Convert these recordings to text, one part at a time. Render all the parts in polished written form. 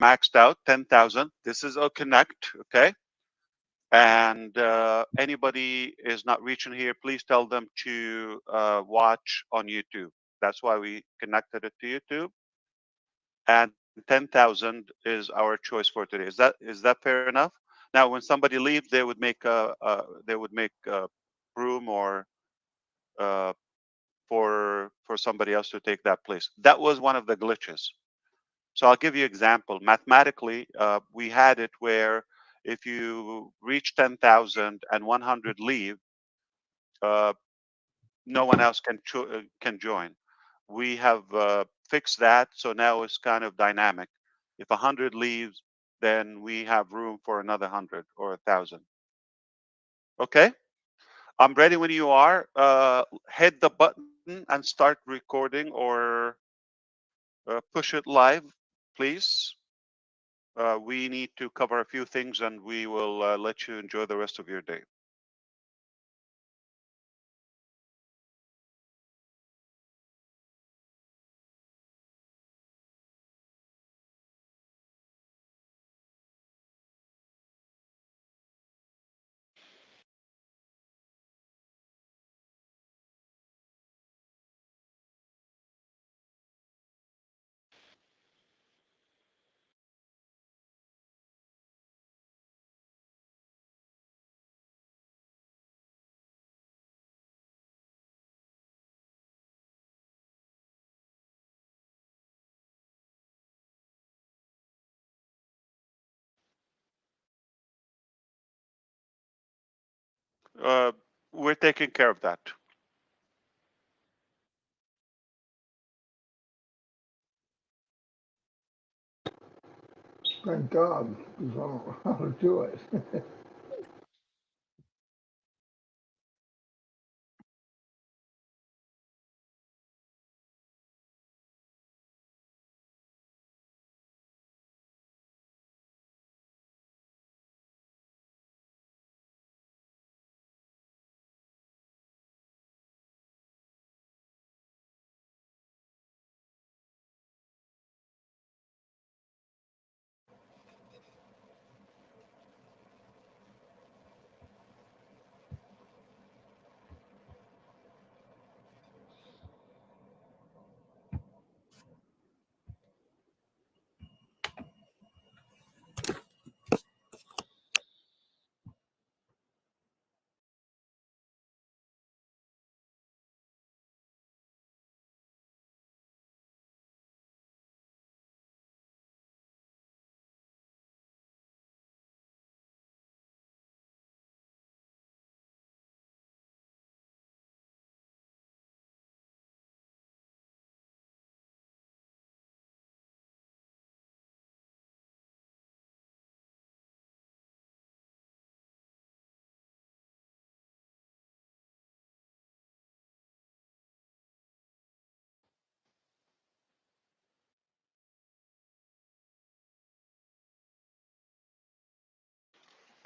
maxed out 10,000. This is Oconnect, okay? And anybody is not reaching here, please tell them to watch on YouTube. That's why we connected it to YouTube. And 10,000 is our choice for today. Is that fair enough? Now, when somebody leaves, they would make room or for somebody else to take that place. That was one of the glitches. So I'll give you an example. Mathematically, we had it where if you reach 10,000 and 100 leave, uh, no one else can join. We have fixed that, so now it's kind of dynamic. If 100 leaves, then we have room for another 100 or 1,000. Okay, I'm ready when you are. Hit the button and start recording or push it live, please. We need to cover a few things and we will let you enjoy the rest of your day. Uh, we're taking care of that. Thank God, because I don't know how to do it.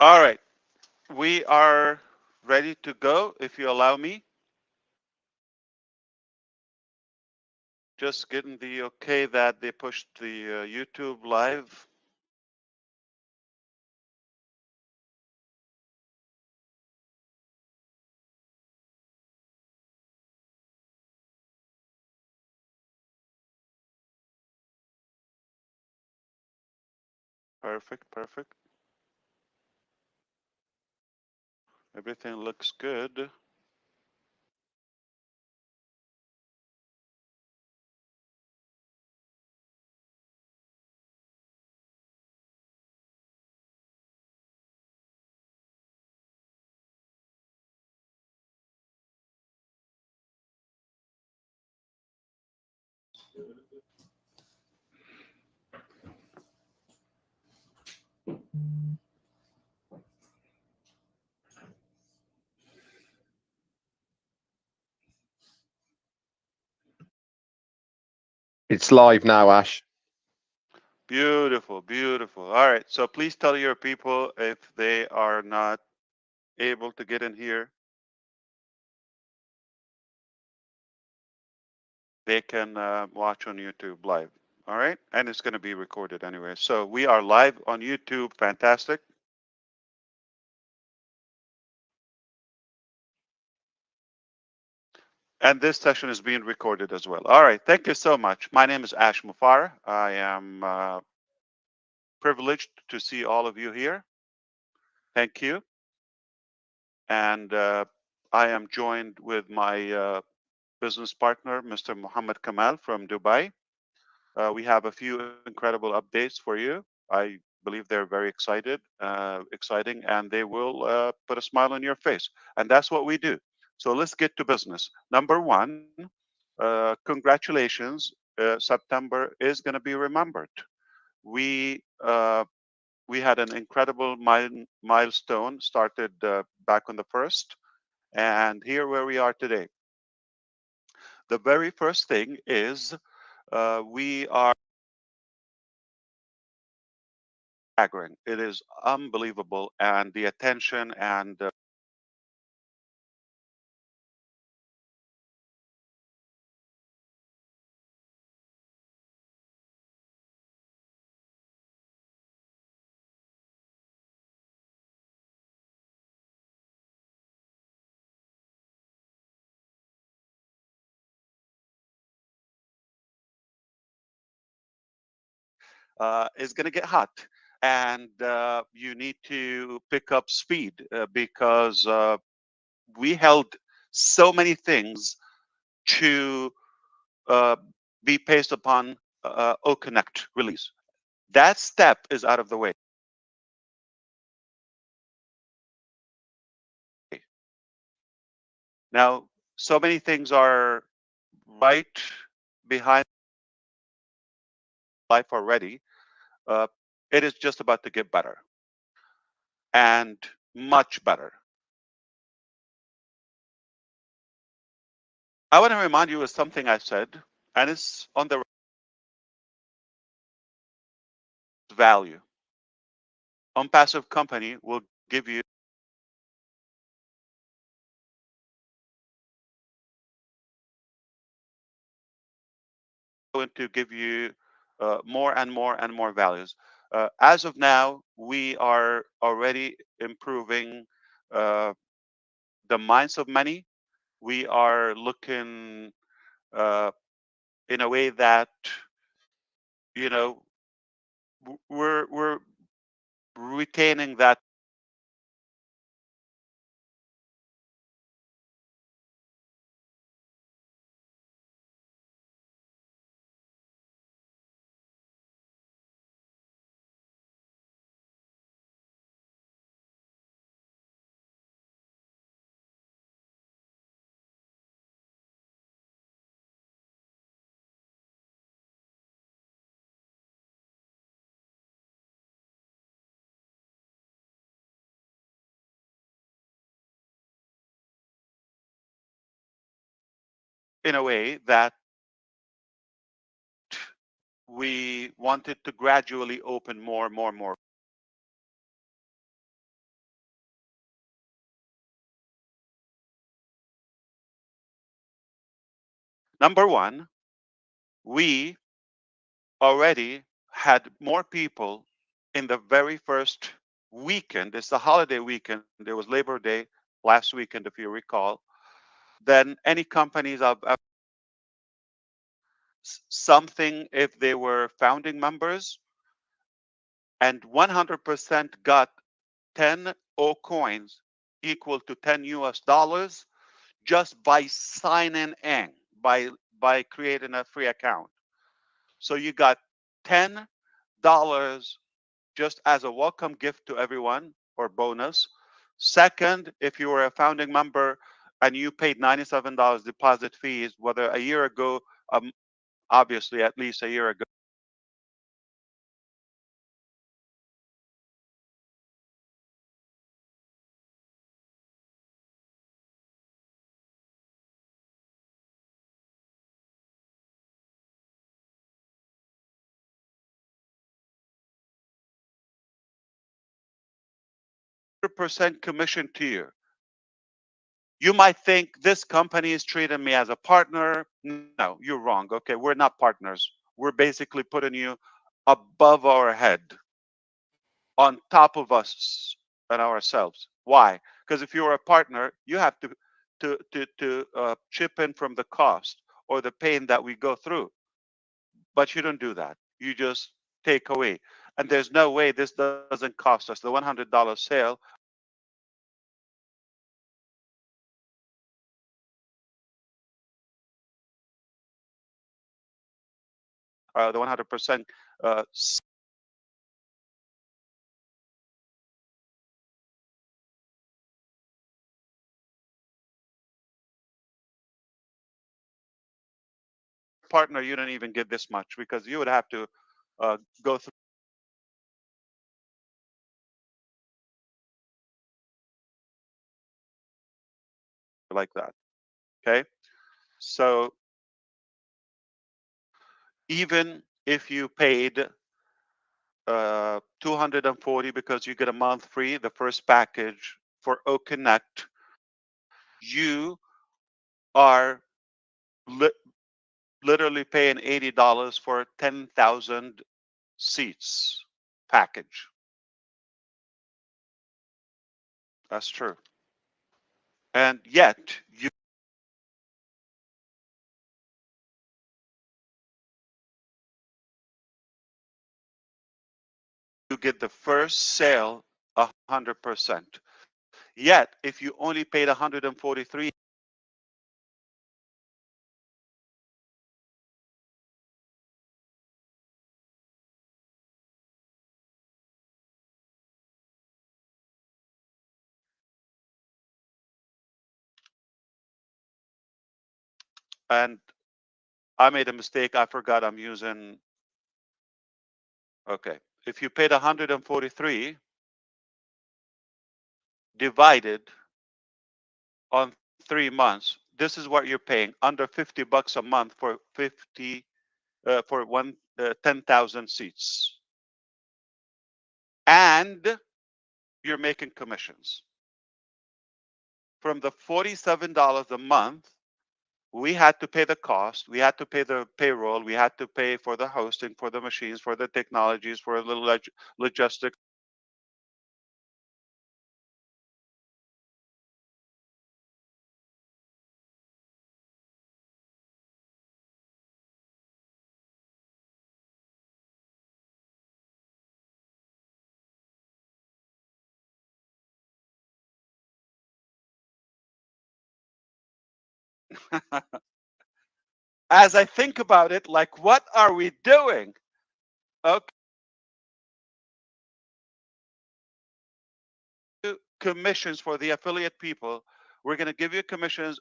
All right, we are ready to go. If you allow me, just getting the okay that they pushed the YouTube live. Perfect, perfect. Everything looks good. It's live now, Ash. Beautiful, beautiful. All right, so please tell your people if they are not able to get in here, they can watch on YouTube live. All right. And it's going to be recorded anyway. So we are live on YouTube. Fantastic. And this session is being recorded as well. All right. Thank you so much. My name is Ash MUFAREH. I am privileged to see all of you here. Thank you. And I am joined with my business partner, Mr. Muhammad Kamal from Dubai. We have a few incredible updates for you. I believe they're very exciting, and they will put a smile on your face. And that's what we do. So let's get to business. Number one, congratulations. September is going to be remembered. We we had an incredible milestone started back on the first, and here where we are today. The very first thing is we are staggering. It is unbelievable, and the attention and is going to get hot. And you need to pick up speed because we held so many things to uh, be based upon oconnect release. That step is out of the way. Now, so many things are right behind life already. Uh, it is just about to get better and much better. I want to remind you of something I said, and it's on the value. ONPASSIVE company will give you going to give you more and more and more values. As of now, we are already improving uh, the minds of many. We are looking uh, in a way that you know we're retaining that in a way that we wanted to gradually open more. Number one, we already had more people in the very first weekend. It's the holiday weekend. There was Labor Day last weekend, if you recall, than any companies of something if they were founding members, and 100% got 10 O coins equal to 10 US dollars just by signing in, by creating a free account. So you got $10 just as a welcome gift to everyone or bonus. Second, if you were a founding member and you paid $97 deposit fees, whether a year ago, obviously at least a year ago, 100% commission to you. You might think this company is treating me as a partner. No, you're wrong. Okay, we're not partners. we're basically putting you above our head, on top of us and ourselves. Why? Because if you're a partner, you have to chip in from the cost or the pain that we go through. But you don't do that. You just take away. And there's no way this doesn't cost us the $100 sale. The 100% partner, you don't even get this much because you would have to go through like that. Okay. So even if you paid 240 because you get a month free, the first package for OConnect, you are li- literally paying $80 for 10,000 seats package. That's true. And yet you get the first sale 100%. Yet if you only paid 143, and I made a mistake. I forgot I'm using. Okay. If you paid 143 divided on 3 months, this is what you're paying, under $50 a month for 50 for 10,000 seats, and you're making commissions from the $47 a month. We had to pay the cost. We had to pay the payroll. We had to pay for the hosting, for the machines, for the technologies, for the logistics. As I think about it, like, what are we doing? Okay, commissions for the affiliate people. We're going to give you commissions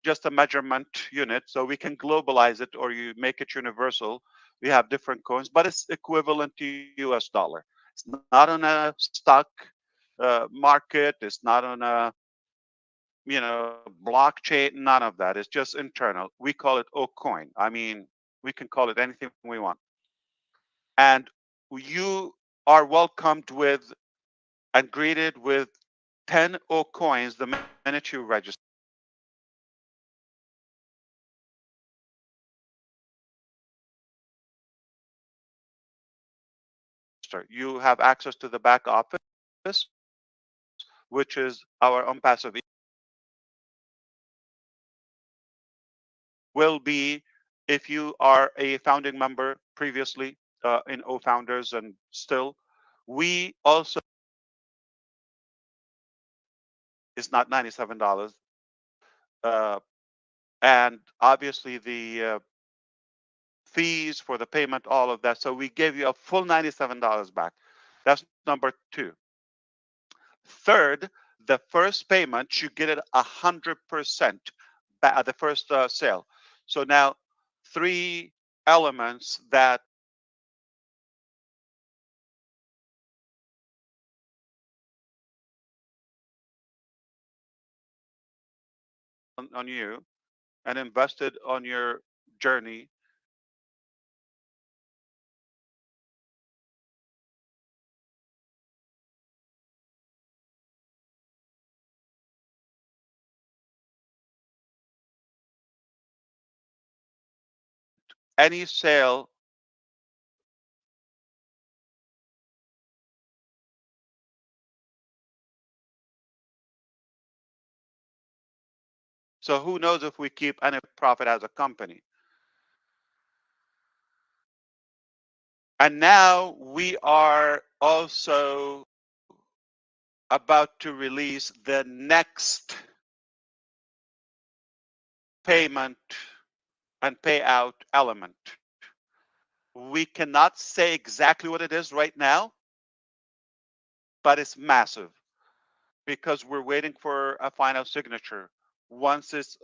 just a measurement unit, so we can globalize it or you make it universal. We have different coins, but it's equivalent to US dollar. It's not on a stock market. It's not on a blockchain. None of that. It's just internal. We call it Ocoin. I mean, we can call it anything we want. And you are welcomed with and greeted with 10 Ocoins the minute you register. You have access to the back office, which is our ONPASSIVE. Will be if you are a founding member previously in O Founders and still. We also, it's not $97. Uh, and obviously the fees for the payment, all of that. So we gave you a full $97 back. That's number two. Third, the first payment, you get it 100% at the first sale. So now three elements that on you and invested on your journey any sale so who knows if we keep any profit as a company. And now we are also about to release the next payment and payout element. We cannot say exactly what it is right now, but it's massive because we're waiting for a final signature. Once it's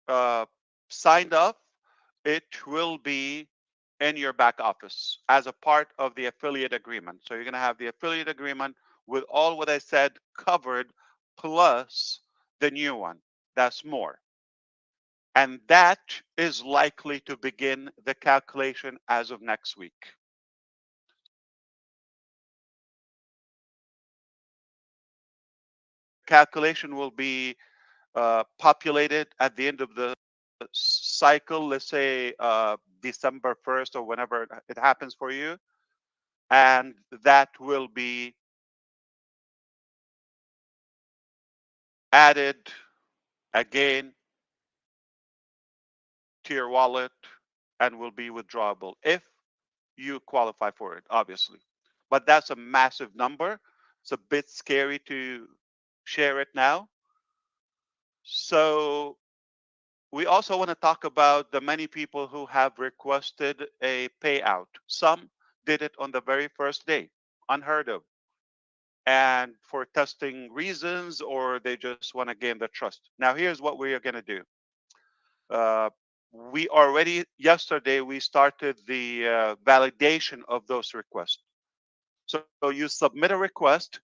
uh, signed up, it will be in your back office as a part of the affiliate agreement. So you're going to have the affiliate agreement with all what I said covered, plus the new one. That's more. And that is likely to begin the calculation as of next week. Calculation will be populated at the end of the cycle, let's say December 1st or whenever it happens for you. And that will be added again to your wallet and will be withdrawable if you qualify for it, obviously. But that's a massive number. It's a bit scary to share it now. So we also want to talk about the many people who have requested a payout. Some did it on the very first day, unheard of, and for testing reasons, or they just want to gain the trust. Now, here's what we are going to do. We already, yesterday, we started the validation of those requests. So you submit a request,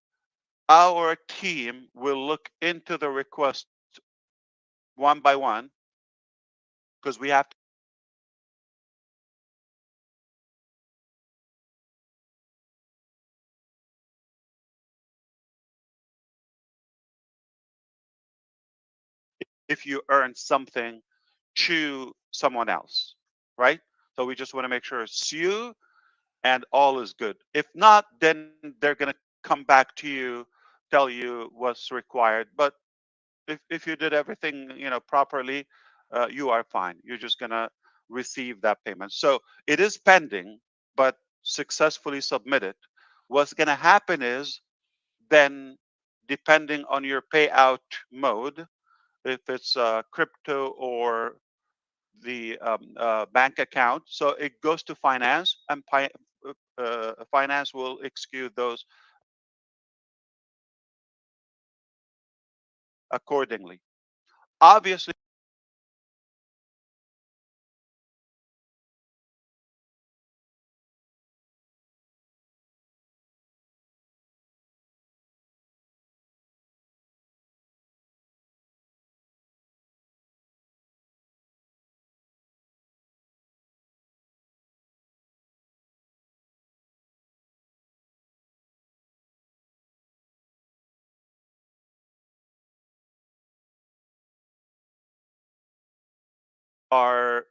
our team will look into the request one by one because we have to. If you earn something to someone else, right? So we just want to make sure it's you and all is good. If not, then they're going to come back to you, tell you what's required. But if you did everything properly, you are fine. You're just going to receive that payment. So it is pending, but successfully submitted. What's going to happen is then, depending on your payout mode, if it's crypto or the bank account. So it goes to finance, and finance will execute those accordingly. Obviously, are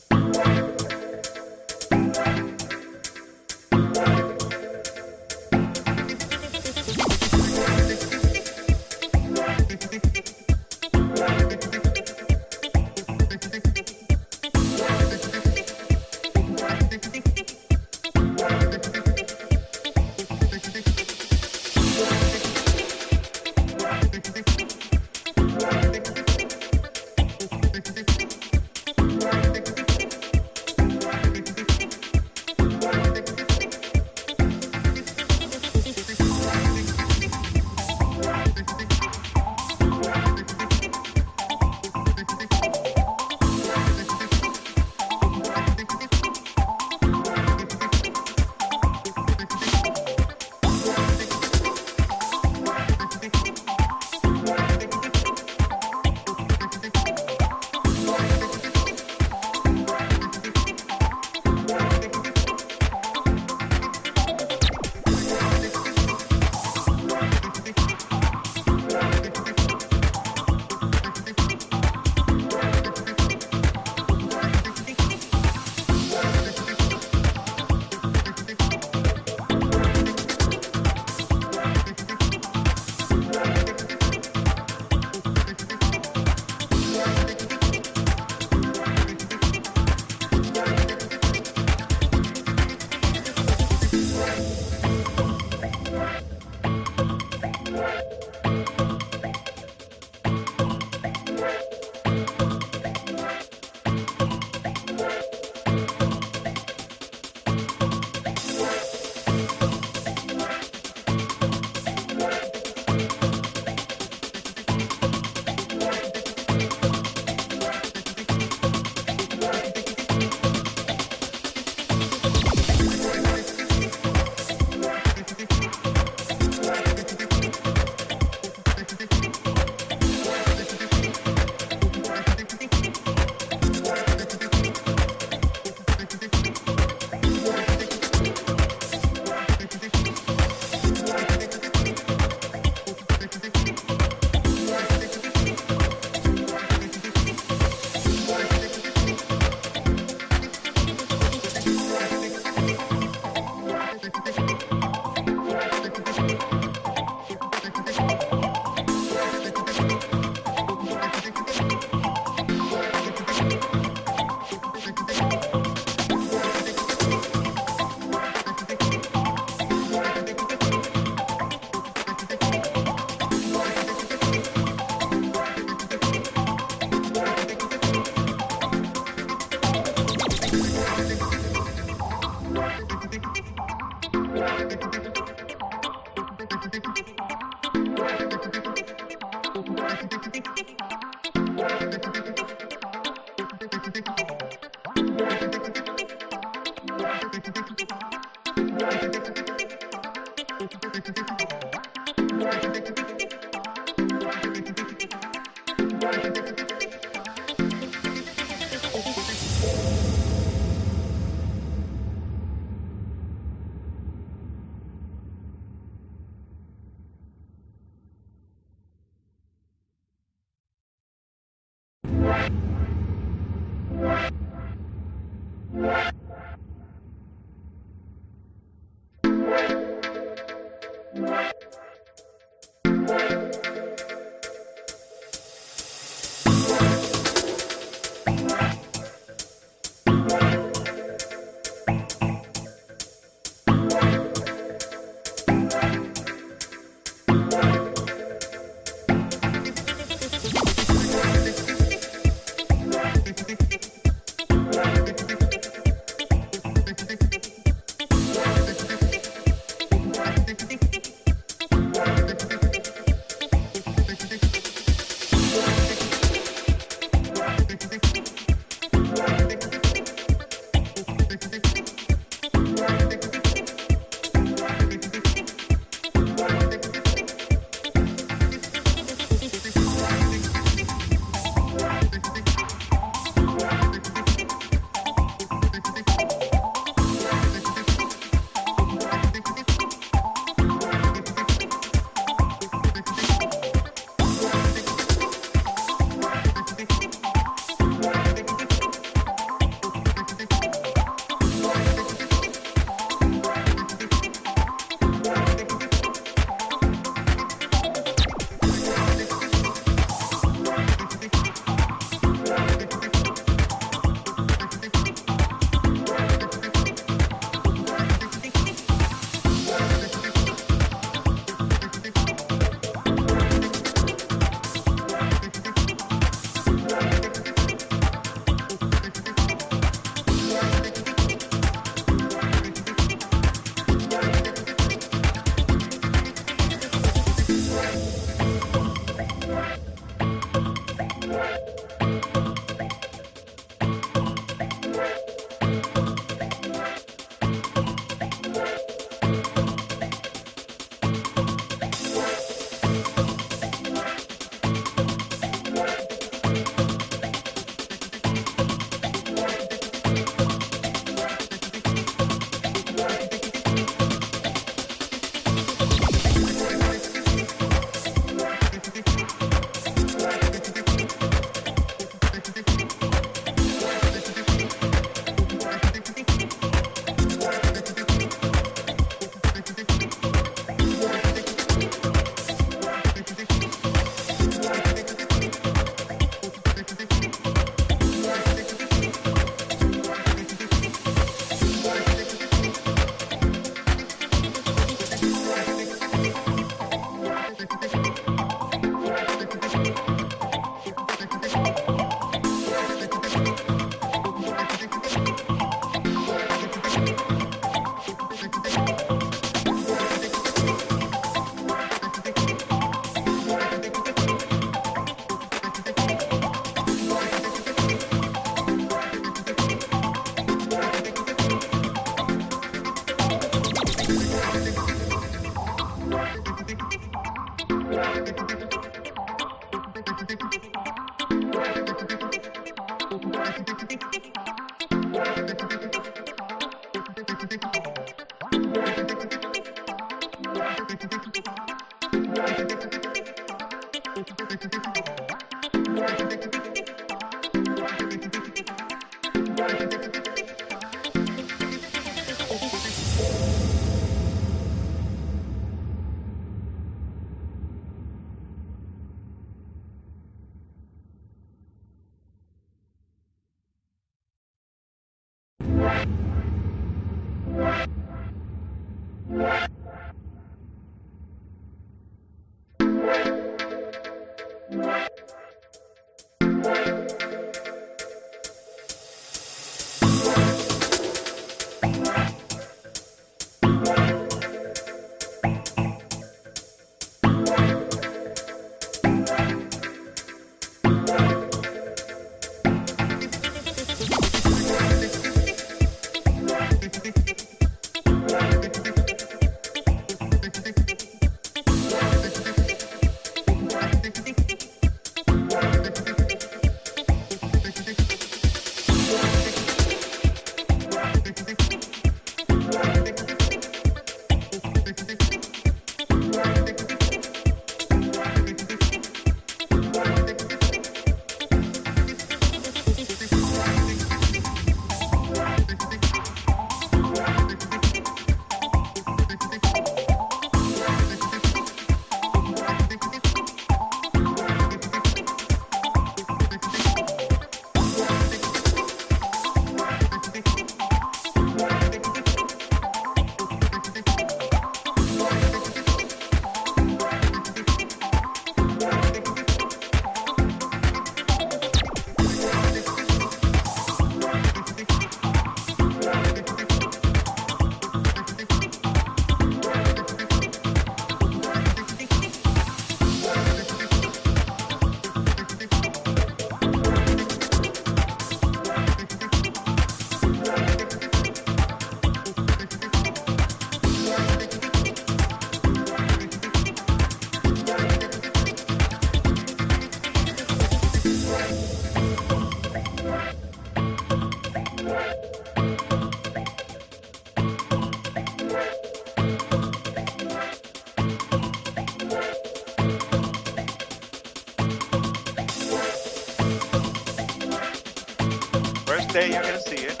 First day you're gonna see it.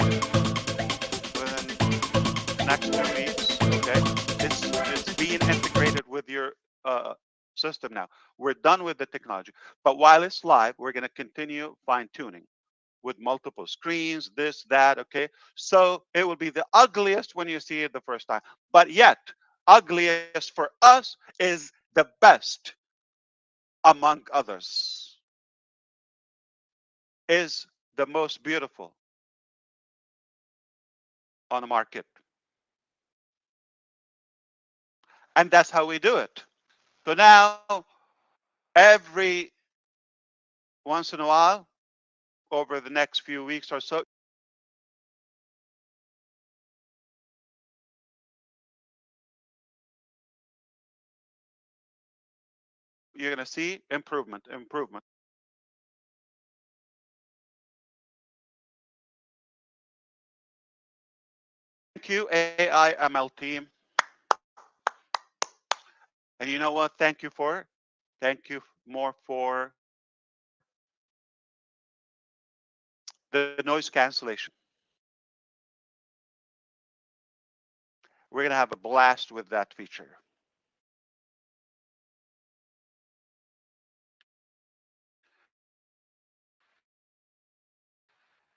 Within next 2 weeks, okay? It's being integrated with your uh, system now. We're done with the technology, but while it's live, we're gonna continue fine tuning with multiple screens, this, that, okay? So it will be the ugliest when you see it the first time, but yet ugliest for us is the best among others, is the most beautiful on the market. And that's how we do it. So now, every once in a while, over the next few weeks or so, you're going to see improvement, improvement. Thank you, AI ML team. And you know what? Thank you for it. Thank you more for the noise cancellation. We're going to have a blast with that feature.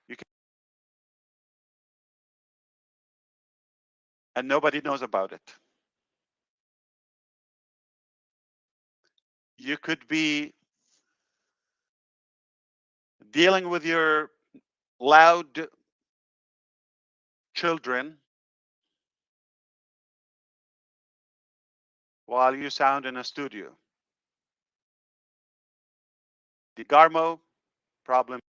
You can, and nobody knows about it. You could be dealing with your loud children while you sound in a studio. The Garmo problem.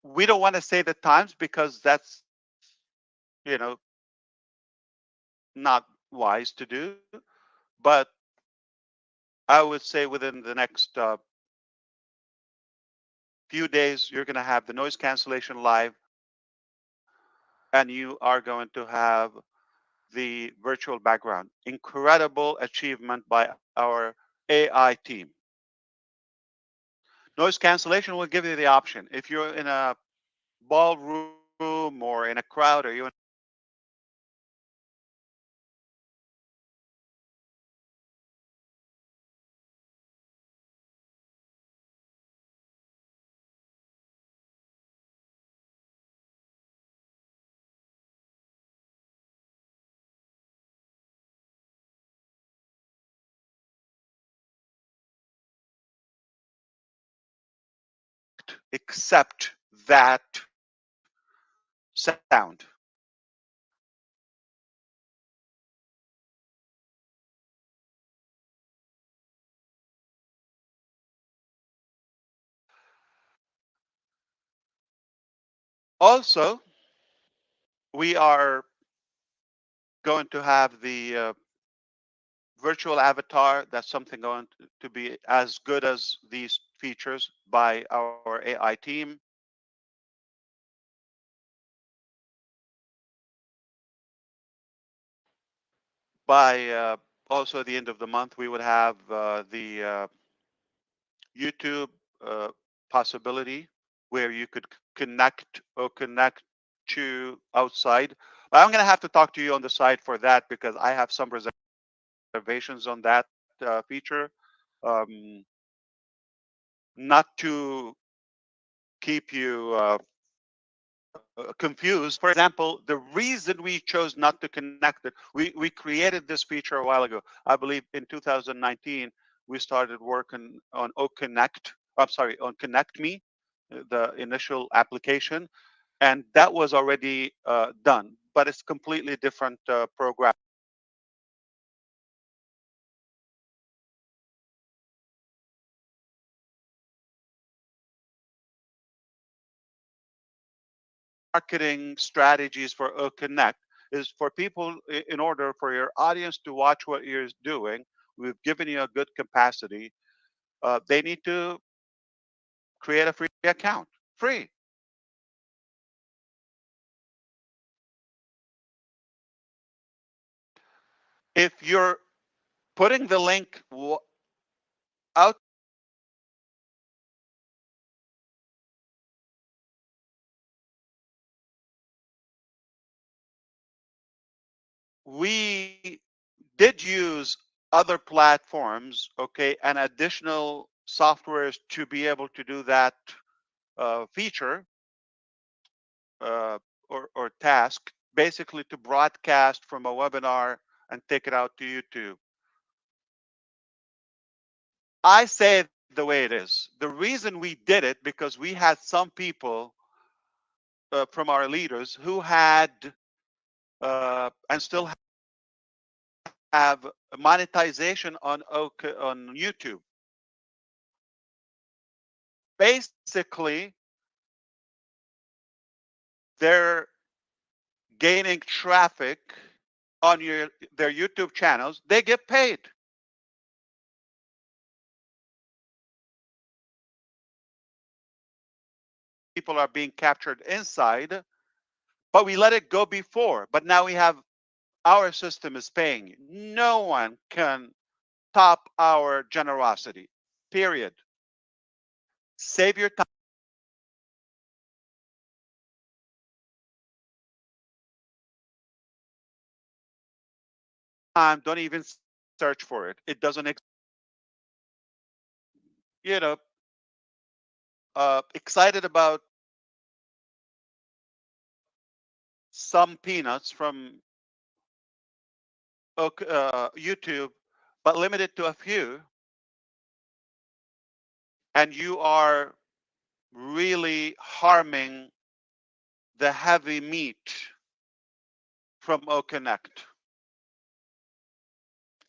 We don't want to say the times because that's, you know, not wise to do, but I would say within the next few days, you're going to have the noise cancellation live, and you are going to have the virtual background. Incredible achievement by our AI team. Noise cancellation will give you the option. If you're in a ballroom or in a crowd, or you're accept that sound. Also, we are going to have the virtual avatar. That's something going to be as good as these features by our AI team. By also the end of the month, we would have the YouTube possibility where you could connect or connect to outside. I'm going to have to talk to you on the side for that because I have some reservations on that feature. Um, not to keep you confused. For example, the reason we chose not to connect it, we created this feature a while ago. I believe in 2019, we started working on OConnect. I'm sorry, on Connect Me, the initial application, and that was already done, but it's completely different program. Marketing strategies for OConnect is for people, in order for your audience to watch what you're doing, we've given you a good capacity. They need to create a free account. Free. If you're putting the link out, we did use other platforms, okay, and additional softwares to be able to do that feature uh, or task, basically to broadcast from a webinar and take it out to YouTube. I say it the way it is. The reason we did it because we had some people from our leaders who had and still have monetization on YouTube. Basically, they're gaining traffic on their YouTube channels. They get paid. People are being captured inside, but we let it go before. But now we have our system is paying. No one can top our generosity. Period. Save your time. Don't even search for it. It doesn't. You know, excited about some peanuts from YouTube, but limited to a few, and you are really harming the heavy meat from OConnect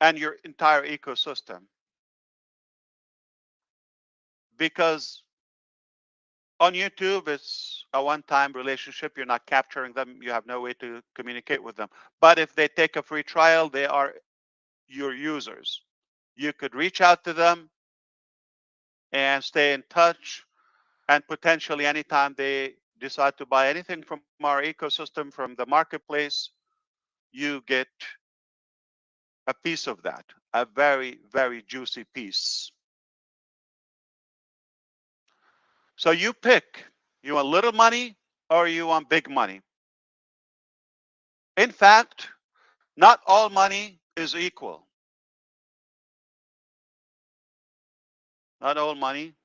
and your entire ecosystem. Because On YouTube, it's a one-time relationship. You're not capturing them. You have no way to communicate with them. But if they take a free trial, they are your users. You could reach out to them and stay in touch. And potentially, anytime they decide to buy anything from our ecosystem, from the marketplace, you get a piece of that, a very, very juicy piece. So you pick. You want little money or you want big money? In fact, not all money is equal. Not all money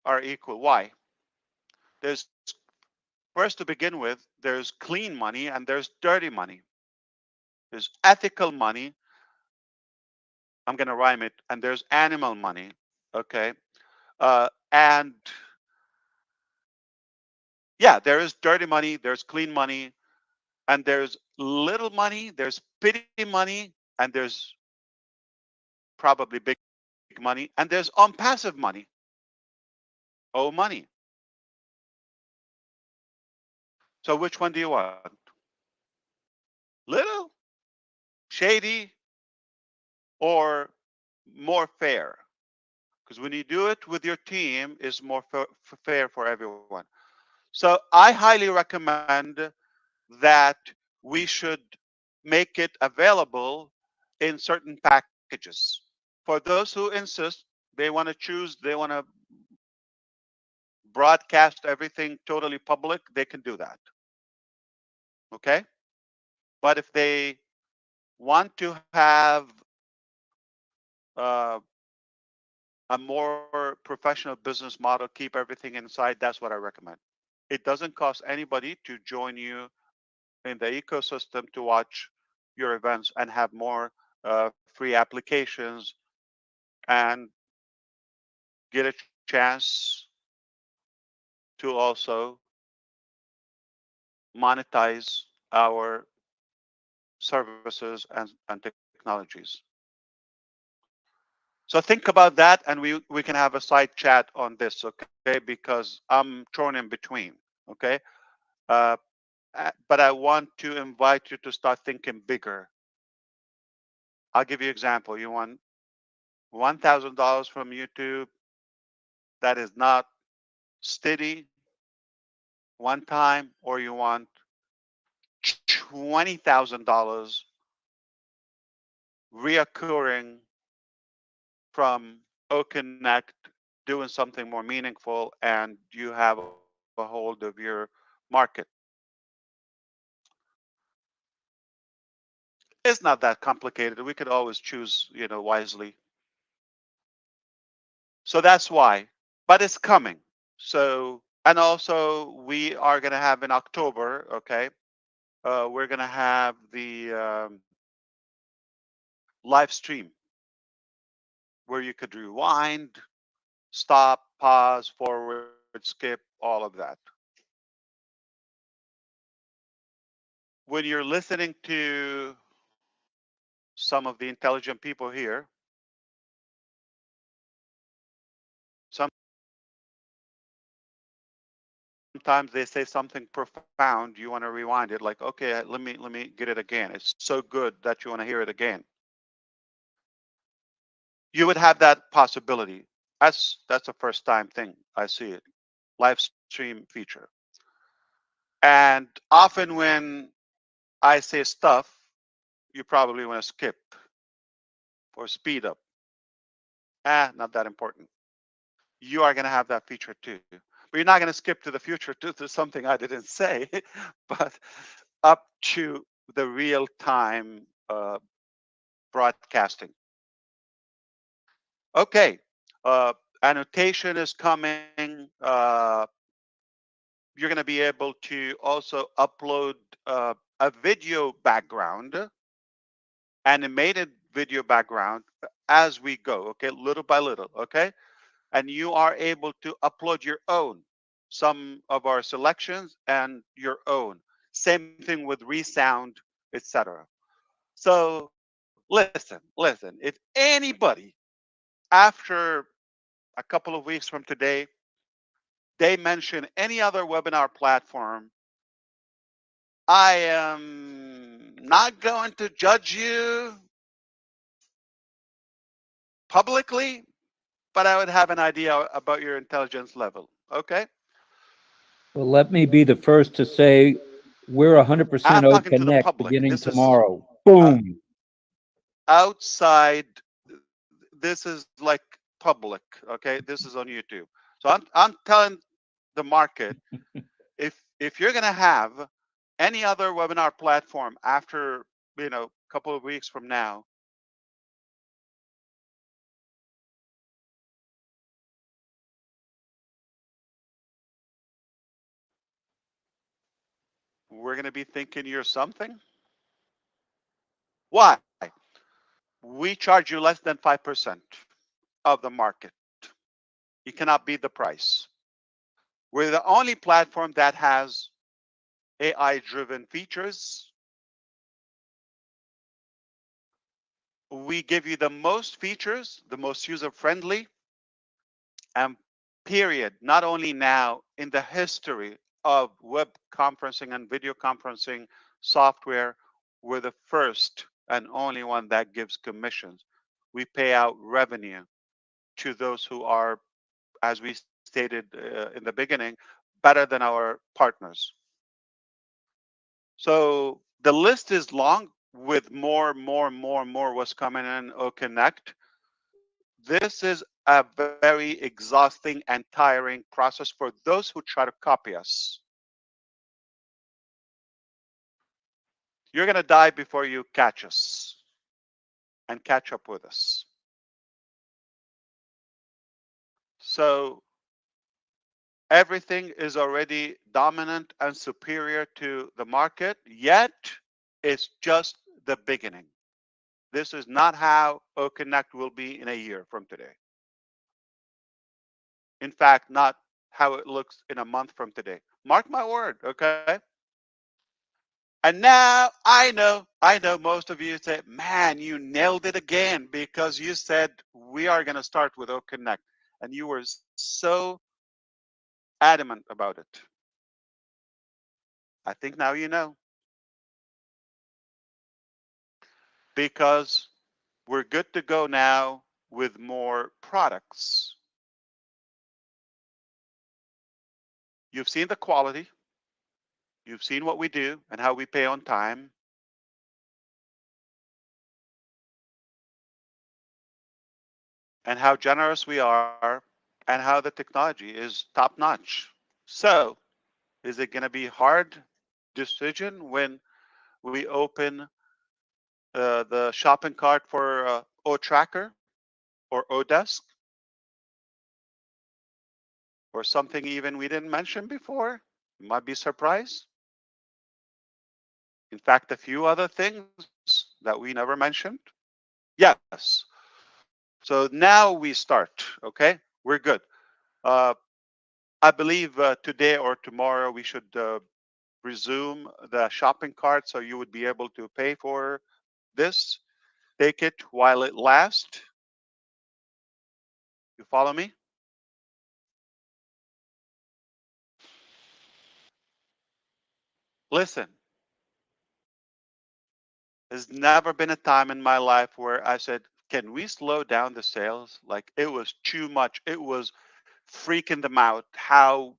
are equal. Why? There's, first to begin with, there's clean money and there's dirty money. There's ethical money. I'm going to rhyme it. And there's animal money. Okay. And yeah, there is dirty money, there's clean money, and there's little money, there's pity money, and there's probably big money, and there's unpassive money. Oh, money. So which one do you want? Little, shady, or more fair? Because when you do it with your team, it's more fair for everyone. So I highly recommend that we should make it available in certain packages. For those who insist, they want to choose, they want to broadcast everything totally public, they can do that. Okay? But if they want to have uh, a more professional business model, keep everything inside, that's what I recommend. It doesn't cost anybody to join you in the ecosystem to watch your events and have more free applications and get a chance to also monetize our services and technologies. So think about that, and we can have a side chat on this, okay? Because I'm torn in between, okay? Uh, but I want to invite you to start thinking bigger. I'll give you an example. You want $1,000 from YouTube that is not steady one time, or you want $20,000 reoccurring from OConnect, doing something more meaningful, and you have a hold of your market. It's not that complicated. We could always choose, wisely. So that's why. But it's coming. So, and also we are going to have in October, okay, we're going to have the live stream where you could rewind, stop, pause, forward, skip, all of that. When you're listening to some of the intelligent people here, sometimes they say something profound, you want to rewind it, like, okay, let me get it again. It's so good that you want to hear it again. You would have that possibility. That's a first time thing I see it. Live stream feature. And often when I say stuff, you probably want to skip or speed up. Not that important. You are going to have that feature too. But you're not going to skip to the future to something I didn't say, but up to the real time broadcasting. Okay. Uh, Annotation is coming. You're going to be able to also upload a video background, animated video background as we go, okay, little by little, okay? And you are able to upload your own, some of our selections and your own. Same thing with resound, etc. So listen, if anybody after a couple of weeks from today, they mention any other webinar platform, I am not going to judge you publicly, but I would have an idea about your intelligence level. Okay? Well, let me be the first to say we're 100% I'm talking to the OConnect public. beginning This is tomorrow. uh, Boom. outside. This is like public. Okay? This is on YouTube. So I'm telling the market, if you're gonna have any other webinar platform after a couple of weeks from now, we're gonna be thinking you're something. Why? We charge you less than 5% of the market. You cannot beat the price. We're the only platform that has AI driven features. We give you the most features, the most user friendly, and period. Not only now, in the history of web conferencing and video conferencing software, we're the first and only one that gives commissions. We pay out revenue to those who are, as we stated in the beginning, better than our partners. So the list is long with more what's coming in OConnect. This is a very exhausting and tiring process for those who try to copy us. You're going to die before you catch us and catch up with us. So everything is already dominant and superior to the market, yet it's just the beginning. This is not how OConnect will be in a year from today. In fact, not how it looks in a month from today. Mark my word, okay? And now I know most of you say, man, you nailed it again because you said we are going to start with OConnect. And you were so adamant about it. I think now you know. Because we're good to go now with more products. You've seen the quality. You've seen what we do and how we pay on time. And how generous we are and how the technology is top notch. So, is it going to be hard decision when we open the shopping cart for O Tracker or Odesk or something even we didn't mention before? You might be surprised. In fact, a few other things that we never mentioned. Yes. So now we start. Okay, we're good. Uh, I believe today or tomorrow we should resume the shopping cart so you would be able to pay for this. Take it while it lasts. You follow me? Listen, there's never been a time in my life where I said, can we slow down the sales? Like it was too much. It was freaking them out. How,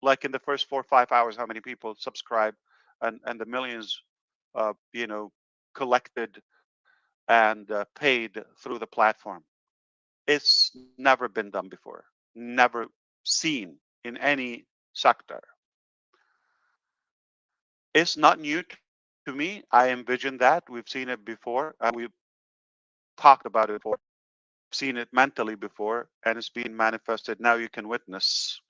like in the first 4 or 5 hours, how many people subscribe and the millions, collected and paid through the platform. It's never been done before, never seen in any sector. It's not new to me. I envisioned that. We've seen it before, and we've talked about it before, seen it mentally before, and it's being manifested. Now you can witness.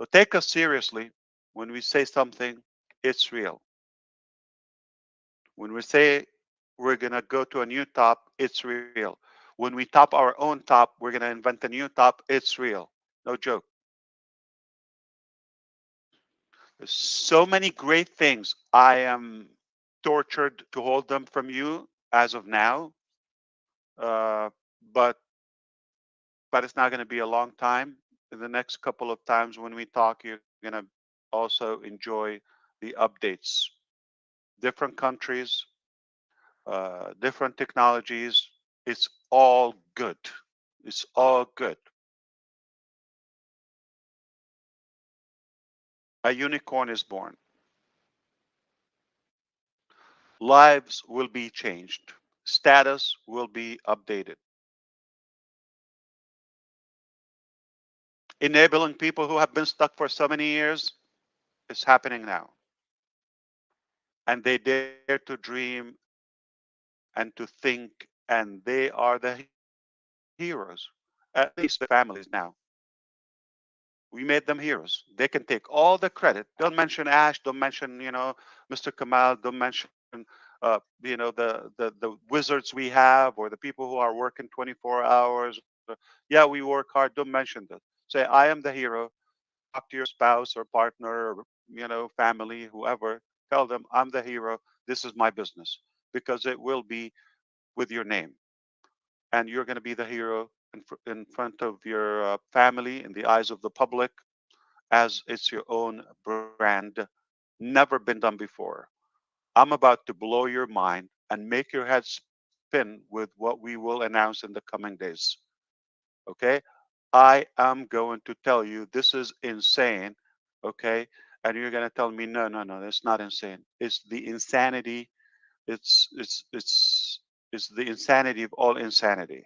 So take us seriously when we say something, it's real. When we say we're going to go to a new top, it's real. When we top our own top, we're going to invent a new top, it's real. No joke. There's so many great things. I am tortured to hold them from you as of now. But but it's not going to be a long time. In the next couple of times when we talk, you're going to also enjoy the updates. Different countries, different technologies. It's all good. It's all good. A unicorn is born. Lives will be changed. Status will be updated. Enabling people who have been stuck for so many years is happening now. And they dare to dream and to think, and they are the heroes, at least their families now. We made them heroes. They can take all the credit. Don't mention Ash. Don't mention, Mr. Kamal. Don't mention, the wizards we have or the people who are working 24 hours. Yeah, we work hard. Don't mention that. Say, I am the hero. Talk to your spouse or partner or, family, whoever. Tell them I'm the hero. This is my business because it will be with your name, and you're going to be the hero in front of your family, in the eyes of the public, as it's your own brand. Never been done before. I'm about to blow your mind and make your head spin with what we will announce in the coming days. Okay? I am going to tell you this is insane. Okay? And you're going to tell me, no, no, no, that's not insane. It's the insanity. It's the insanity of all insanity.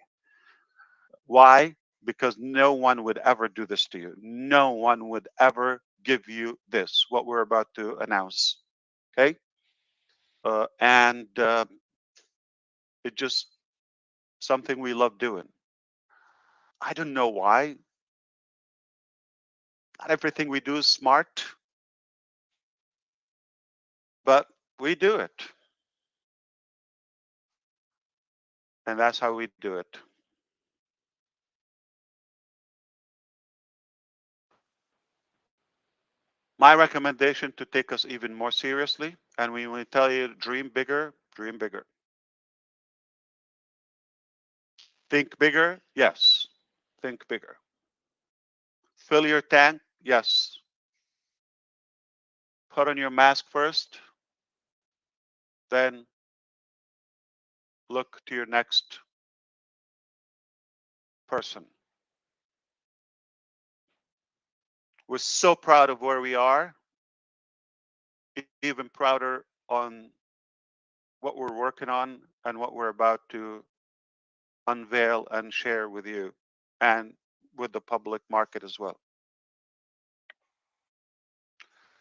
Why? Because no one would ever do this to you. No one would ever give you this, what we're about to announce. Okay? And It's just something we love doing. I don't know why. Not everything we do is smart, but we do it. And that's how we do it. My recommendation to take us even more seriously, and when we tell you dream bigger, dream bigger. Think bigger, yes. Think bigger. Fill your tank, yes. Put on your mask first, then look to your next person. We're so proud of where we are, even prouder on what we're working on and what we're about to unveil and share with you and with the public market as well.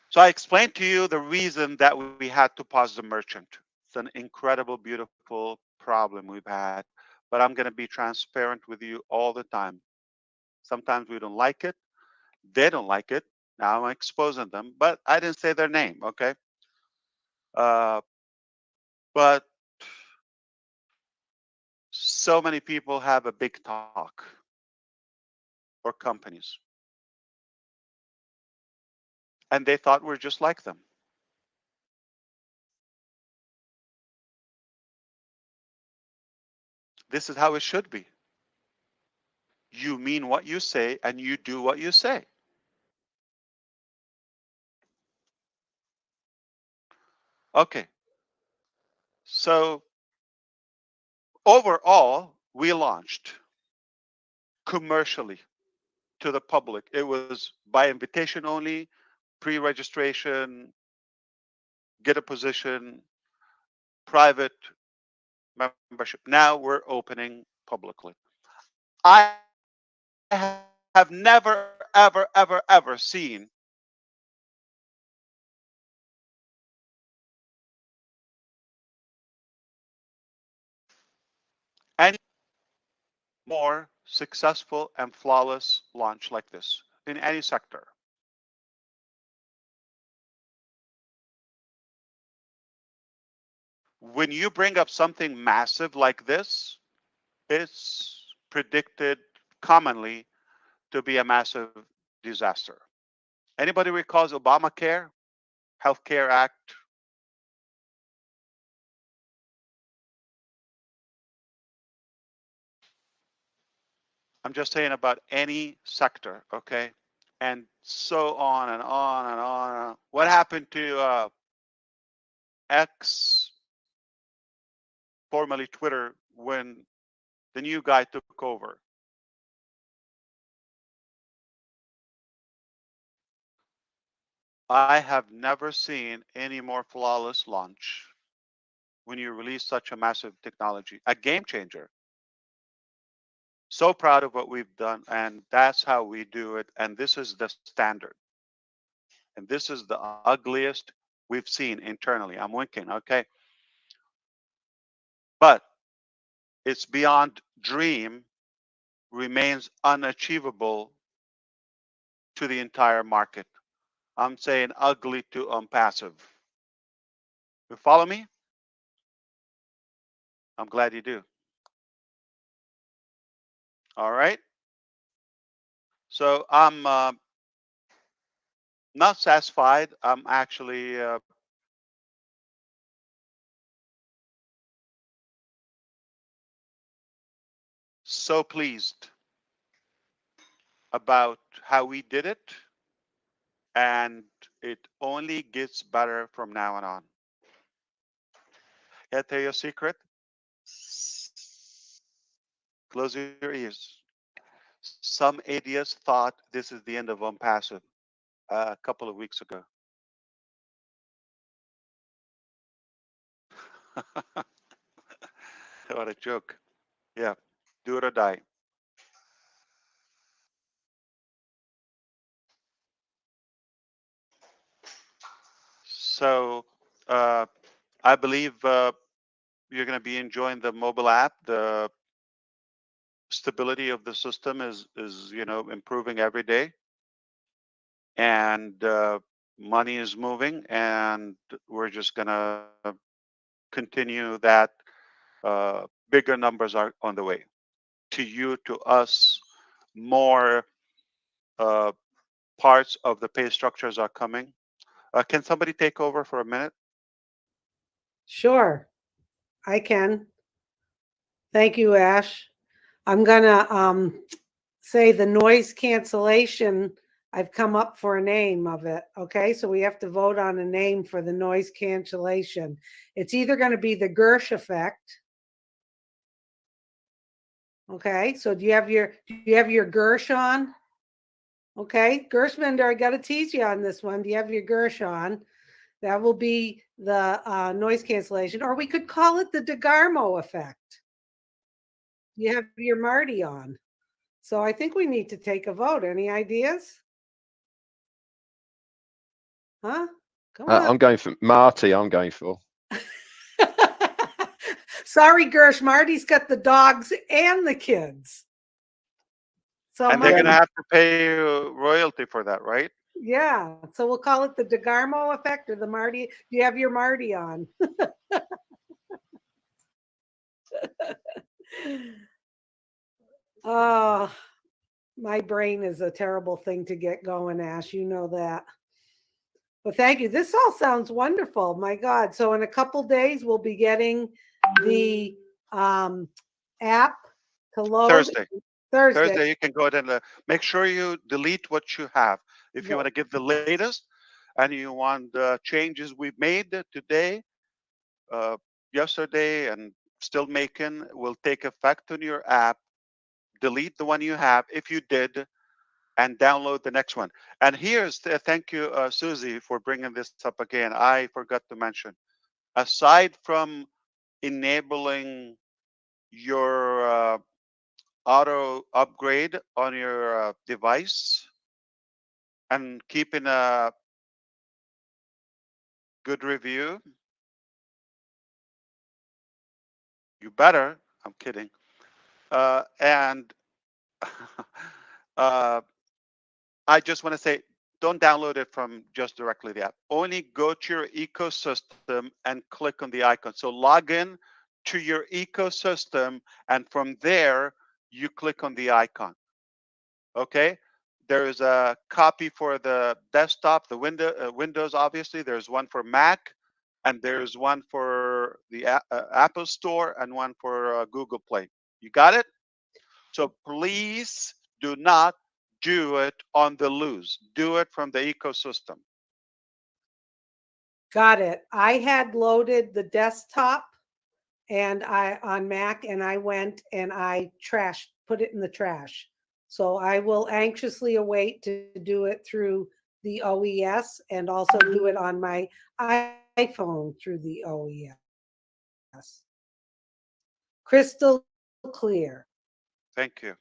So I explained to you the reason that we had to pause the merchant. It's an incredible, beautiful problem we've had, but I'm going to be transparent with you all the time. Sometimes we don't like it. They don't like it. Now I'm exposing them, but I didn't say their name, okay? Uh, but so many people have a big talk, or companies, and they thought we're just like them. This is how it should be. You mean what you say and you do what you say. Okay. So overall, we launched commercially to the public. It was by invitation only, pre-registration, get a position, private membership. Now we're opening publicly. I have never, ever, ever, ever seen any more successful and flawless launch like this in any sector. When you bring up something massive like this, it's predicted commonly to be a massive disaster. Anybody recalls Obamacare, Healthcare Act? I'm just saying about any sector, okay? And so on and on and on. What happened to X, formerly Twitter, when the new guy took over? I have never seen any more flawless launch when you release such a massive technology, a game changer. So proud of what we've done, and that's how we do it. And this is the standard. And this is the ugliest we've seen internally. I'm winking, okay? But it's beyond dream, remains unachievable to the entire market. I'm saying ugly to unpassive. You follow me? I'm glad you do. All right. So I'm not satisfied. I'm actually so pleased about how we did it, and it only gets better from now on. Can I tell you a secret? Close your ears. Some idiots thought this is the end of ONPASSIVE a couple of weeks ago. What a joke. Yeah, do it or die. So uh, I believe you're going to be enjoying the mobile app. The stability of the system is improving every day, and money is moving, and we're just going to continue that. Bigger numbers are on the way to you, to us. More uh, parts of the pay structures are coming. Can somebody take over for a minute? Sure, I can. Thank you, Ash. I'm gonna say the noise cancellation. I've come up for a name of it. Okay, so we have to vote on a name for the noise cancellation. It's either going to be the Gersh effect. Okay, so do you have your Gersh on? Okay, Gershmander, I got to tease you on this one. Do you have your Gersh on? That will be the noise cancellation, or we could call it the DeGarmo effect. You have your Marty on. So I think we need to take a vote. Any ideas? Huh? Come on. I'm going for Marty. I'm going for. Sorry, Gersh. Marty's got the dogs and the kids. So And they're going to Marty, have to pay you royalty for that, right? yeah. So we'll call it the DeGarmo effect or the Marty. Do you have your Marty on? Oh, my brain is a terrible thing to get going, Ash. You know that. Well, thank you. This all sounds wonderful. My God. So in a couple days, we'll be getting the app to load. Thursday. Thursday. You can go ahead and make sure you delete what you have. If you want to give the latest and you want the changes we've made today, uh, yesterday, and still making, will take effect on your app. Delete the one you have if you did, and download the next one. And here's thank you, Susie, for bringing this up again. I forgot to mention, aside from enabling your auto upgrade on your device and keeping a good review, you better. I'm kidding. And uh, I just want to say, don't download it from just directly the app. Only go to your ecosystem and click on the icon. So log in to your ecosystem, and from there you click on the icon. Okay. There is a copy for the desktop, the Windows. Obviously, there's one for Mac, and there's one for the Apple Store, and one for Google Play. You got it? So please do not do it on the loose. Do it from the ecosystem. Got it. I had loaded the desktop and I on Mac, and I went and I put it in the trash. So I will anxiously await to do it through the OES and also do it on my iPhone through the OES. Crystal clear. Thank you.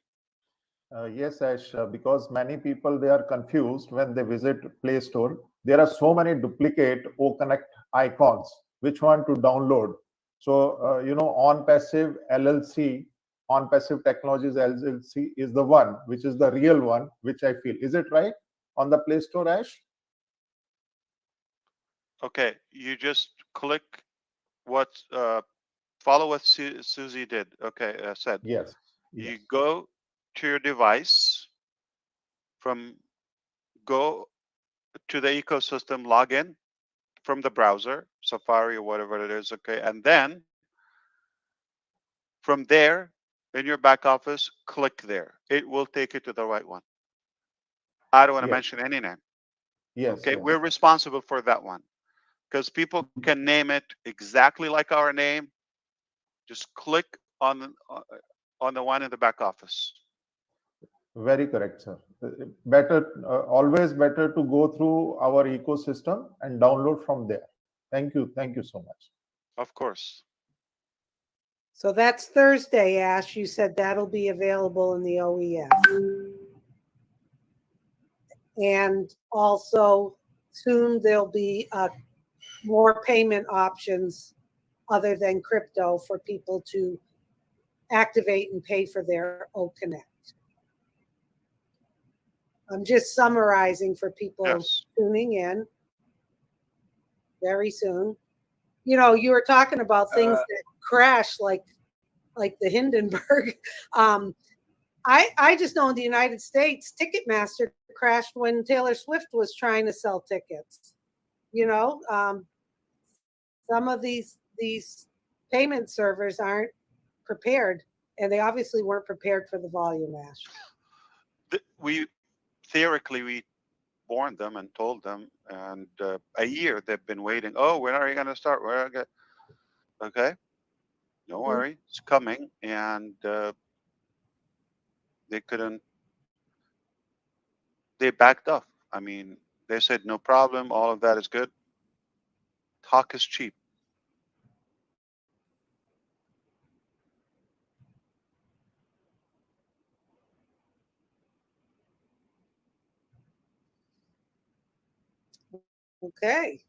Yes, Ash, because many people, they are confused when they visit Play Store. There are so many duplicate OConnect icons. Which one to download? So, OnPassive LLC, OnPassive Technologies LLC is the one, which is the real one, which I feel. Is it right on the Play Store, Ash? Okay, you just click what, follow what Susie did. Okay, said. Yes. You go to your device, go to the ecosystem, log in from the browser, Safari or whatever it is, okay, and then from there in your back office, click there. It will take you to the right one. I don't want to Yes. mention any name. Yes. Okay, Yes. we're responsible for that one because people can name it exactly like our name. Just click on the one in the back office. Very correct, sir. Better, always better to go through our ecosystem and download from there. Thank you. Thank you so much. Of course. So that's Thursday, Ash. You said that'll be available in the OES. And also soon there'll be more payment options other than crypto for people to activate and pay for their OConnect. I'm just summarizing for people tuning in very soon. You know, you were talking about things that crash like the Hindenburg. I just know in the United States, Ticketmaster crashed when Taylor Swift was trying to sell tickets. You know, some of these payment servers aren't prepared, and they obviously weren't prepared for the volume, Ash. We theoretically warned them and told them, and a year they've been waiting. Oh, when are you going to start? Where? Okay, don't worry, it's coming, and they couldn't. They backed off. I mean, they said no problem. All of that is good. Talk is cheap. Okay.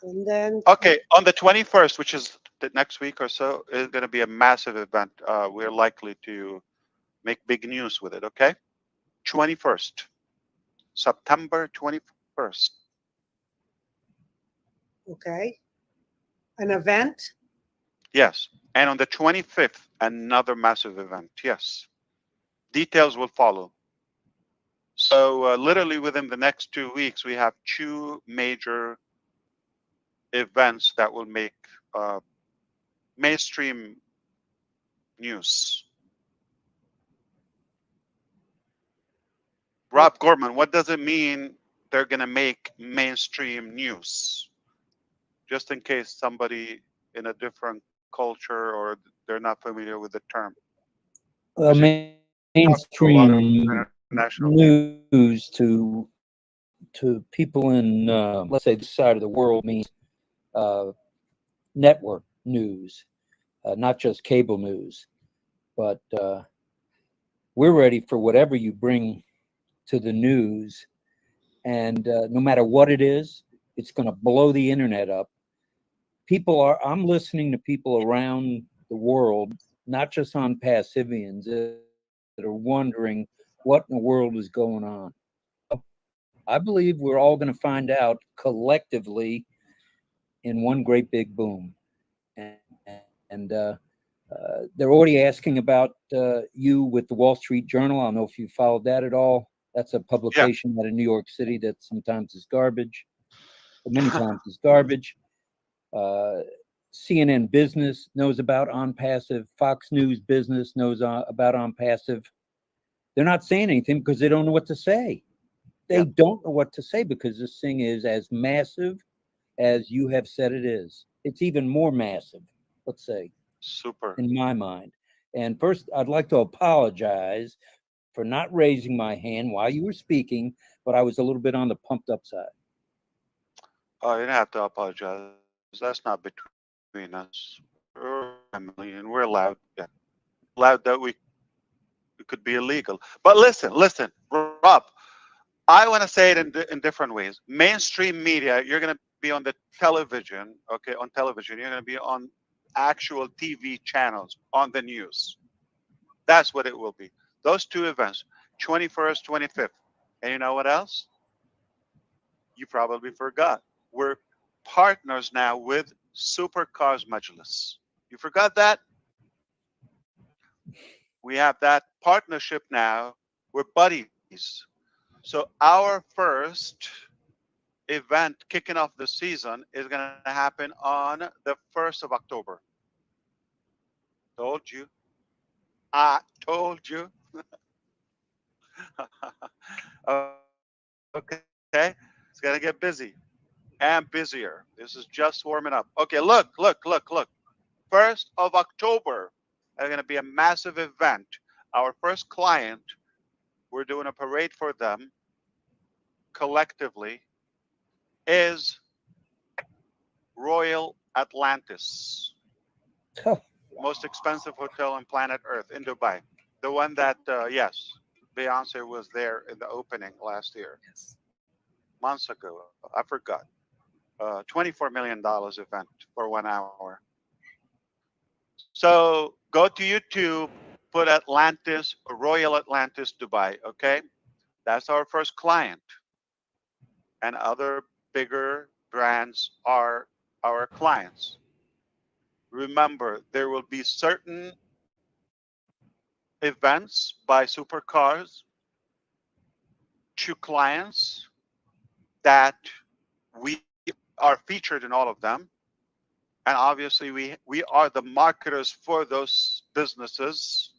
And then Okay, on the 21st, which is the next week or so, is going to be a massive event. We're likely to make big news with it. Okay, 21st, September 21st. Okay, an event. Yes, and on the 25th, another massive event. Yes, details will follow. So literally within the next 2 weeks, we have 2 major events that will make mainstream news. Rob Gorman, what does it mean they're going to make mainstream news? Just in case somebody in a different culture or they're not familiar with the term. Mainstream news to people in, let's say, this side of the world means network news, not just cable news. But we're ready for whatever you bring to the news. And no matter what it is, it's going to blow the internet up. I'm listening to people around the world, not just on Passivians, that are wondering what in the world is going on. I believe we're all going to find out collectively in one great big boom. And they're already asking about you with the Wall Street Journal. I don't know if you followed that at all. That's a publication out of New York City that sometimes is garbage, but many times is garbage. CNN Business knows about OnPassive. Fox News Business knows about OnPassive. They're not saying anything because they don't know what to say. They Yeah. don't know what to say because this thing is as massive as you have said it is. It's even more massive, let's say, Super. in my mind. And first, I'd like to apologize for not raising my hand while you were speaking, but I was a little bit on the pumped up side. Oh, you don't have to apologize. That's not between us. We're family, and we're allowed. Yeah, allowed that we could be illegal. But listen, Rob. I want to say it in different ways. Mainstream media, you're going to be on the television, okay, on television. You're going to be on actual TV channels, on the news. That's what it will be. Those two events, 21st, 25th. And you know what else? You probably forgot. We're partners now with Supercars Majlis. You forgot that? We have that partnership now. We're buddies. So our first event kicking off the season is going to happen on the 1st of October. Told you. I told you. Okay. It's going to get busy and busier. This is just warming up. Okay, look. 1st of October, there's going to be a massive event. Our first client, we're doing a parade for them collectively, is Royal Atlantis. Most expensive hotel on planet Earth in Dubai. The one that, yes, Beyonce was there in the opening last year, months ago. I forgot. $24 million event for 1 hour. So go to YouTube, put Atlantis, Royal Atlantis Dubai, okay? That's our first client. And other bigger brands are our clients. Remember, there will be certain events by supercars to clients that we are featured in all of them. And obviously we are the marketers for those businesses.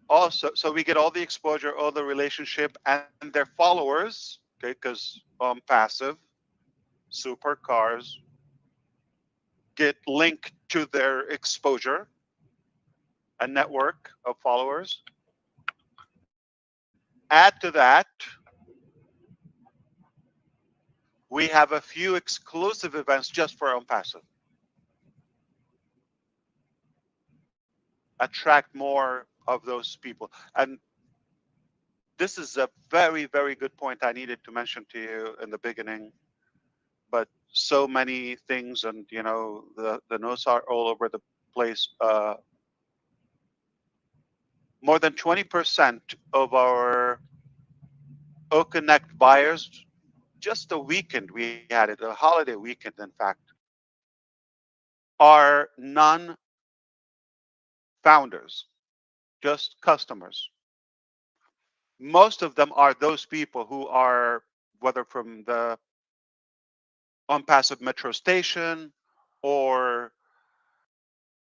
Also, so we get all the exposure, all the relationship, and their followers, okay, because passive supercars get linked to their exposure, a network of followers. Add to that, we have a few exclusive events just for OnPassive. Attract more of those people. And this is a very, very good point I needed to mention to you in the beginning. But so many things, and you know, the notes are all over the place. More than 20% of our OConnect buyers, just a weekend we had it, a holiday weekend, in fact, are non-founders, just customers. Most of them are those people who are, whether from the OnPassive metro station or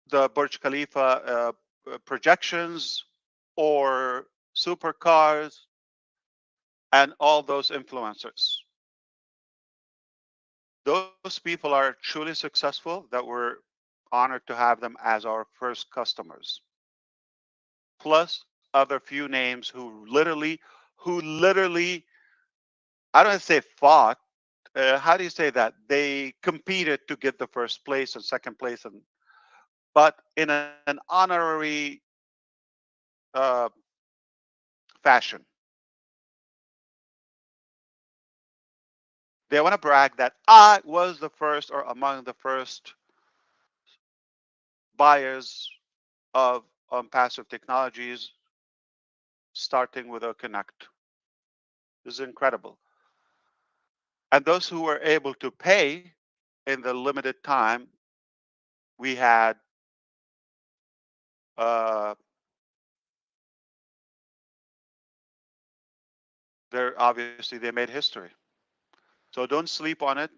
the Burj Khalifa projections or supercars and all those influencers. Those people are truly successful that we're honored to have them as our first customers. Plus other few names who literally, I don't say fought. How do you say that? They competed to get the first place and second place, and but in an honorary uh, fashion. They want to brag that I was the first or among the first buyers of passive technologies, starting with OConnect. This is incredible. And those who were able to pay in the limited time, we had uh, obviously they made history. So don't sleep on it.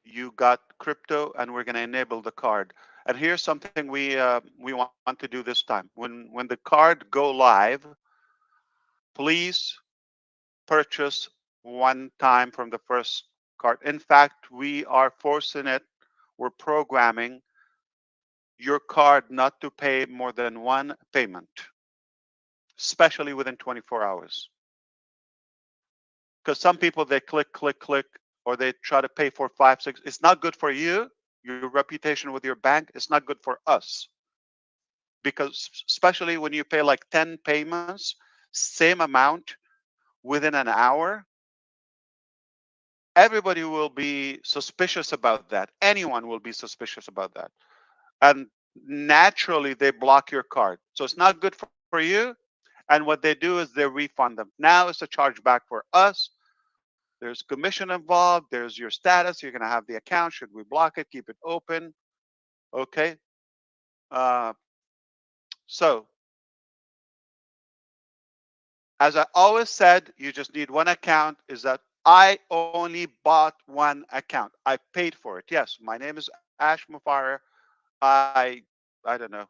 You got crypto, and we're going to enable the card. And here's something we want to do this time. When the card go live, please purchase one time from the first card. In fact, we are forcing it. We're programming your card not to pay more than one payment, especially within 24 hours. Because some people, they click, click, click, or they try to pay for 5, 6. It's not good for you, your reputation with your bank. It's not good for us. Because especially when you pay like 10 payments, same amount within an hour, everybody will be suspicious about that. Anyone will be suspicious about that. And naturally, they block your card. So it's not good for you. And what they do is they refund them. Now it's a chargeback for us. There's commission involved. There's your status. You're going to have the account. Should we block it? Keep it open. Okay. So as I always said, you just need one account. Is that I only bought one account. I paid for it. Yes, my name is Ash Mufareh. I don't know,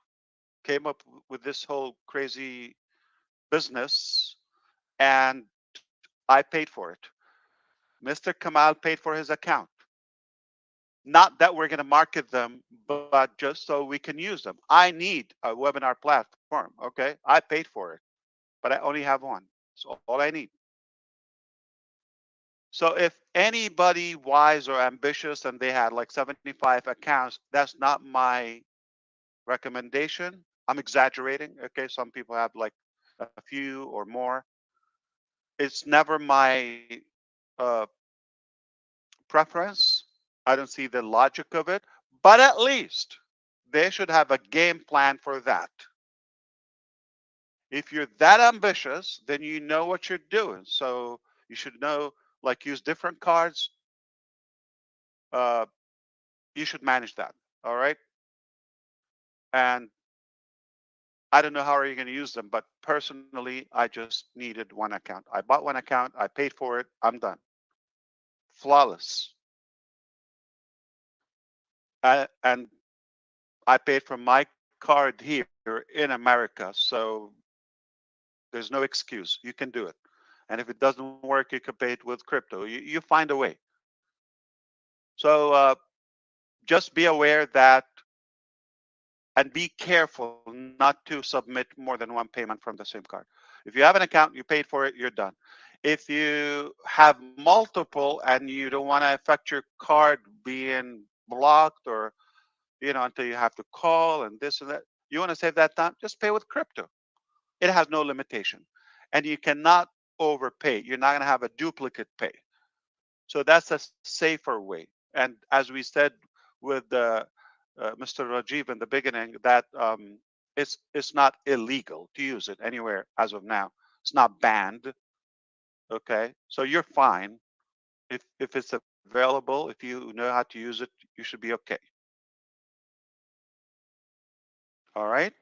came up with this whole crazy business, and I paid for it. Mr. Kamal paid for his account. Not that we're going to market them, but just so we can use them. I need a webinar platform. Okay, I paid for it, but I only have one. It's all I need. So if anybody wise or ambitious and they had like 75 accounts, that's not my recommendation. I'm exaggerating. Okay, some people have like a few or more. It's never my uh, preference. I don't see the logic of it, but at least they should have a game plan for that. If you're that ambitious, then you know what you're doing. So you should know, like, use different cards. You should manage that. All right. And I don't know how are you going to use them, but personally, I just needed one account. I bought one account. I paid for it. I'm done. Flawless. And I paid from my card here in America. So there's no excuse. You can do it. And if it doesn't work, you can pay it with crypto. You find a way. So just be aware that, and be careful not to submit more than one payment from the same card. If you have an account, you paid for it, you're done. If you have multiple and you don't want to affect your card being blocked, or until you have to call and this and that, you want to save that time, just pay with crypto. It has no limitation, and you cannot overpay. You're not going to have a duplicate pay. So that's a safer way. And as we said with Mr. Rajiv in the beginning, that it's not illegal to use it anywhere as of now. It's not banned. Okay, so you're fine. If it's available, if you know how to use it, you should be okay. All right.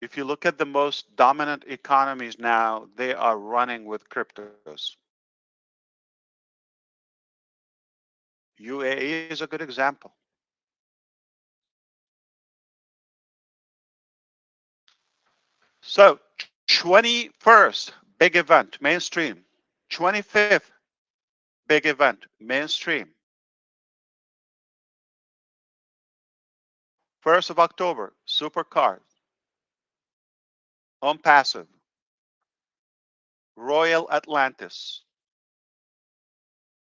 If you look at the most dominant economies now, they are running with cryptos. UAE is a good example. So 21st, big event, mainstream. 25th, big event, mainstream. 1st of October, Supercard. ONPASSIVE. Royal Atlantis.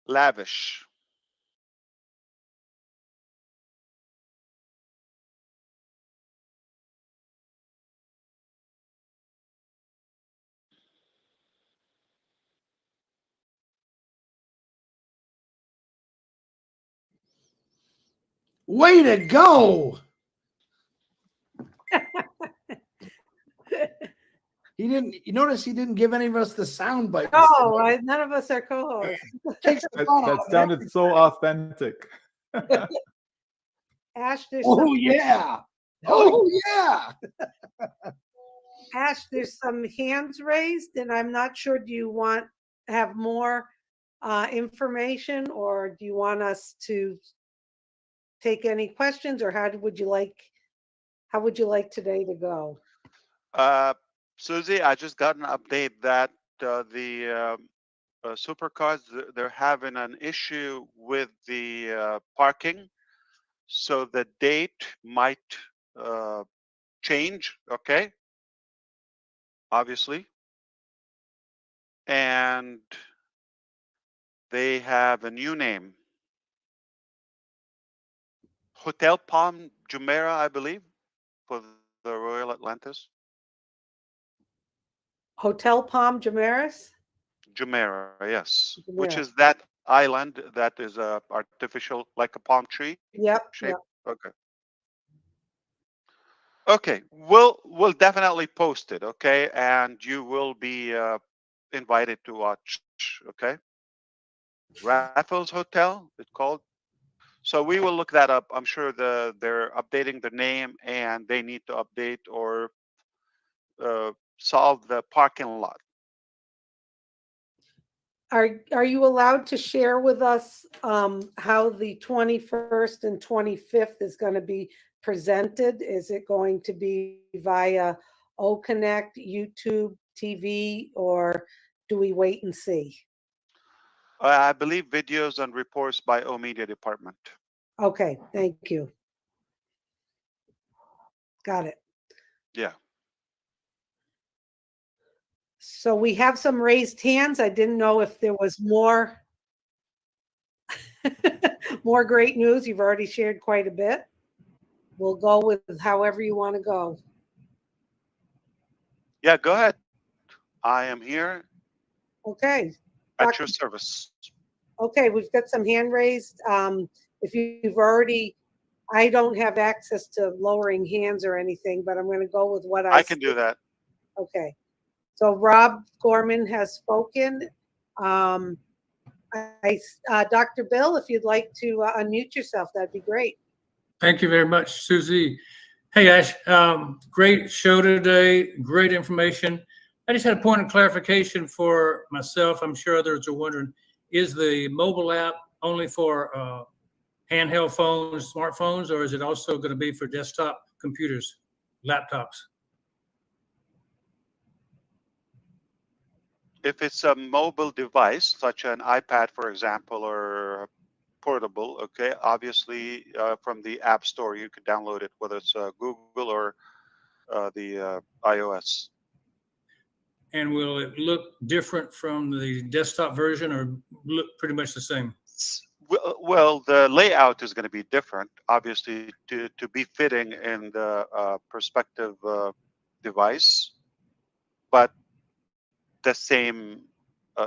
Lavish. Way to go! He didn't. You notice he didn't give any of us the sound bites. Oh, none of us are co-hosts. Takes the That, fun that off. sounded so authentic. Ash, Oh yeah! Oh yeah! Ash, there's some hands raised, and I'm not sure. Do you want have more information, or do you want us to take any questions, or how would you like today to go? Susie, I just got an update that the supercars, they're having an issue with the parking, so the date might change. Okay, obviously, and they have a new name, Hotel Palm Jumeirah, I believe, for the Royal Atlantis. Hotel Palm Jumeirah? Jumeirah, yes, which Jumeirah. is that island that is artificial, like a palm tree Yep. shape. Yep. Okay. Okay, we'll definitely post it. Okay, and you will be invited to watch. Okay, Raffles Hotel, it's called. So we will look that up. I'm sure they're updating the name, and they need to update or solve the parking lot. Are you allowed to share with us how the 21st and 25th is going to be presented? Is it going to be via OConnect, YouTube, TV, or do we wait and see? I believe videos and reports by O Media Department. Okay, thank you. Got it. Yeah. So we have some raised hands. I didn't know if there was more more great news. You've already shared quite a bit. We'll go with however you want to go. Yeah, go ahead. I am here Okay. at your service. Okay, we've got some hand raised. If you've already, I don't have access to lowering hands or anything, but I'm going to go with what I can do that. Okay. So Rob Gorman has spoken. Dr. Bill, if you'd like to unmute yourself, that'd be great. Thank you very much, Susie. Hey, Ash, great show today, great information. I just had a point of clarification for myself. I'm sure others are wondering, is the mobile app only for handheld phones, smartphones, or is it also going to be for desktop computers, laptops? If it's a mobile device, such an iPad, for example, or portable, okay, obviously from the App Store, you could download it, whether it's Google or the iOS. And will it look different from the desktop version or look pretty much the same? Well, the layout is going to be different, obviously, to be fitting in the perspective device, but the same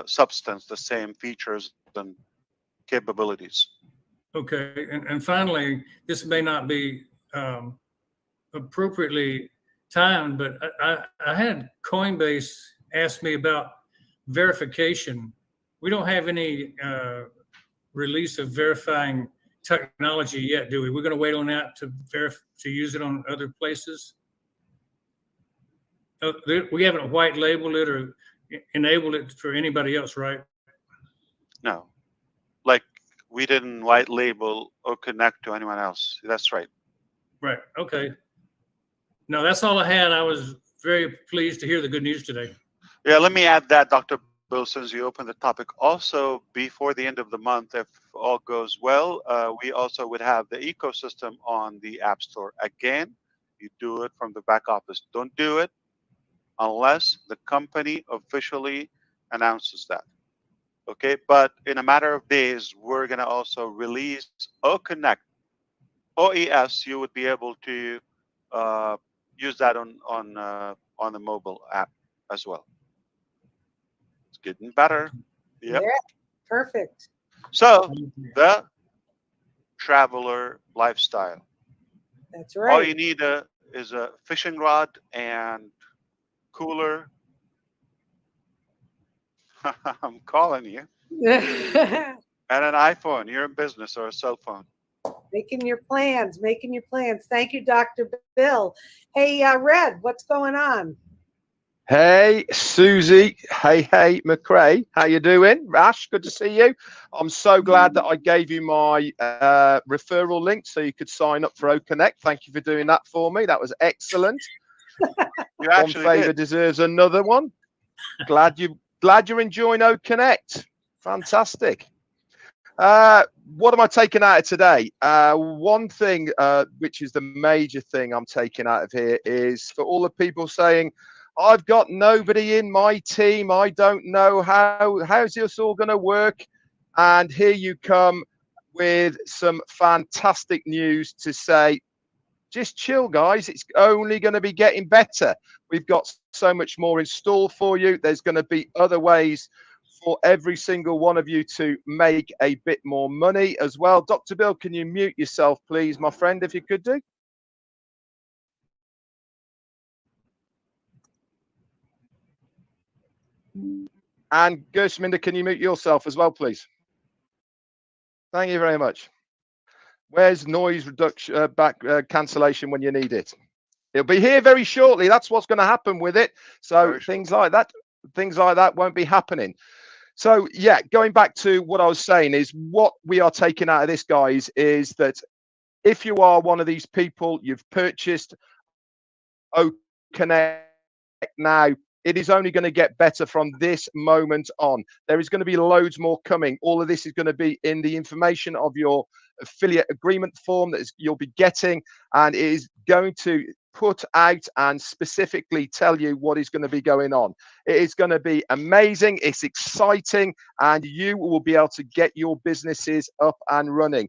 substance, the same features and capabilities. Okay, and finally, this may not be appropriately timed, but I had Coinbase ask me about verification. We don't have any release of verifying technology yet, do we? We're going to wait on that to use it on other places. We haven't white labeled it or enabled it for anybody else, right? No, like we didn't white label or connect to anyone else. That's right. Right. Okay. No, that's all I had. I was very pleased to hear the good news today. Yeah, let me add that, Dr. Bill, since you opened the topic. Also, before the end of the month, if all goes well, we also would have the ecosystem on the App Store. Again, you do it from the back office. Don't do it unless the company officially announces that. Okay, but in a matter of days, we're going to also release OConnect. OES, you would be able to use that on the mobile app as well. It's getting better. Yep. Yeah, perfect. So the traveler lifestyle. That's All right. you need is a fishing rod and cooler. I'm calling you. And an iPhone. You're in business, or a cell phone. Making your plans. Thank you, Dr. Bill. Hey, Red, what's going on? Hey, Susie. Hey, McRae. How you doing? Rash, good to see you. I'm so glad that I gave you my referral link so you could sign up for OConnect. Thank you for doing that for me. That was excellent. You One actually favor did. deserves another one. Glad you're enjoying OConnect. Fantastic. What am I taking out of today? One thing, which is the major thing I'm taking out of here, is for all the people saying, I've got nobody in my team. I don't know how's this all going to work. And here you come with some fantastic news to say, just chill, guys. It's only going to be getting better. We've got so much more in store for you. There's going to be other ways for every single one of you to make a bit more money as well. Dr. Bill, can you mute yourself, please, my friend, if you could do? And Gersminda, can you mute yourself as well, please? Thank you very much. Where's noise reduction, cancellation when you need it? It'll be here very shortly. That's what's going to happen with it. So things like that won't be happening. So yeah, going back to what I was saying is what we are taking out of this, guys, is that if you are one of these people, you've purchased OConnect now, it is only going to get better from this moment on. There is going to be loads more coming. All of this is going to be in the information of your affiliate agreement form that you'll be getting, and it is going to put out and specifically tell you what is going to be going on. It is going to be amazing. It's exciting, and you will be able to get your businesses up and running.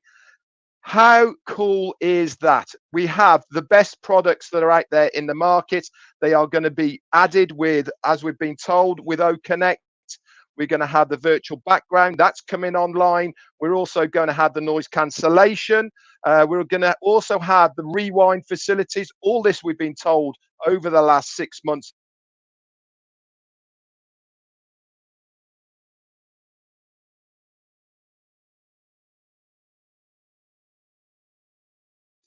How cool is that? We have the best products that are out there in the market. They are going to be added with, as we've been told, with OConnect. We're going to have the virtual background. That's coming online. We're also going to have the noise cancellation. We're going to also have the rewind facilities. All this we've been told over the last 6 months.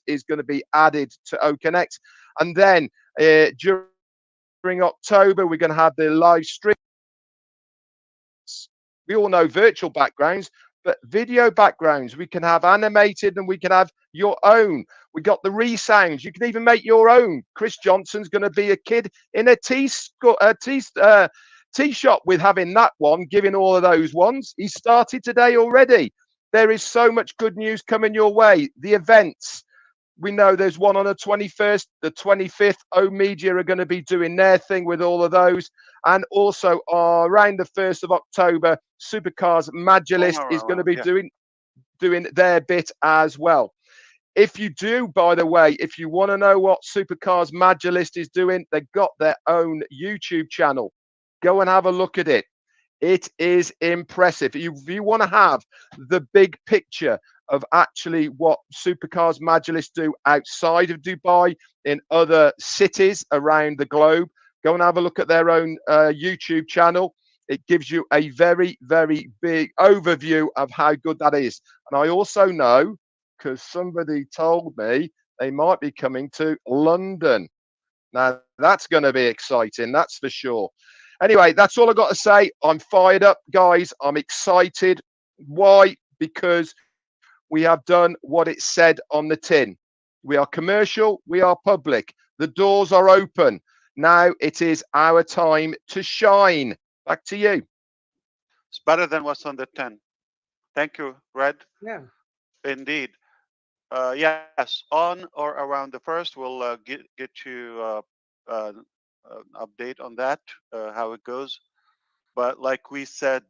Is going to be added to OConnect. And then during October, we're going to have the live stream. We all know virtual backgrounds, but video backgrounds, we can have animated and we can have your own. We got the resounds. You can even make your own. Chris Johnson's going to be a kid in a tea shop with having that one, giving all of those ones. He started today already. There is so much good news coming your way. The events. We know there's one on the 21st, the 25th. O Media are going to be doing their thing with all of those. And also around the 1st of October, Supercars Magilist is going to be doing their bit as well. If you do, by the way, if you want to know what Supercars Magilist is doing, they've got their own YouTube channel. Go and have a look at it. It is impressive. If you want to have the big picture of actually what Supercars Magilist do outside of Dubai in other cities around the globe, go and have a look at their own YouTube channel. It gives you a very, very big overview of how good that is. And I also know, because somebody told me, they might be coming to London. Now, that's going to be exciting, that's for sure. Anyway, that's all I got to say. I'm fired up, guys. I'm excited. Why? Because we have done what it said on the tin. We are commercial. We are public. The doors are open. Now it is our time to shine. Back to you. It's better than what's on the tin. Thank you, Red. Yeah. Indeed. Yes, on or around the 1st, we'll get you an update on that, how it goes. But like we said,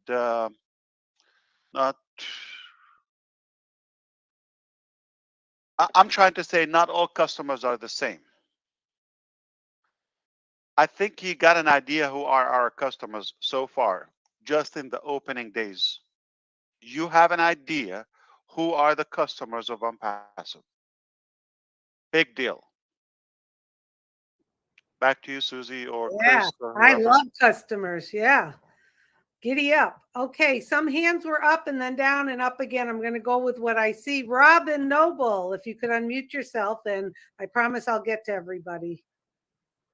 I'm trying to say not all customers are the same. I think you got an idea who are our customers so far, just in the opening days. You have an idea who are the customers of ONPASSIVE. Big deal. Back to you, Susie or Yeah, Chris. I love customers. Yeah. Giddy up. Okay, some hands were up and then down and up again. I'm going to go with what I see. Robin Noble, if you could unmute yourself, and I promise I'll get to everybody.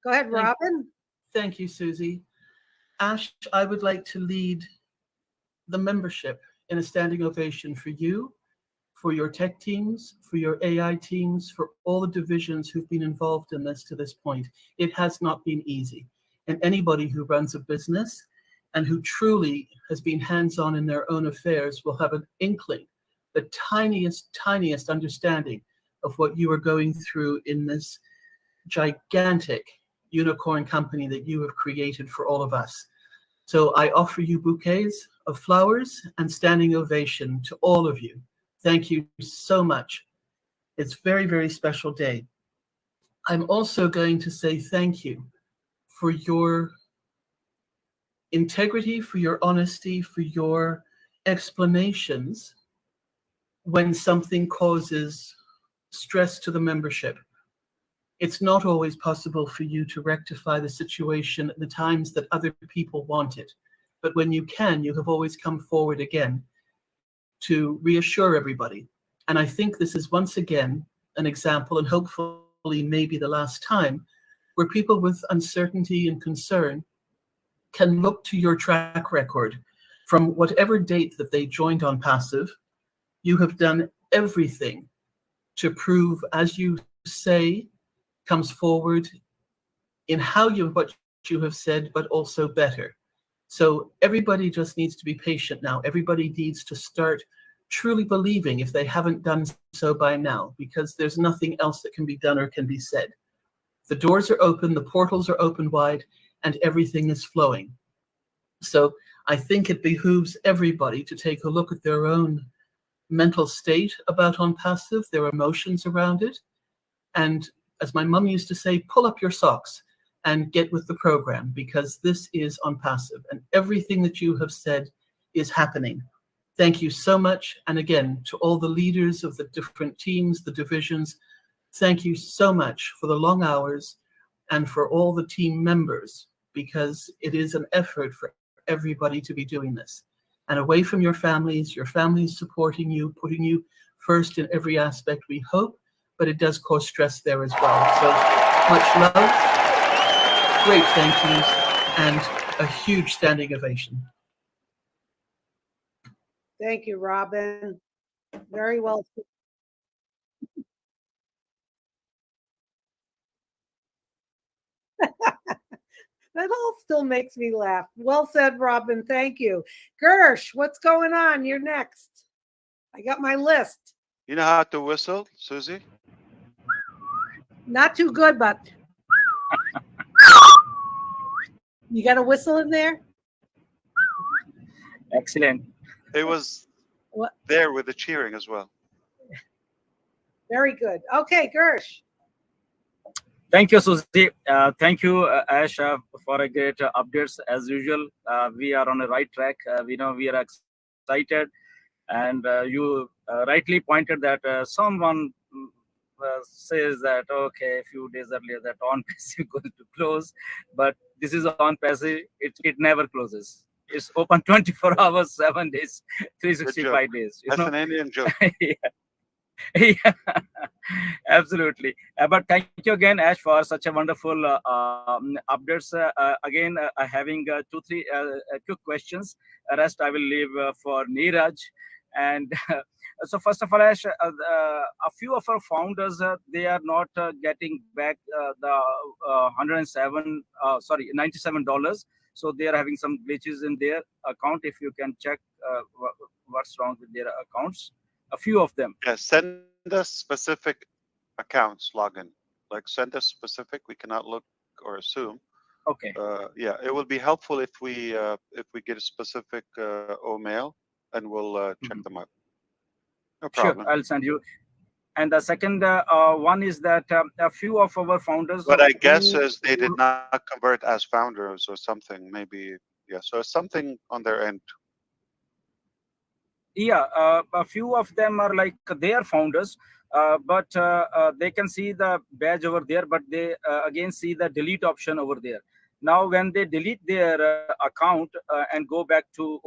Go ahead, Robin. Thank you, Susie. Ash, I would like to lead the membership in a standing ovation for you, for your tech teams, for your AI teams, for all the divisions who've been involved in this to this point. It has not been easy. And anybody who runs a business and who truly has been hands-on in their own affairs will have an inkling, the tiniest understanding of what you are going through in this gigantic unicorn company that you have created for all of us. So I offer you bouquets of flowers and standing ovation to all of you. Thank you so much. It's a very, very special day. I'm also going to say thank you for your integrity, for your honesty, for your explanations when something causes stress to the membership. It's not always possible for you to rectify the situation at the times that other people want it. But when you can, you have always come forward again to reassure everybody. And I think this is once again an example, and hopefully maybe the last time, where people with uncertainty and concern can look to your track record from whatever date that they joined ONPASSIVE. You have done everything to prove, as you say, comes forward in what you have said, but also better. So everybody just needs to be patient now. Everybody needs to start truly believing if they haven't done so by now, because there's nothing else that can be done or can be said. The doors are open, the portals are open wide, and everything is flowing. So I think it behooves everybody to take a look at their own mental state about ONPASSIVE, their emotions around it, and as my mum used to say, pull up your socks and get with the program, because this is ONPASSIVE and everything that you have said is happening. Thank you so much. And again, to all the leaders of the different teams, the divisions, thank you so much for the long hours and for all the team members, because it is an effort for everybody to be doing this. And away from your families supporting you, putting you first in every aspect, we hope, but it does cause stress there as well. So much love, great thank yous, and a huge standing ovation. Thank you, Robin. Very well. That all still makes me laugh. Well said, Robin. Thank you. Gersh, what's going on? You're next. I got my list. You know how to whistle, Susie? Not too good, but you got a whistle in there? Excellent. It was What? there with the cheering as well. Very good. Okay, Gersh. Thank you, Susie. Thank you, Ash, for a great updates. As usual, we are on the right track. We know we are excited. And you rightly pointed that someone says that, okay, a few days earlier that ONPASSIVE going to close. But this is ONPASSIVE. It never closes. It's open 24 hours, 7 days, 365 days. That's an Indian joke. Yeah. Yeah, absolutely. But thank you again, Ash, for such a wonderful updates. Again, having 2-3 quick questions. Rest I will leave for Neeraj. And so first of all, Ash, a few of our founders, they are not getting back the $97. So they are having some glitches in their account. If you can check what's wrong with their accounts. A few of them. Yeah, send us specific accounts login. Like send us specific. We cannot look or assume. Okay. Yeah, it will be helpful if we get a specific mail, and we'll check them out. No problem. Sure, I'll send you. And the second one is that a few of our founders. But I guess is they did not convert as founders or something. Maybe yeah. So something on their end. Yeah, a few of them are like they are founders, but they can see the badge over there, but they again see the delete option over there. Now, when they delete their account and go back to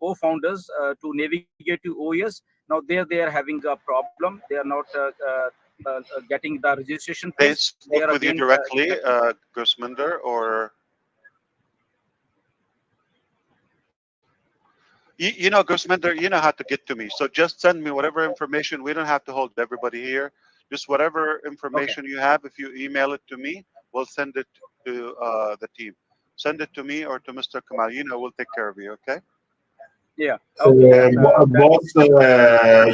O founders to navigate to OES, now there they are having a problem. They are not getting the registration. They spoke with you directly, Gusminder, or You know, Gusminder, you know how to get to me. So just send me whatever information. We don't have to hold everybody here. Just whatever Okay. information you have. If you email it to me, we'll send it to the team. Send it to me or to Mr. Kamal. You know, we'll take care of you. Okay. Yeah. Okay. Boss,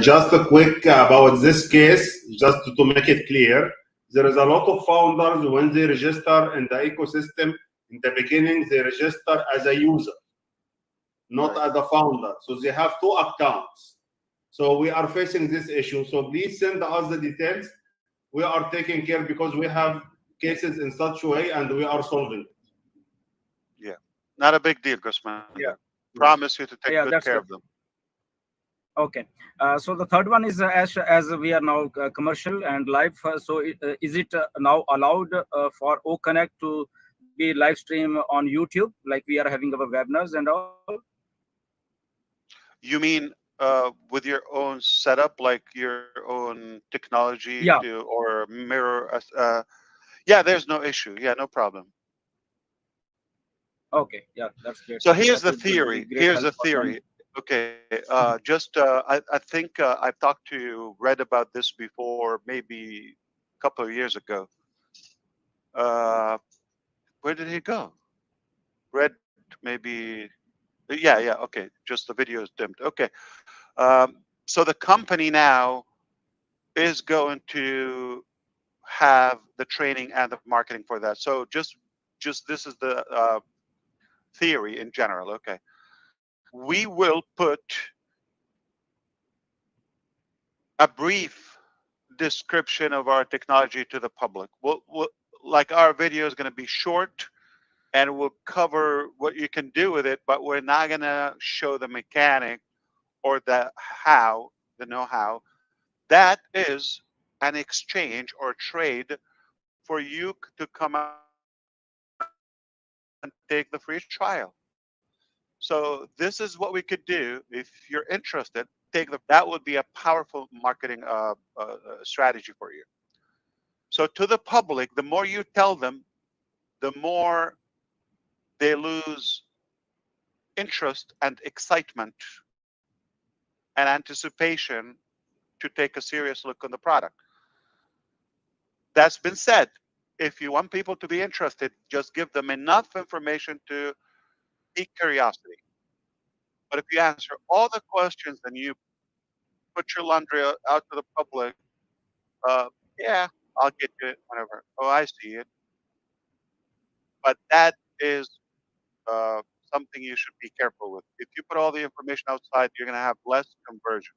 just a quick about this case, just to make it clear, there is a lot of founders when they register in the ecosystem, in the beginning, they register as a user, not as a founder. So they have two accounts. So we are facing this issue. So please send us the details. We are taking care because we have cases in such a way and we are solving it. Yeah. Not a big deal, Gusman. Yeah. Promise you to take Yeah, good that's care good. of them. Okay. So the third one is as we are now commercial and live. So is it now allowed for OConnect to be live stream on YouTube, like we are having our webinars and all? You mean with your own setup, like your own technology Yeah. to or mirror? Yeah, there's no issue. Yeah, no problem. Okay. Yeah, that's great. So here's That the will be theory. great Here's help the for them. theory. Okay, just I think I've talked to Red about this before, maybe a couple of years ago. Where did he go? Red, maybe. Yeah. Okay, just the video is dimmed. Okay, so the company now is going to have the training and the marketing for that. So just this is the theory in general. Okay, we will put a brief description of our technology to the public. Like our video is going to be short and we'll cover what you can do with it, but we're not going to show the mechanic or the how, the know-how. That is an exchange or trade for you to come out and take the free trial. So this is what we could do. If you're interested, that would be a powerful marketing strategy for you. So to the public, the more you tell them, the more they lose interest and excitement and anticipation to take a serious look on the product. That's been said. If you want people to be interested, just give them enough information to pique curiosity. But if you answer all the questions and you put your laundry out to the public, yeah, I'll get you it whenever. Oh, I see it. But that is uh, something you should be careful with. If you put all the information outside, you're going to have less conversion.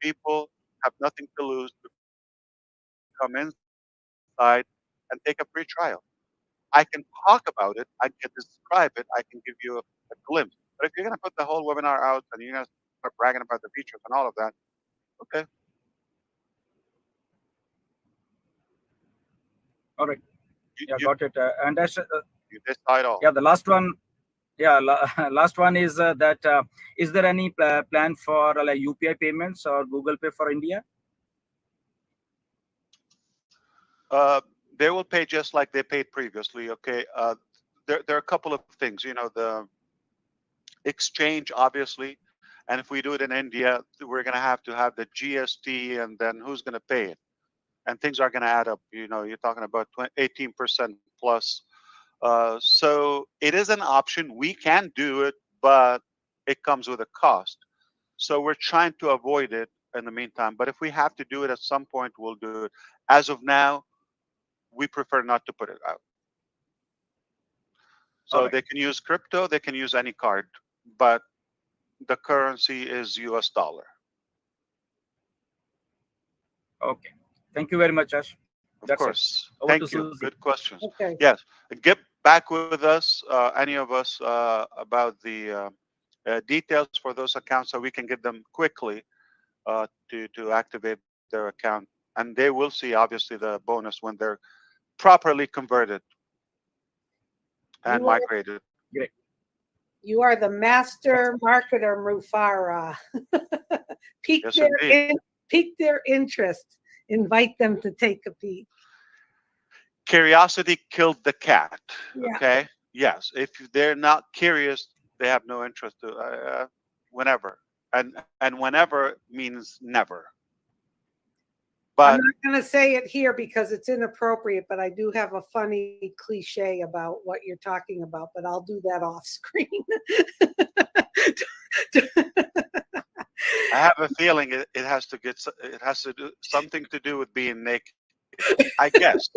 People have nothing to lose to come inside and take a free trial. I can talk about it, I can describe it, I can give you a glimpse. But if you're going to put the whole webinar out and you're going to start bragging about the features and all of that, okay. All right. Yeah, You, got it. And that's you decide all. yeah, the last one. Yeah, last one is that is there any plan for like UPI payments or Google Pay for India? They will pay just like they paid previously. Okay. There are a couple of things. You know, the exchange, obviously, and if we do it in India, we're going to have the GST, and then who's going to pay it? And things are going to add up. You know, you're talking about 18% plus. So it is an option. We can do it, but it comes with a cost. So we're trying to avoid it in the meantime. But if we have to do it at some point, we'll do it. As of now, we prefer not to put it out. So right. they can use crypto, they can use any card, but the currency is US dollar. Okay. Thank you very much, Ash. Of That's course. it. Over to Thank you. Susie. Good questions. Okay. Yes. Get back with us, any of us, about the details for those accounts so we can get them quickly to activate their account. And they will see, obviously, the bonus when they're properly converted and You are, migrated. Great. you are the master marketer, MUFAREH. pique Yes, their indeed. pique their interest. Invite them to take a peek. Curiosity killed the cat. Yeah. Okay. Yes. If they're not curious, they have no interest to. whenever, and whenever means never. I'm But not going to say it here because it's inappropriate, but I do have a funny cliche about what you're talking about, but I'll do that off screen. I have a feeling it has to do something to do with being naked. I guess.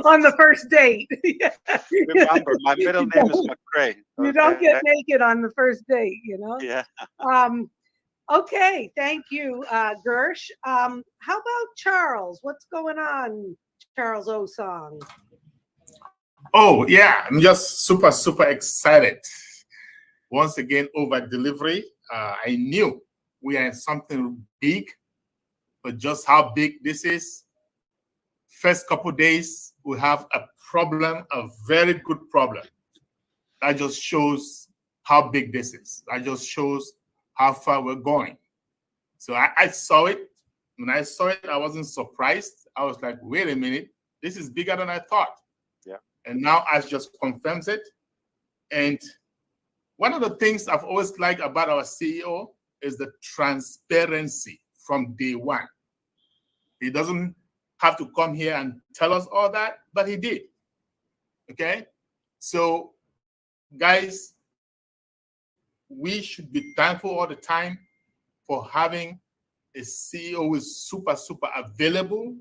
On the first date. Remember, my middle name is McCray. You don't get naked on the first date, you know? Yeah. Okay, thank you, Gersh. How about Charles? What's going on, Charles Osong? Oh, yeah, I'm just super excited. Once again, over delivery. I knew we are in something big, but just how big this is. First couple days, we have a problem, a very good problem. That just shows how big this is. That just shows how far we're going. So I saw it. When I saw it, I wasn't surprised. I was like, wait a minute, this is bigger than I thought. Yeah. And now Ash just confirms it. And one of the things I've always liked about our CEO is the transparency from day one. He doesn't have to come here and tell us all that, but he did. Okay? So, guys, we should be thankful all the time for having a CEO who is super available,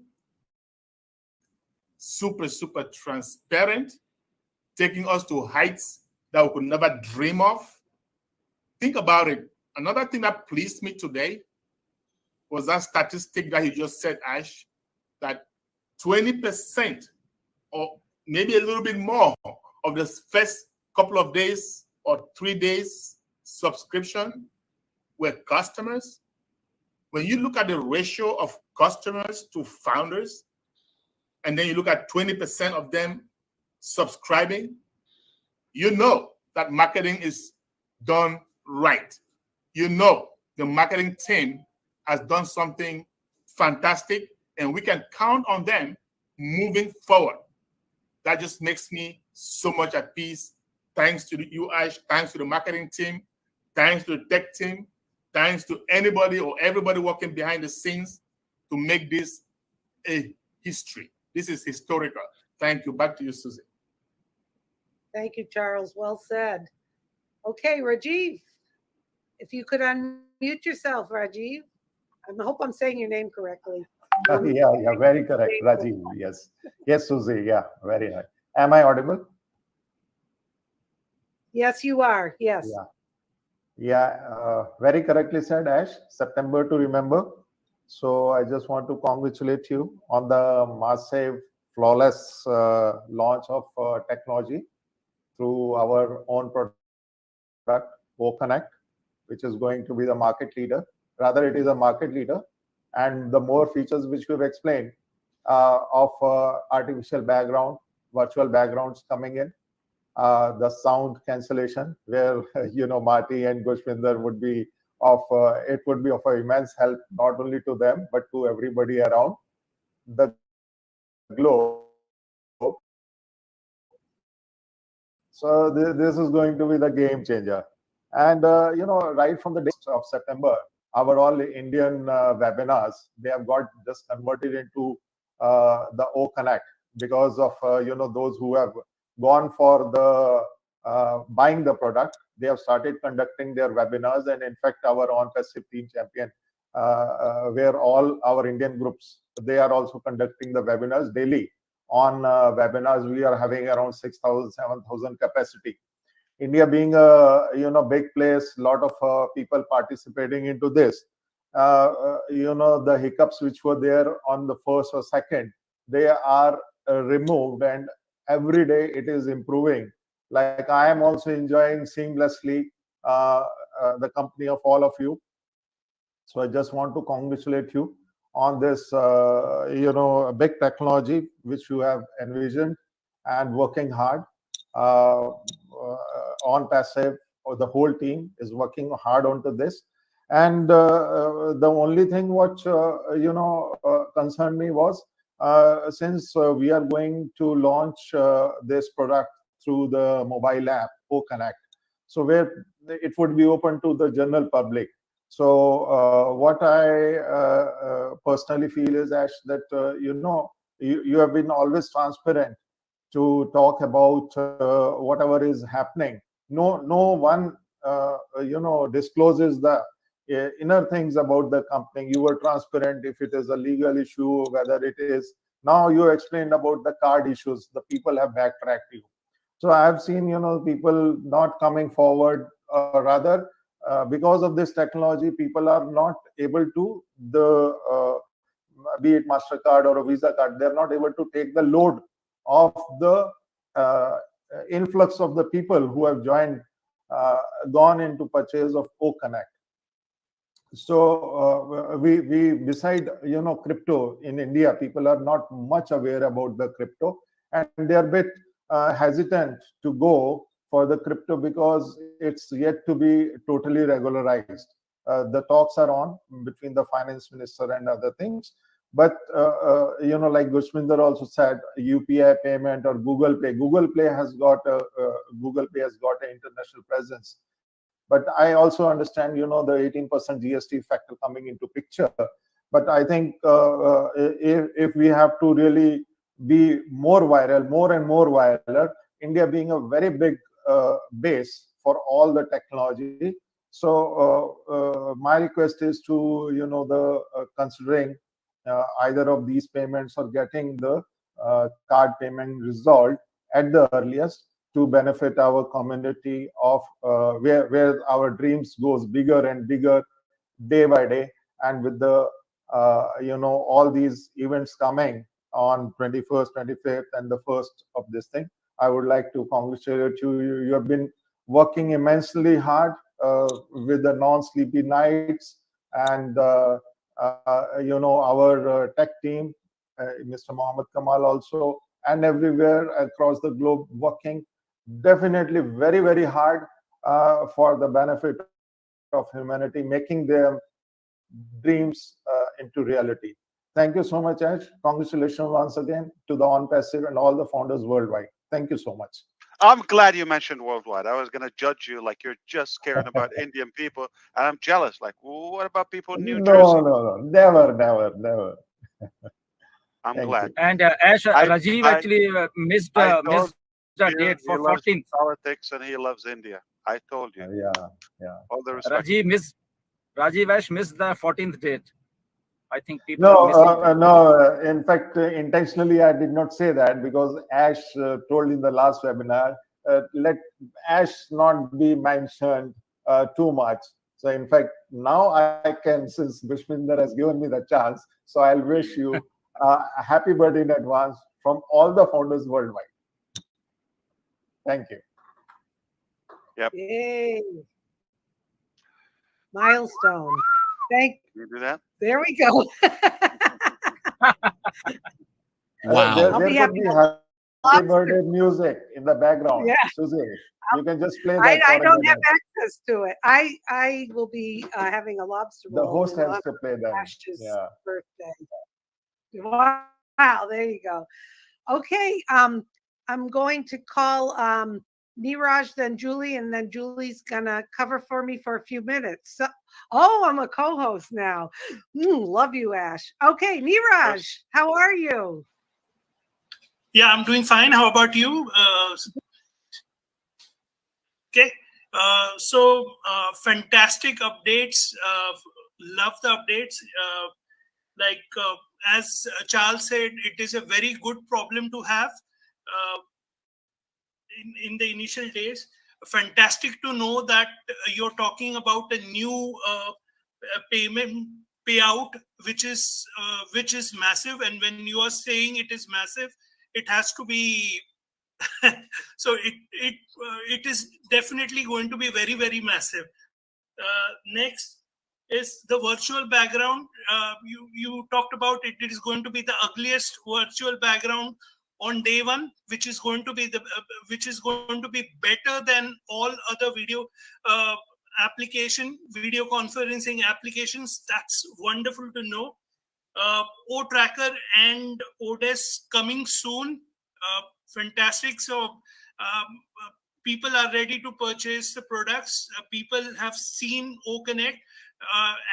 super transparent, taking us to heights that we could never dream of. Think about it. Another thing that pleased me today was that statistic that you just said, Ash, that 20% or maybe a little bit more of the first couple of days or 3 days subscription were customers. When you look at the ratio of customers to founders, and then you look at 20% of them subscribing, you know that marketing is done right. You know the marketing team has done something fantastic, and we can count on them moving forward. That just makes me so much at peace. Thanks to you, Ash. Thanks to the marketing team. Thanks to the tech team. Thanks to anybody or everybody working behind the scenes to make this a history. This is historical. Thank you. Back to you, Susie. Thank you, Charles. Well said. Okay, Rajiv, if you could unmute yourself, Rajiv. I hope I'm saying your name correctly. Yeah, very correct, Rajiv. Yes, Susie. Yeah, very right. Am I audible? Yes, you are. Yes. Very correctly said, Ash. September to remember. So I just want to congratulate you on the massive, flawless launch of technology through our own product, OConnect, which is going to be the market leader. Rather, it is a market leader. And the more features which we've explained of artificial background, virtual backgrounds coming in, the sound cancellation, where Marty and Gushwinder would be of it would be of immense help not only to them but to everybody around the globe. So this is going to be the game changer. And right from the days of September, our all Indian webinars, they have got just converted into the OConnect because of those who have gone for the buying the product. They have started conducting their webinars, and in fact, our ONPASSIVE team champion, where all our Indian groups, they are also conducting the webinars daily. On webinars, we are having around 6,000, 7,000 capacity. India being a big place, lot of people participating into this. The hiccups which were there on the first or second, they are removed, and every day it is improving. Like I am also enjoying seamlessly the company of all of you. So I just want to congratulate you on this, big technology which you have envisioned and working hard. ONPASSIVE, or the whole team is working hard onto this. And the only thing which concerned me was since we are going to launch this product through the mobile app OConnect. so where it would be open to the general public. So what I personally feel is, Ash, that you have been always transparent to talk about whatever is happening. No one discloses the inner things about the company. You were transparent if it is a legal issue, whether it is, now you explained about the card issues, the people have backtracked you. So I have seen people not coming forward, rather because of this technology, people are not able to be it MasterCard or a Visa card, they're not able to take the load of the influx of the people who have gone into purchase of OConnect. So we beside crypto in India, people are not much aware about the crypto, and they are a bit hesitant to go for the crypto because it's yet to be totally regularized. The talks are on between the finance minister and other things, but like Gushminder also said, UPI payment or Google Pay. Google Pay has got an international presence. But I also understand, the 18% GST factor coming into picture. But I think if we have to really be more viral, more and more viral, India being a very big base for all the technology. So my request is to, considering either of these payments or getting the card payment resolved at the earliest, to benefit our community of where our dreams goes bigger and bigger day by day. And with the all these events coming on 21st, 25th, and the 1st of this thing, I would like to congratulate you. You have been working immensely hard with the non-sleepy nights, and our tech team, Mr. Mohammed Kamal also, and everywhere across the globe, working definitely very, very hard for the benefit of humanity, making their dreams into reality. Thank you so much, Ash. Congratulations once again to the ONPASSIVE and all the founders worldwide. Thank you so much. I'm glad you mentioned worldwide. I was going to judge you like you're just caring about Indian people, and I'm jealous. Like, well, what about people in New Jersey? No, never. I'm Thank glad. you. And Ash, Rajiv actually missed I the told date he for loves 14th. politics and he loves India. I told you. Yeah. All the respect. Rajiv Ash missed the 14th date. I think people are missing. No. In fact, intentionally, I did not say that because Ash told in the last webinar, let Ash not be mentioned too much. So, in fact, now I can, since Bishminder has given me the chance, so I'll wish you a happy birthday in advance from all the founders worldwide. Thank you. Yep. Yay. Milestone. Thank you. Do that. There we go. Wow. There could be happy birthday music in the background. Yeah. Susie, you can just play that. I don't have access to it. I will be having a lobster roll. The host has to play that. Ash's Yeah. birthday. Wow, there you go. Okay, I'm going to call Niraj, then Julie, and then Julie's gonna cover for me for a few minutes. So, I'm a co-host now. Love you, Ash. Okay, Niraj, how are you? Yeah, I'm doing fine. How about you? Okay, so fantastic updates. Love the updates. As Charles said, it is a very good problem to have in the initial days. Fantastic to know that you're talking about a new payout, which is massive. And when you are saying it is massive, it has to be so it is definitely going to be very, very massive. Next is the virtual background. You talked about it. It is going to be the ugliest virtual background on day one, which is going to be better than all other video conferencing applications. That's wonderful to know. O-Tracker and Odes coming soon. Fantastic. So people are ready to purchase the products. People have seen OConnect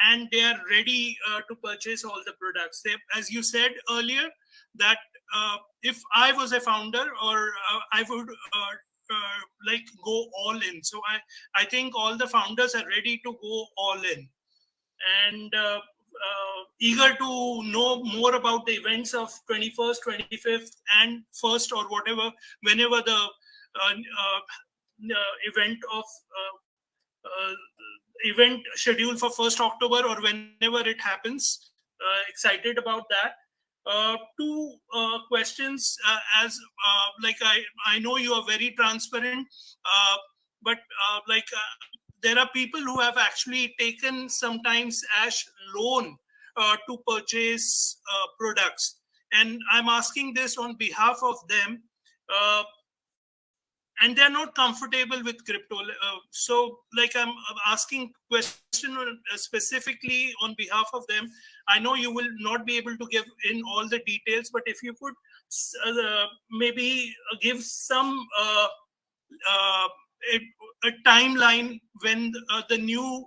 and they are ready to purchase all the products. As you said earlier, that if I was a founder, or I would like go all in. So I think all the founders are ready to go all in, and eager to know more about the events of 21st, 25th, and 1st, or whatever, whenever the event scheduled for 1st October or whenever it happens. Excited about that. Two questions, as like I know you are very transparent, but there are people who have actually taken sometimes Ash loan to purchase products, and I'm asking this on behalf of them, and they're not comfortable with crypto. So like I'm asking question specifically on behalf of them. I know you will not be able to give in all the details, but if you could maybe give some a timeline when the new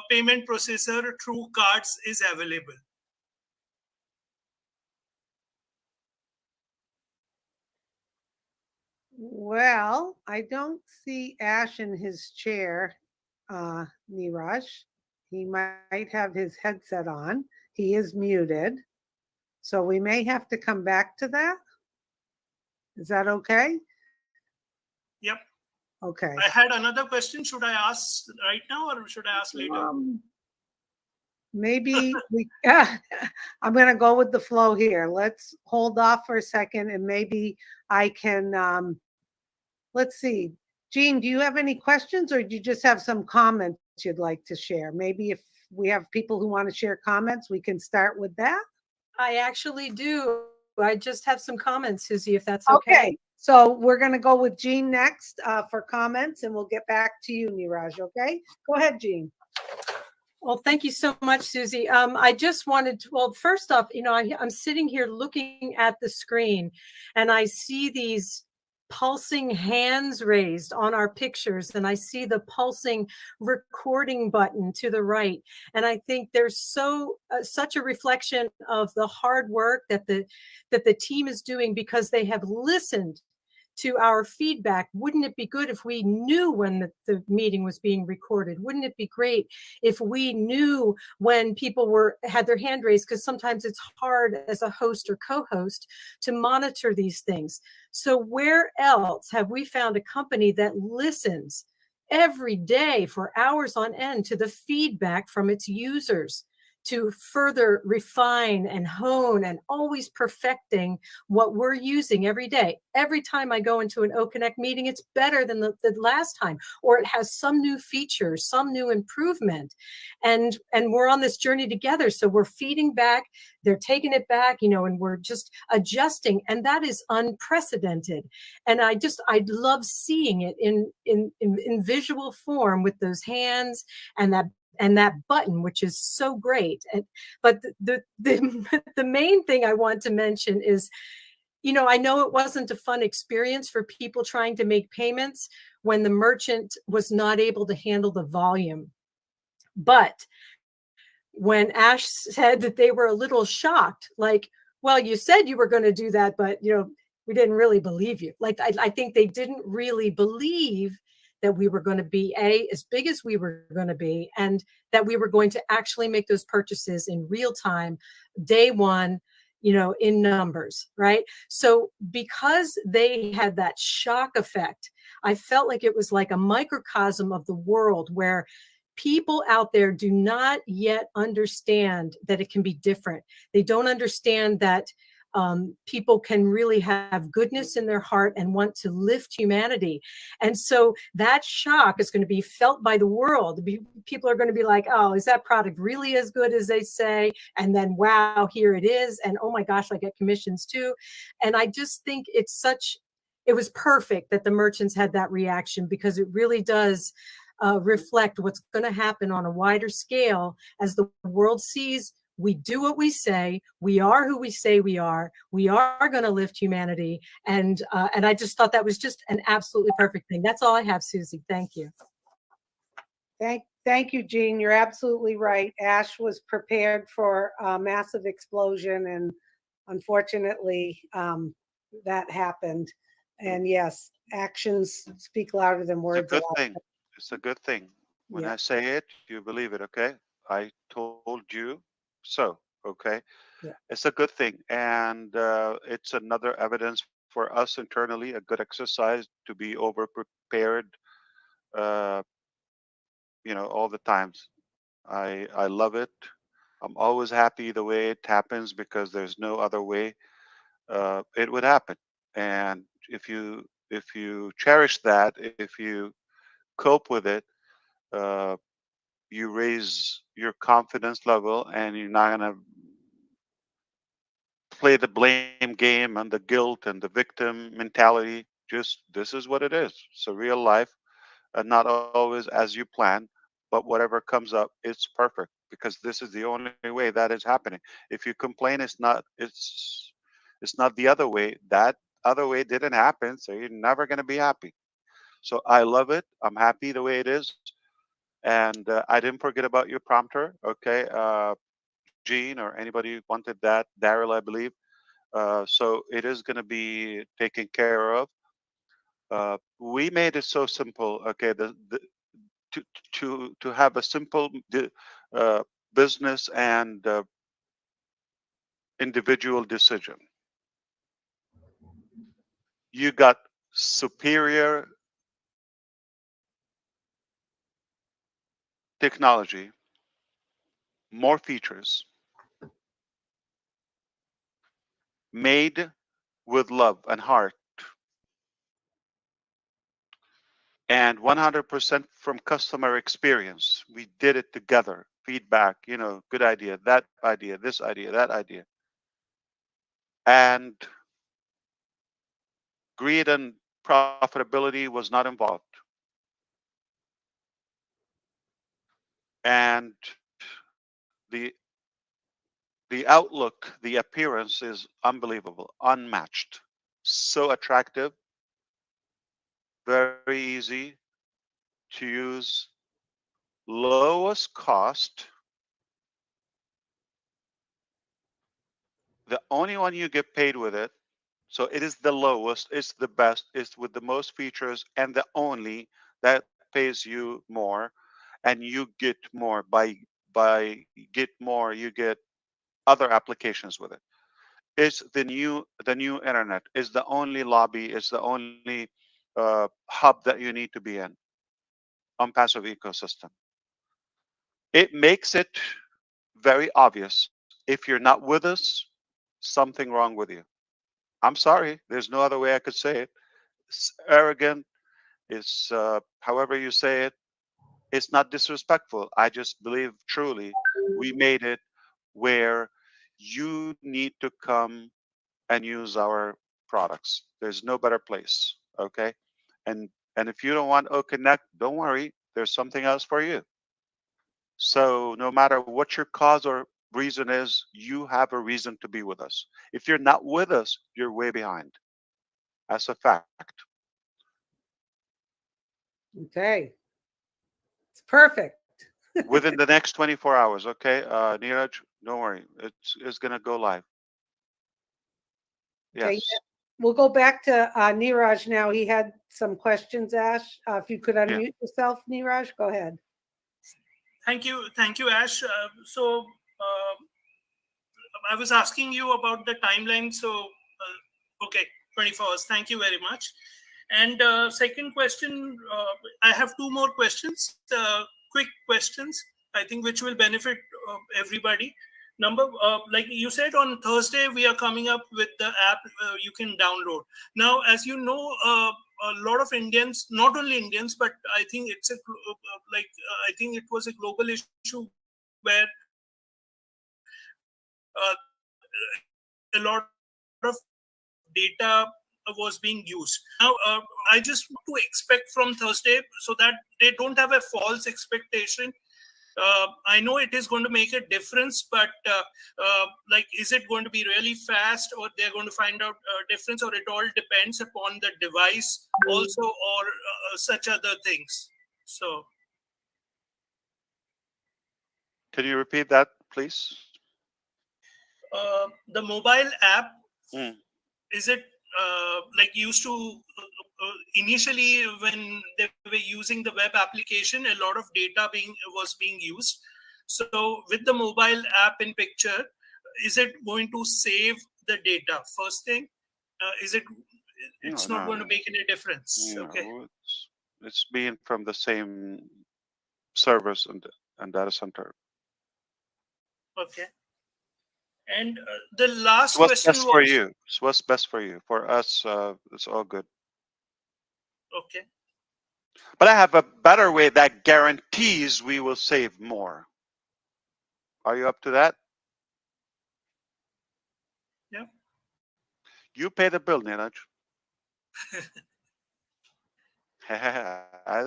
payment processor through cards is available. Well, I don't see Ash in his chair, Niraj. He might have his headset on. He is muted. So we may have to come back to that. Is that okay? Yep. Okay. I had another question. Should I ask right now or should I ask later? Maybe we, I'm going to go with the flow here. Let's hold off for a second and maybe I can, let's see. Jean, do you have any questions or do you just have some comments you'd like to share? Maybe if we have people who want to share comments, we can start with that. I actually do. I just have some comments, Susie, if that's okay. Okay. So we're going to go with Jean next for comments and we'll get back to you, Niraj. Okay. Go ahead, Jean. Well, thank you so much, Susie. I just wanted to, well, first off, you know, I'm sitting here looking at the screen and I see these pulsing hands raised on our pictures and I see the pulsing recording button to the right. And I think there's such a reflection of the hard work that the team is doing because they have listened to our feedback. Wouldn't it be good if we knew when the meeting was being recorded? Wouldn't it be great if we knew when people had their hand raised? Because sometimes it's hard as a host or co-host to monitor these things. So where else have we found a company that listens every day for hours on end to the feedback from its users, to further refine and hone and always perfecting what we're using every day? Every time I go into an OConnect meeting, it's better than the last time, or it has some new feature, some new improvement. And we're on this journey together. So we're feeding back, they're taking it back, you know, and we're just adjusting. And that is unprecedented. And I love seeing it in visual form with those hands and that button, which is so great. But the main thing I want to mention is, you know, I know it wasn't a fun experience for people trying to make payments when the merchant was not able to handle the volume. But when Ash said that they were a little shocked, like, well, you said you were going to do that, but, you know, we didn't really believe you. Like, I think they didn't really believe that we were going to be as big as we were going to be, and that we were going to actually make those purchases in real time, day one, you know, in numbers, right? So because they had that shock effect, I felt like it was like a microcosm of the world where people out there do not yet understand that it can be different. They don't understand that people can really have goodness in their heart and want to lift humanity. And so that shock is going to be felt by the world. People are going to be like, oh, is that product really as good as they say? And then, wow, here it is. And oh my gosh, I get commissions too. And I just think it was perfect that the merchants had that reaction, because it really does reflect what's going to happen on a wider scale as the world sees We do what we say. We are who we say we are. We are going to lift humanity. And I just thought that was just an absolutely perfect thing. That's all I have, Susie. Thank you. Thank you, Jean. You're absolutely right. Ash was prepared for a massive explosion, and unfortunately, that happened. And yes, actions speak louder than words. It's a good thing. It's a good thing. When Yeah. I say it, you believe it, okay? I told you so, okay? Yeah. It's a good thing. And it's another evidence for us internally, a good exercise to be over prepared, uh, all the times. I love it. I'm always happy the way it happens because there's no other way it would happen. And if you cherish that, if you cope with it, uh, you raise your confidence level, and you're not gonna play the blame game and the guilt and the victim mentality. Just this is what it is. It's a real life, and not always as you plan, but whatever comes up, it's perfect because this is the only way that is happening. If you complain, it's not the other way. That other way didn't happen, so you're never gonna be happy. So I love it. I'm happy the way it is. And I didn't forget about your prompter, okay? Gene or anybody wanted that, Daryl, I believe. So it is going to be taken care of. We made it so simple, okay? To to have a simple uh, business and individual decision. You got superior technology, more features, made with love and heart, and 100% from customer experience. We did it together. Feedback, good idea, that idea, this idea, that idea. And greed and profitability was not involved. And the the outlook, the appearance is unbelievable, unmatched, so attractive, very easy to use, lowest cost. The only one you get paid with it. So it is the lowest, it's the best, it's with the most features, and the only that pays you more, and you get more by get more, you get other applications with it. It's the new internet. It's the only lobby. It's the only hub that you need to be in on passive ecosystem. It makes it very obvious. If you're not with us, something wrong with you. I'm sorry. There's no other way I could say it. It's arrogant. It's however you say it. It's not disrespectful. I just believe truly we made it where you need to come and use our products. There's no better place. Okay. And if you don't want OConnect, don't worry. There's something else for you. So no matter what your cause or reason is, you have a reason to be with us. If you're not with us, you're way behind. That's a fact. Okay. It's perfect. Within the next 24 hours, okay? Neeraj, don't worry. It's going to go live. Okay. Yes. We'll go back to Neeraj now. He had some questions, Ash. If you could unmute yourself, Neeraj, go ahead. Thank you, Ash. So I was asking you about the timeline. So okay, 24 hours. Thank you very much. And second question, I have two more questions, quick questions, I think, which will benefit everybody. Like you said, on Thursday, we are coming up with the app you can download. Now, as you know, a lot of Indians, not only Indians, but I think it's I think it was a global issue where a lot of data was being used. Now, I just want to expect from Thursday so that they don't have a false expectation I know it is going to make a difference, but like, is it going to be really fast, or they're going to find out a difference, or it all depends upon the device also, or such other things? So, Can you repeat that, please? the mobile app, Mm. is it like used to initially when they were using the web application, a lot of data was being used. So with the mobile app in picture, is it going to save the data? First thing, is it? It's not going to make any difference. No, Okay. it's being from the same servers and data center. Okay. And the last It's what's question best was, for you. It's what's best for you. For us, it's all good. okay. But I have a better way that guarantees we will save more. Are you up to that? Yeah. You pay the bill, Neeraj. I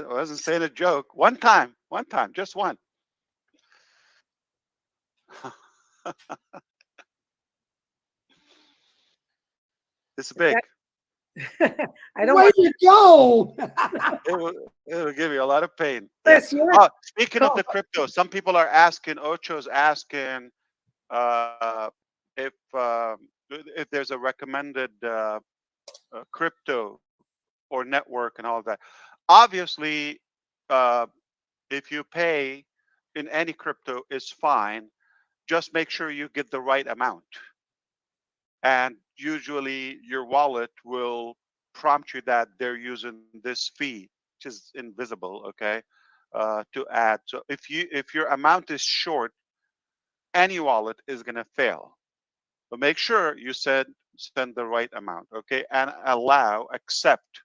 wasn't saying a joke. One time, just one. It's big. I don't Way want to go. It'll give you a lot of pain. Chris, Yeah. you're Oh, speaking of the crypto, some people are asking, Ocho's asking if there's a recommended crypto or network and all of that. Obviously, if you pay in any crypto is fine. Just make sure you get the right amount. And usually your wallet will prompt you that they're using this fee, which is invisible, okay, to add. So if your amount is short, any wallet is going to fail. But make sure you send the right amount, okay, and accept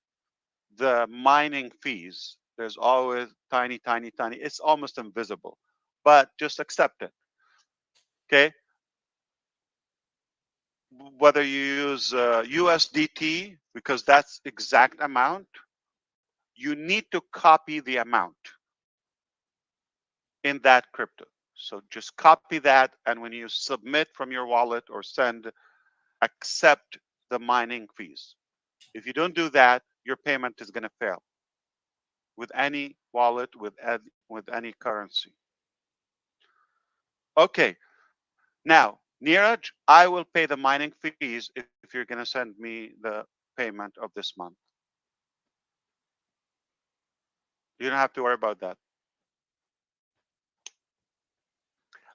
the mining fees. There's always tiny. It's almost invisible, but just accept it, okay. Whether you use USDT, because that's exact amount, you need to copy the amount in that crypto. So just copy that, and when you submit from your wallet or send, accept the mining fees. If you don't do that, your payment is going to fail with any wallet, with any currency. Okay, now Neeraj, I will pay the mining fees if you're going to send me the payment of this month. You don't have to worry about that.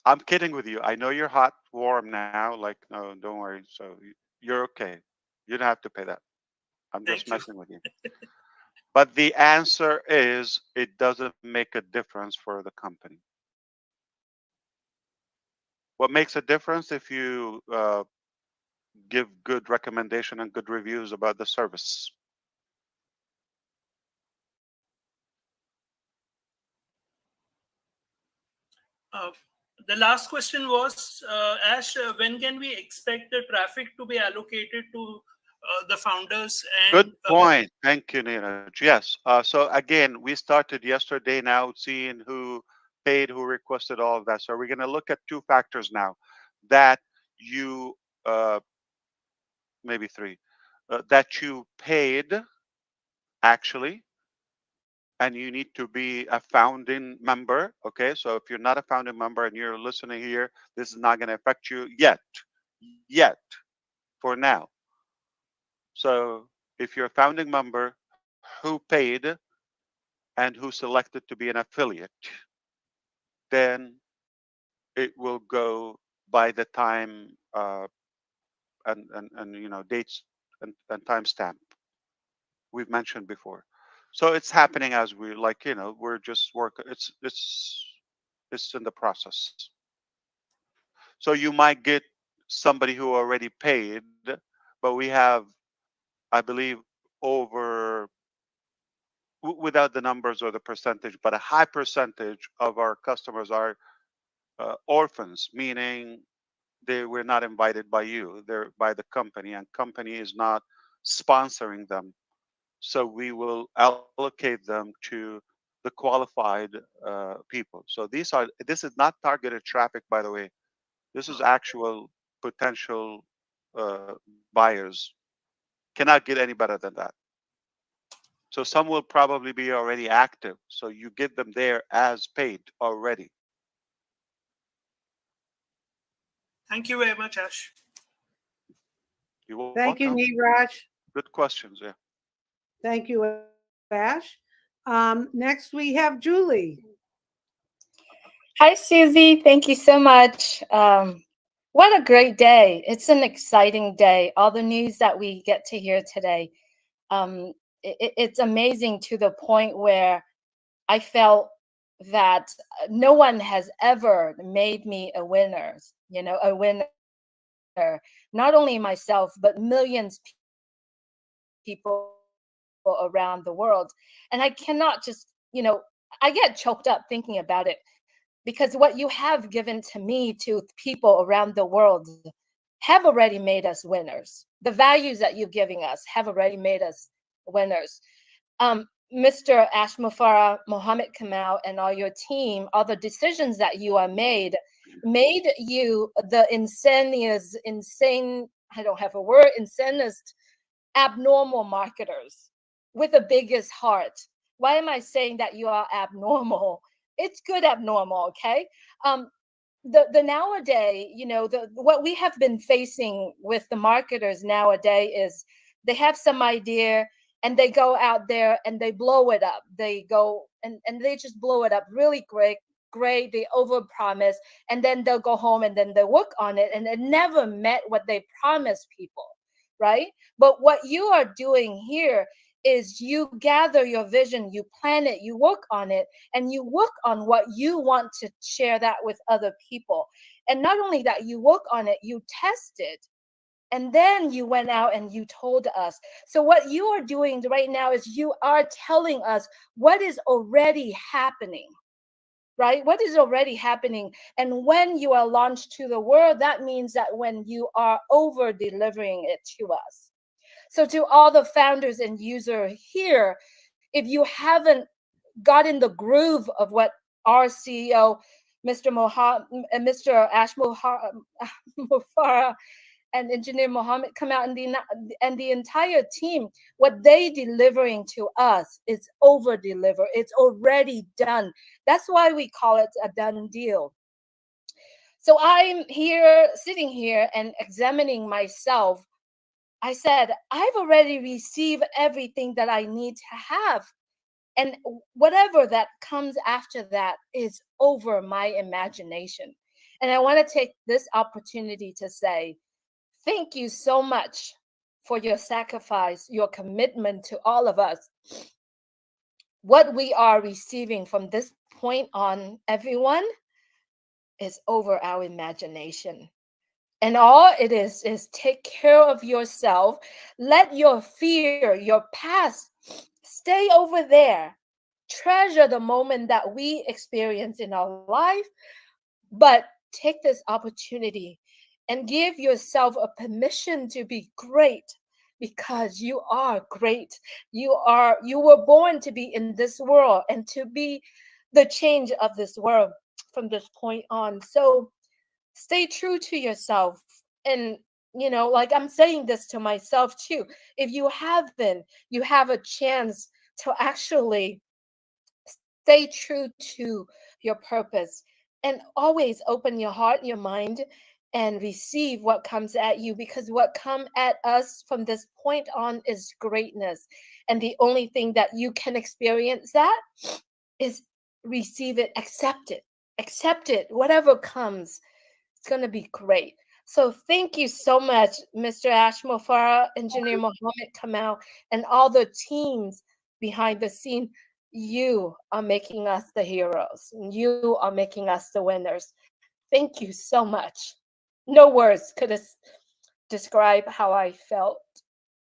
I'm kidding with you. I know you're hot, warm now. Like, no, don't worry. So you're okay. You don't have to pay that. I'm just messing with you. But the answer is it doesn't make a difference for the company. What makes a difference if you give good recommendation and good reviews about the service. The last question was, Ash, when can we expect the traffic to be allocated to the founders? And Good point. Thank you, Neeraj. Yes. So again, we started yesterday now seeing who paid, who requested all of that. So we're going to look at two factors now that you, maybe three, that you paid actually, and you need to be a founding member. Okay. So if you're not a founding member and you're listening here, this is not going to affect you yet, for now. So if you're a founding member who paid and who selected to be an affiliate, then it will go by the time and you know, dates and timestamp we've mentioned before. So it's happening as we, like, you know, we're just it's in the process. So you might get somebody who already paid, but we have, I believe, over, without the numbers or the percentage, but a high percentage of our customers are orphans, meaning they were not invited by you, they're by the company, and company is not sponsoring them. So we will allocate them to the the qualified people. So this is not targeted traffic, by the way. This is actual potential buyers. Cannot get any better than that. So some will probably be already active. So you get them there as paid already. Thank you very much, Ash. You're Thank you, welcome. Neeraj. Good questions. Yeah. Thank you, Ash. Next, we have Julie. Hi, Susie. Thank you so much. What a great day. It's an exciting day. All the news that we get to hear today. It's amazing to the point where I felt that no one has ever made me a winner, a winner. Not only myself, but millions of people around the world. And I cannot just, I get choked up thinking about it, because what you have given to me, to people around the world, have already made us winners. The values that you're giving us have already made us winners. Mr. Ash Mufareh, Mohammed Kamal, and all your team, all the decisions that you are made you the insane, I don't have a word, insanest, abnormal marketers with the biggest heart. Why am I saying that you are abnormal? It's good abnormal, okay? The nowadays, what we have been facing with the marketers nowadays is they have some idea and they go out there and they blow it up. They go and they just blow it up really great. They overpromise, and then they'll go home and then they work on it, and it never met what they promised people, right? But what you are doing here is you gather your vision, you plan it, you work on it, and you work on what you want to share that with other people. And not only that, you work on it, you test it, and then you went out and you told us. So what you are doing right now is you are telling us what is already happening, right? What is already happening. And when you are launched to the world, that means that when you are over delivering it to us. So to all the founders and users here, if you haven't got in the groove of what our CEO, Mr. Ash Mufareh and engineer Mohammed come out and the entire team, what they delivering to us is over deliver. It's already done. That's why we call it a done deal. So I'm here, sitting here and examining myself. I said, I've already received everything that I need to have. And whatever that comes after that is over my imagination. And I want to take this opportunity to say, thank you so much for your sacrifice, your commitment to all of us. What we are receiving from this point on, everyone, is over our imagination. And all it is take care of yourself. Let your fear, your past, stay over there. Treasure the moment that we experience in our life, but take this opportunity and give yourself a permission to be great, because you are great. You were born to be in this world and to be the change of this world from this point on. So stay true to yourself. And like I'm saying this to myself too, if you haven't, you have a chance to actually stay true to your purpose, and always open your heart, your mind, and receive what comes at you, because what comes at us from this point on is greatness. And the only thing that you can experience that is receive it, accept it, whatever comes, it's going to be great. So thank you so much, Mr. Ash Mufareh, Engineer Mohammed Kamal, and all the teams behind the scene. You are making us the heroes. You are making us the winners. Thank you so much. No words could describe how I felt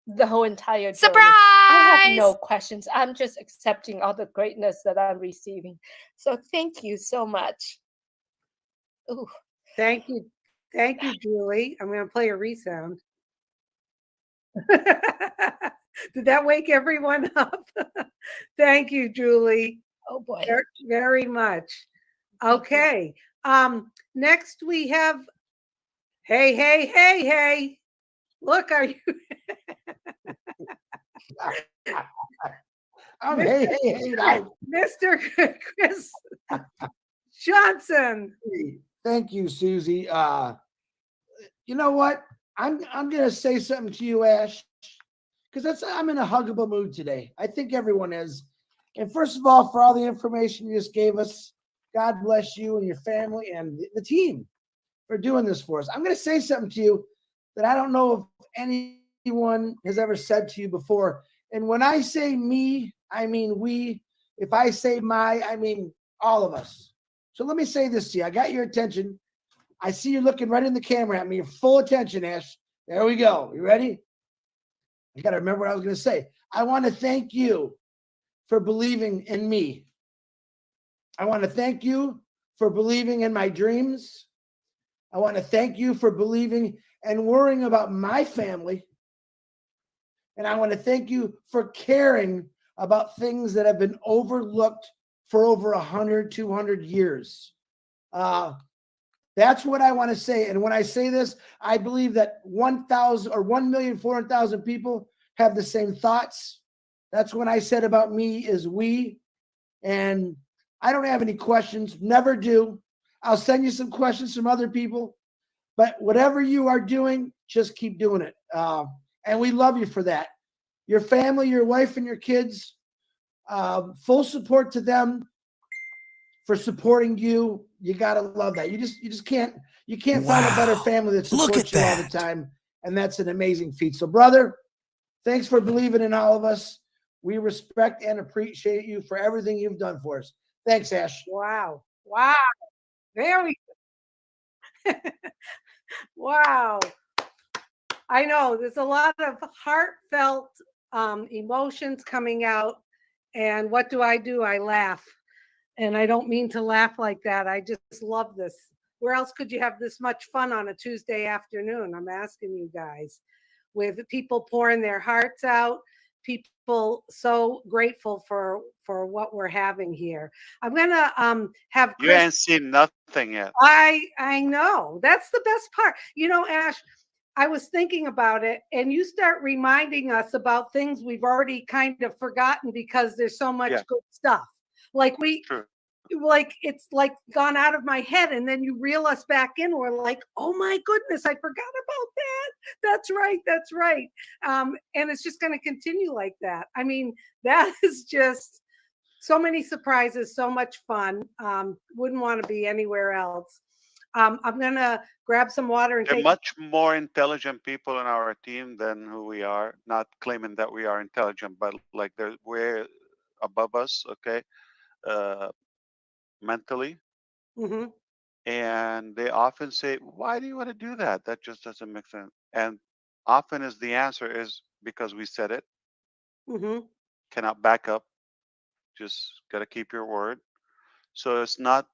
the whole entire journey. Surprise! I have no questions. I'm just accepting all the greatness that I'm receiving. So thank you so much. Ooh. Thank you. Thank you, Julie. I'm going to play a resound. Did that wake everyone up? Thank you, Julie. Oh boy. Very much. Okay. Next we have, hey. Look, are you? Hey, now. Mr. Chris Johnson. Thank you, Susie. You know what? I'm gonna say something to you, Ash, because I'm in a huggable mood today. I think everyone is. And first of all, for all the information you just gave us, God bless you and your family and the team for doing this for us. I'm gonna say something to you that I don't know if anyone has ever said to you before. And when I say me, I mean we. If I say my, I mean all of us. So let me say this to you. I got your attention. I see you looking right in the camera at me. You're full attention, Ash. There we go. You ready? I got to remember what I was going to say. I want to thank you for believing in me. I want to thank you for believing in my dreams. I want to thank you for believing and worrying about my family. And I want to thank you for caring about things that have been overlooked for over 100, 200 years. That's what I want to say. And when I say this, I believe that 1,000 or 1,400,000 people have the same thoughts. That's when I said about me is we. And I don't have any questions, never do. I'll send you some questions from other people. But whatever you are doing, just keep doing it. And we love you for that. Your family, your wife, and your kids, full support to them for supporting you. You gotta love that. You just can't find a better family that supports you all the time, and that's an amazing feat. So, brother, thanks for believing in all of us. We respect and appreciate you for everything you've done for us. Thanks, Ash. Wow. Very wow. I know there's a lot of heartfelt emotions coming out, and what do? I laugh. And I don't mean to laugh like that. I just love this. Where else could you have this much fun on a Tuesday afternoon? I'm asking you guys, with people pouring their hearts out, people so grateful for what we're having here. I'm gonna have Chris. You ain't seen nothing yet. I know. That's the best part. You know, Ash, I was thinking about it, and you start reminding us about things we've already kind of forgotten because there's so much good stuff. Like like it's like gone out of my head, and then you reel us back in. We're like, oh my goodness, I forgot about that. That's right. And it's just going to continue like that. I mean, that is just so many surprises, so much fun. Wouldn't want to be anywhere else. I'm gonna grab some water and There are take. much more intelligent people in our team than who we are. Not claiming that we are intelligent, but like they're way above us. Okay. Mentally, and they often say, why do you want to do that? That just doesn't make sense. And often is the answer is because we said it. Cannot back up, just got to keep your word. So it's not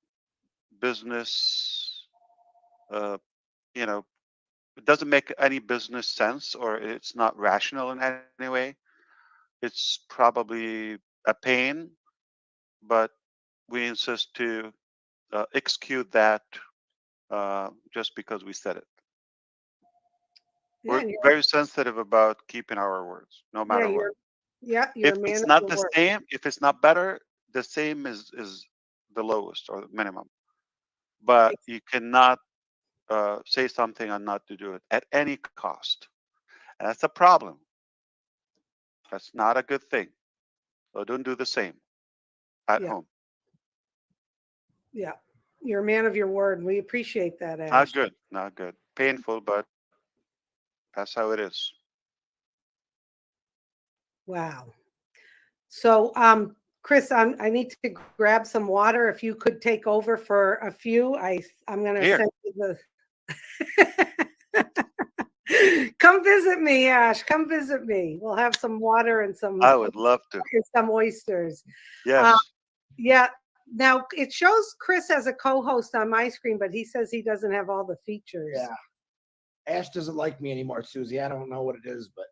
business, you know, it doesn't make any business sense, or it's not rational in any way. It's probably a pain, but we insist to execute that just because we said it. We're very sensitive about keeping our words, no matter what. You're If a man it's of not your the word. same, if it's not better, the same is the lowest or the minimum. But you cannot say something and not to do it at any cost. And that's a problem. That's not a good thing. So don't do the same at home. Yeah, you're a man of your word, and we appreciate that, Ash. Not good, not good. Painful, but that's how it is. Wow. So, Chris, I need to grab some water. If you could take over for a few, I'm going to send you the. Come visit me, Ash. Come visit me. We'll have some water and some. I would love to. Some oysters. Yes. Yeah. Now it shows Chris as a co-host on my screen, but he says he doesn't have all the features. Yeah. Ash doesn't like me anymore, Susie. I don't know what it is, but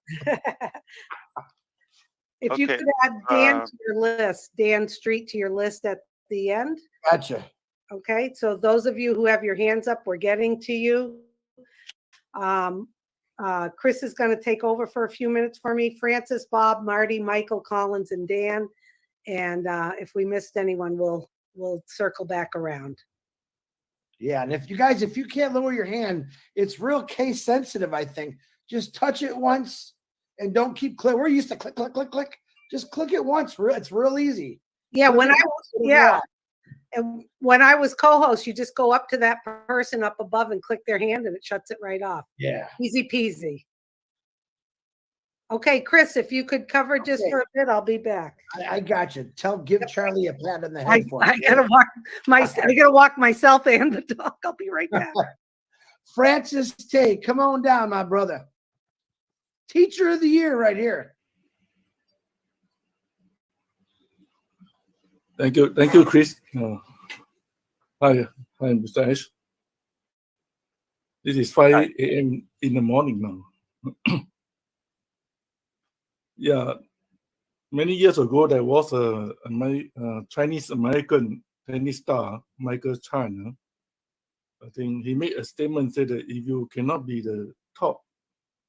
If you Okay. could add Dan to your list, Dan Street to your list at the end. Gotcha. Okay, so those of you who have your hands up, we're getting to you. Chris is going to take over for a few minutes for me. Francis, Bob, Marty, Michael, Collins, and Dan. And if we missed anyone, we'll circle back around. Yeah, and if you can't lower your hand, it's real case sensitive, I think. Just touch it once and don't keep click. We're used to click, click, click, click. Just click it once. It's real easy. Yeah, Click when it I once, was, it'll yeah. go off. And when I was co-host, you just go up to that person up above and click their hand and it shuts it right off. Yeah. Easy peasy. Okay, Chris, if you could cover just for a bit, I'll be back. I got you. Give Charlie a pat on the head for me. I gotta walk myself and the dog. I'll be right back. Francis Tay, come on down, my brother. Teacher of the year right here. Thank you, Chris. Hi, Mr. Ash. This is 5 a.m. in the morning now. Yeah, many years ago there was a Chinese American tennis star, Michael Chan. I think he made a statement said that if you cannot be the top,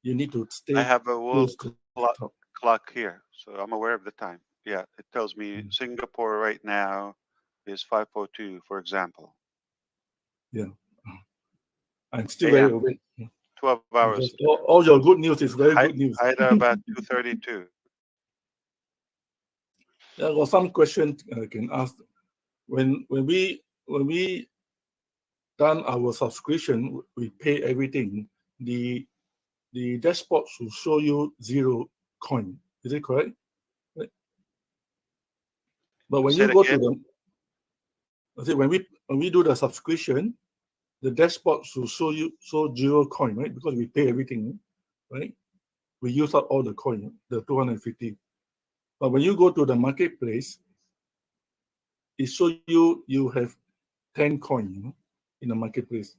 you need to stay. I have a world close to the clock here, so I'm aware of the time. Yeah, it tells me Singapore right now is 5:02, for example. Yeah, I'm still very awake. 12 hours. All your good news is very good news. Hyderabad 2:32. There was some question I can ask. When we done our subscription, we pay everything. The dashboard should show you 0 coin. Is it correct? But when you go to the, I say when we do the subscription, the dashboard should show 0 coin, right? Because we pay everything, right? We use up all the coin, the 250. But when you go to the marketplace, it shows you have 10 coin in the marketplace.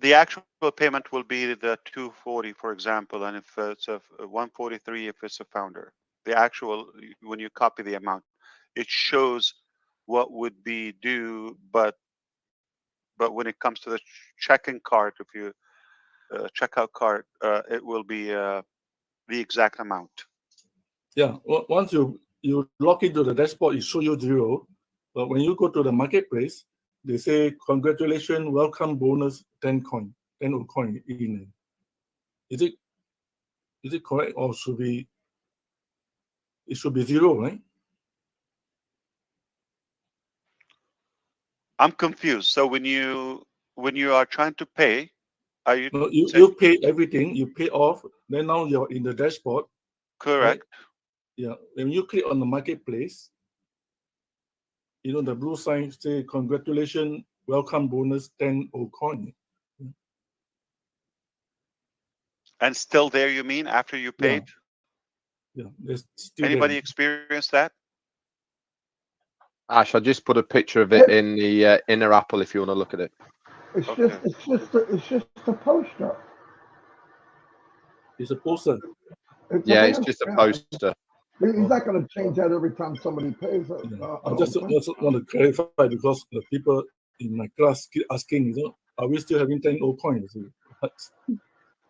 The actual payment will be the 240, for example, and if it's a 143, if it's a founder. The actual, when you copy the amount, it shows what would be due, but when it comes to the checking card, if you checkout card, it will be the exact amount. Yeah, once you log into the dashboard, it shows you 0. But when you go to the marketplace, they say, congratulations, welcome bonus 10 coin in. Is it correct, or it should be 0, right? I'm confused. So when you are trying to pay, are you? No, you pay everything, you pay off, then now you're in the dashboard. Correct. Right? Yeah, when you click on the marketplace, the blue sign say, congratulations, welcome bonus 10 coin. And still there, you mean, after you paid? Yeah, there's still Anybody there. experience that? Ash, I just put a picture of it in the inner Apple if you want to look at it. It's just a poster. It's a poster. It's just a poster. He's not going to change that every time somebody pays it. I just want to clarify because the people in my class keep asking, are we still having 10 coins?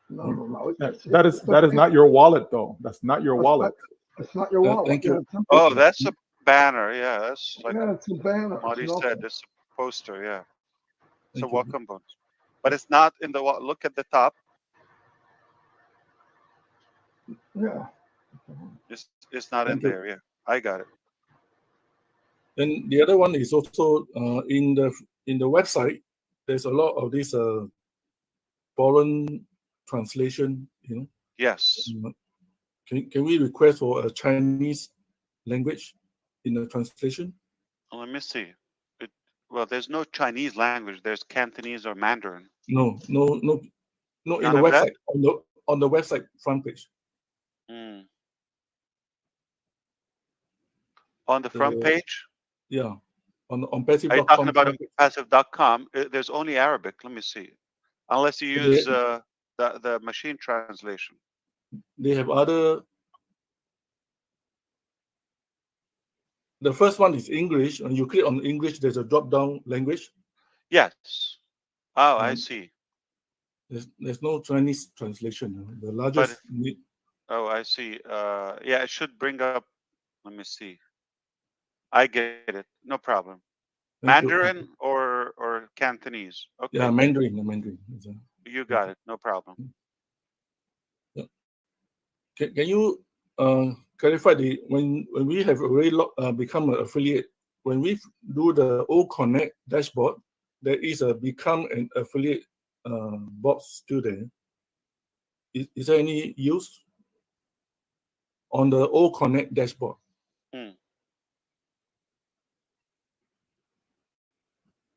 No. That is not your wallet, though. That's not your wallet. It's not your wallet. Thank you. Oh, that's a banner. Yeah, that's like it's a banner. Marty said, it's a poster. Yeah, it's a welcome bonus, but it's not in the. Look at the top. Yeah. It's not in there. Yeah, I got it. And the other one is also in the website. There's a lot of this foreign translation. Yes. Can we request for a Chinese language in the translation? Let me see. Well, there's no Chinese language. There's Cantonese or Mandarin. No. In the None of website, that? on the website front page. On the front page? Yeah. On passive.com. Are you talking about passive.com? There's only Arabic. Let me see. Unless you use the machine translation. They have other. The first one is English, and you click on English. There's a drop-down language. Yes. Oh, I see. There's no Chinese translation. The largest. Oh, I see. Yeah, it should bring up. Let me see. I get it. No problem. Mandarin or Cantonese. Okay. Yeah, Mandarin. You got it. No problem. Can you clarify when we have already become an affiliate, when we do the OConnect dashboard, there is a become an affiliate box still there. Is there any use on the OConnect dashboard?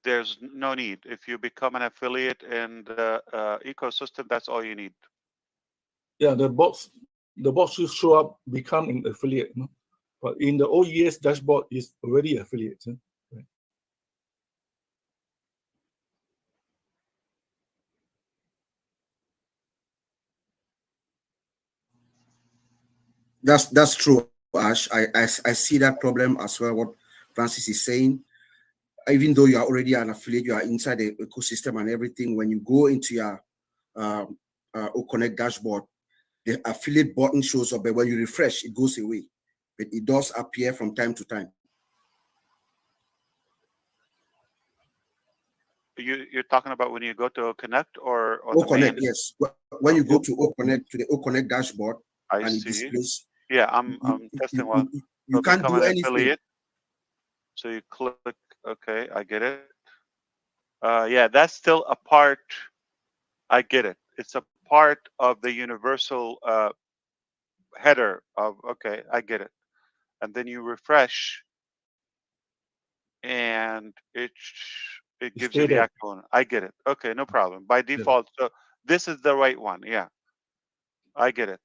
There's no need. If you become an affiliate in the ecosystem, that's all you need. Yeah, the box should show up become an affiliate, no? But in the OES dashboard is already affiliate. Huh? Right. That's true, Ash. I see that problem as well. What Francis is saying, even though you are already an affiliate, you are inside the ecosystem and everything. When you go into your OConnect dashboard, the affiliate button shows up, but when you refresh, it goes away. But it does appear from time to time. You're talking about when you go to OConnect or OConnect, yes. When you go to OConnect, to the OConnect dashboard, I and see. it displays. Yeah, I'm testing one. You can't do anything. Affiliate. So you click. Okay, I get it. Yeah, that's still a part. I get it. It's a part of the universal header of. Okay, I get it. And then you refresh, and it gives you the actual one. I get it. Okay, no problem. By default, so this is the right one. Yeah, I get it.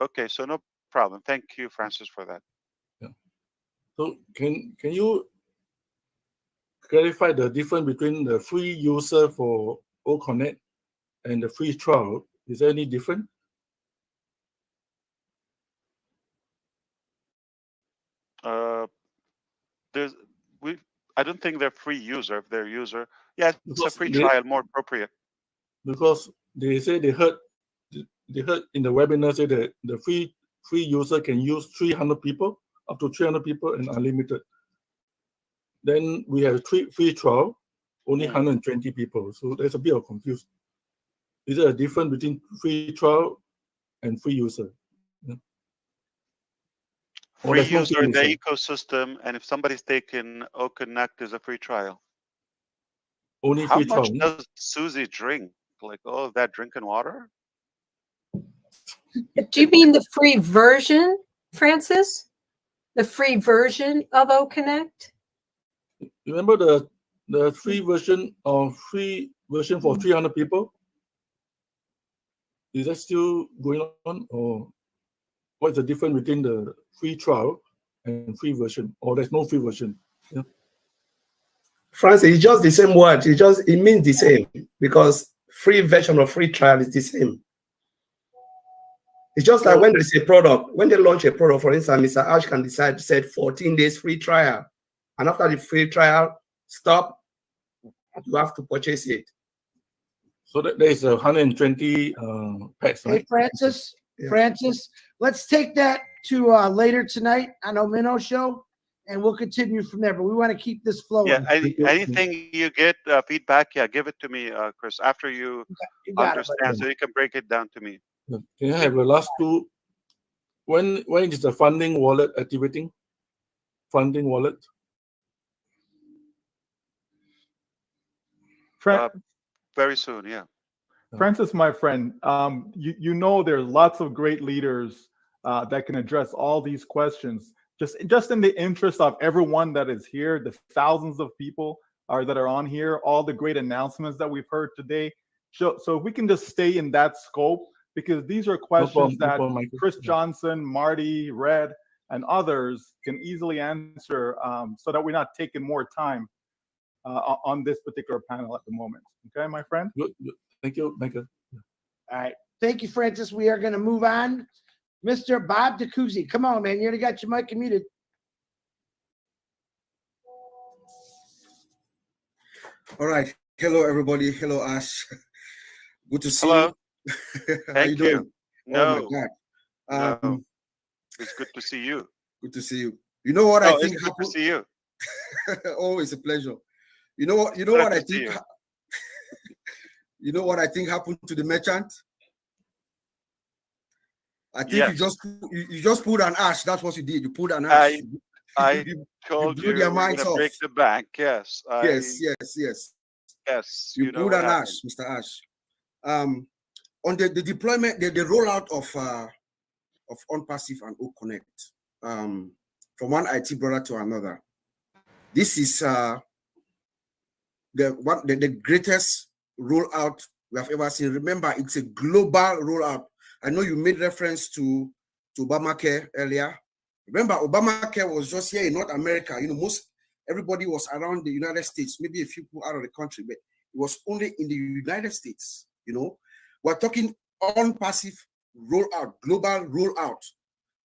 Okay, so no problem. Thank you, Francis, for that. Yeah. So can you clarify the difference between the free user for OConnect and the free trial? Is there any difference? I don't think they're free user. If they're user, yeah, it's a free trial, more appropriate. Because they say they heard in the webinar say that the free user can use 300 people, up to 300 people, and unlimited. Then we have free trial, only 120 people. So there's a bit of confusion. Is there a difference between free trial and free user? Yeah. Free user in the ecosystem, and if somebody's taken OConnect is a free trial. Only How free much trial. does Susie drink? Like all of that drinking water? Do you mean the free version, Francis? The free version of OConnect? Remember the free version for 300 people? Is that still going on, or what's the difference between the free trial and free version, or there's no free version? Yeah. Francis, it's just the same word. It means the same, because free version of free trial is the same. It's just like when there's a product, when they launch a product, for instance, Mr. Ash can decide to set 14 days free trial. And after the free trial stop, you have to purchase it. So there is 120 packs, right? Hey, Francis, let's take that to later tonight on Omino Show, and we'll continue from there. But we want to keep this flowing. Yeah, anything you get feedback, yeah, give it to me, Chris, after you understand, so you can break it down to me. Can I have the last two? When is the funding wallet activating? Funding wallet? Very soon, yeah. Francis, my friend, you know there's lots of great leaders that can address all these questions. Just in the interest of everyone that is here, the thousands of people that are on here, all the great announcements that we've heard today. So if we can just stay in that scope, because these are questions that Chris Johnson, Marty, Red, and others can easily answer, so that we're not taking more time on this particular panel at the moment. Okay, my friend? Thank you, Michael. All right. Thank you, Francis. We are going to move on. Mr. Bob DeCouzy, come on, man. You already got your mic muted. All right. Hello, everybody. Hello, Ash. Good to see Hello. you. How Thank you doing? you. Oh my No, God. no. It's good to see you. Good to see you. You know what I Oh, think it's good to happened? see you. Always a pleasure. You know what? You know Glad what I to see think. you. You know what I think happened to the merchant? I think Yes. you just pulled an ash. That's what you did. You pulled an ash. I you told blew you their we're minds gonna off. break the bank. Yes. Yes. Yes. You You know pulled what an happened. ash, Mr. Ash. On the deployment, the rollout of ONPASSIVE and oconnect, from one IT brother to another. This is the greatest rollout we have ever seen. Remember, it's a global rollout. I know you made reference to Obamacare earlier. Remember, Obamacare was just here in North America. You know, everybody was around the United States, maybe a few people out of the country, but it was only in the United States. You know, we're talking ONPASSIVE rollout, global rollout.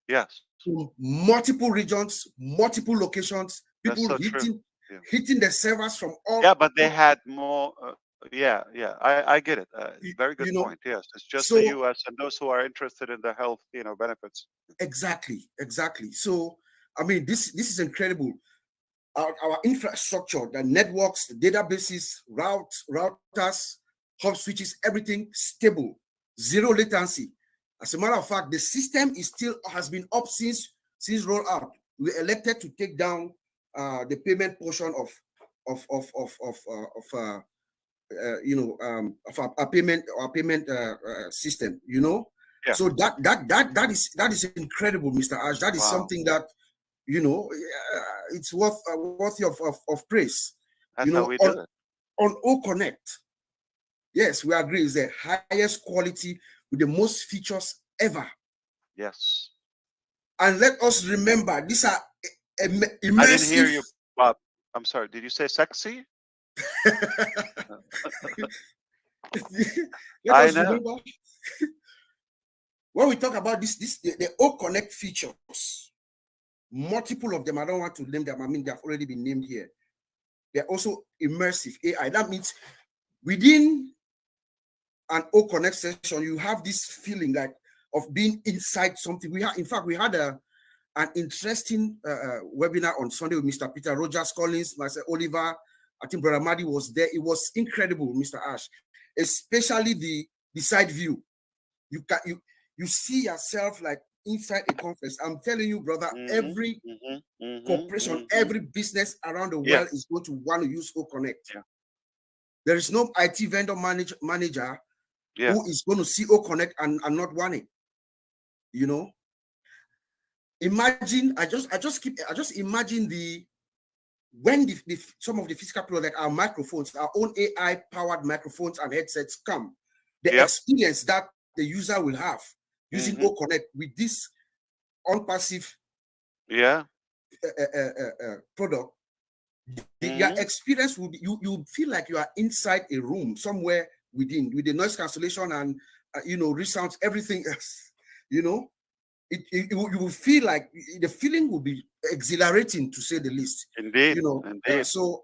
Yes. To multiple regions, multiple locations, people That's so true. hitting the servers from all. Yeah, but they had more. Yeah. I get it. Very good know, point. Yes, it's just so the U.S. and those who are interested in the health, benefits. exactly. So, I mean, this is incredible. Our infrastructure, the networks, the databases, routers, hub switches, everything stable, zero latency. As a matter of fact, the system has been up since rollout. We elected to take down the payment portion of our payment system. You know, Yeah. so that is incredible, Mr. Ash. That is something that it's worthy of praise. That's how we do it. On oconnect, yes, we agree, is the highest quality with the most features ever. Yes. And let us remember, these are immersive. I didn't hear you, Bob. I'm sorry. Did you say sexy? Let us remember when we talk about the oconnect features, multiple of them. I don't want to name them. I mean, they have already been named here. They're also immersive AI. That means within an oconnect session, you have this feeling like of being inside something. In fact, we had an interesting webinar on Sunday with Mr. Peter Rogers Collins, myself, Oliver. I think Brother Madi was there. It was incredible, Mr. Ash, especially the side view. You see yourself like inside a conference. I'm telling you, brother, every corporation, every business around the world is going to want to use oconnect. Yeah. There is no IT vendor manager who is going to see oconnect and not want it. You know, imagine. I just imagine when some of the physical products, like our microphones, our own AI powered microphones and headsets come, the experience that the user will have using oconnect with this ONPASSIVE product, your experience will be you feel like you are inside a room somewhere with the noise cancellation and resounds, everything else. You know, you will feel like the feeling will be exhilarating, to say the least. Indeed. You know, indeed. So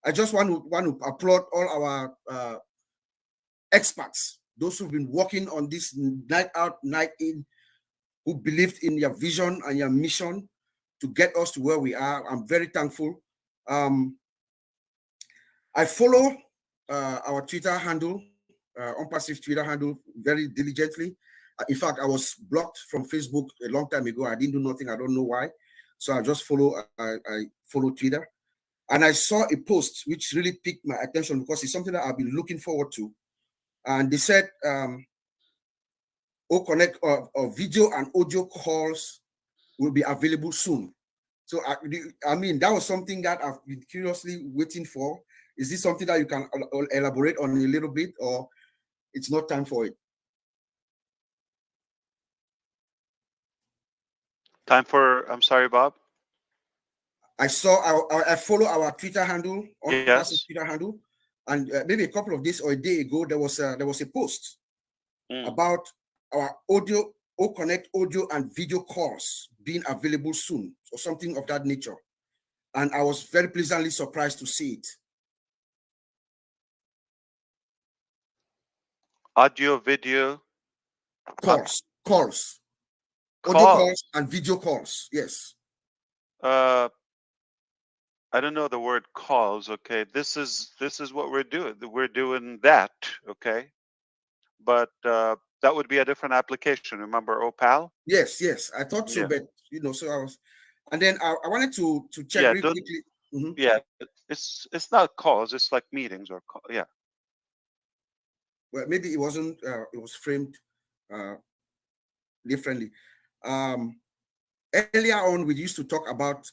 I just want to applaud all our experts, those who've been working on this night out, night in, who believed in your vision and your mission to get us to where we are. I'm very thankful. I follow our Twitter handle, ONPASSIVE Twitter handle, very diligently. In fact, I was blocked from Facebook a long time ago. I didn't do nothing. I don't know why. So I just I follow Twitter. And I saw a post which really piqued my attention because it's something that I've been looking forward to. And they said oconnect or video and audio calls will be available soon. So I mean, that was something that I've been curiously waiting for. Is this something that you can elaborate on a little bit, or it's not time for it? Time for, I'm sorry, Bob? I follow our Twitter handle, yes. Twitter handle, and maybe a couple of days or a day ago, there was a post about our audio, OConnect audio and video calls being available soon, or something of that nature. And I was very pleasantly surprised to see it. Audio, video, calls, audio calls and video calls. Yes. I don't know the word calls. Okay, this is what we're doing. We're doing that. Okay, but that would be a different application. Remember OPAL? Yes, yes. I thought so, but so I was, and then I wanted to check really quickly. Yeah, it's not calls. It's like meetings or call. Yeah. Well, maybe it wasn't. It was framed differently. Earlier on, we used to talk about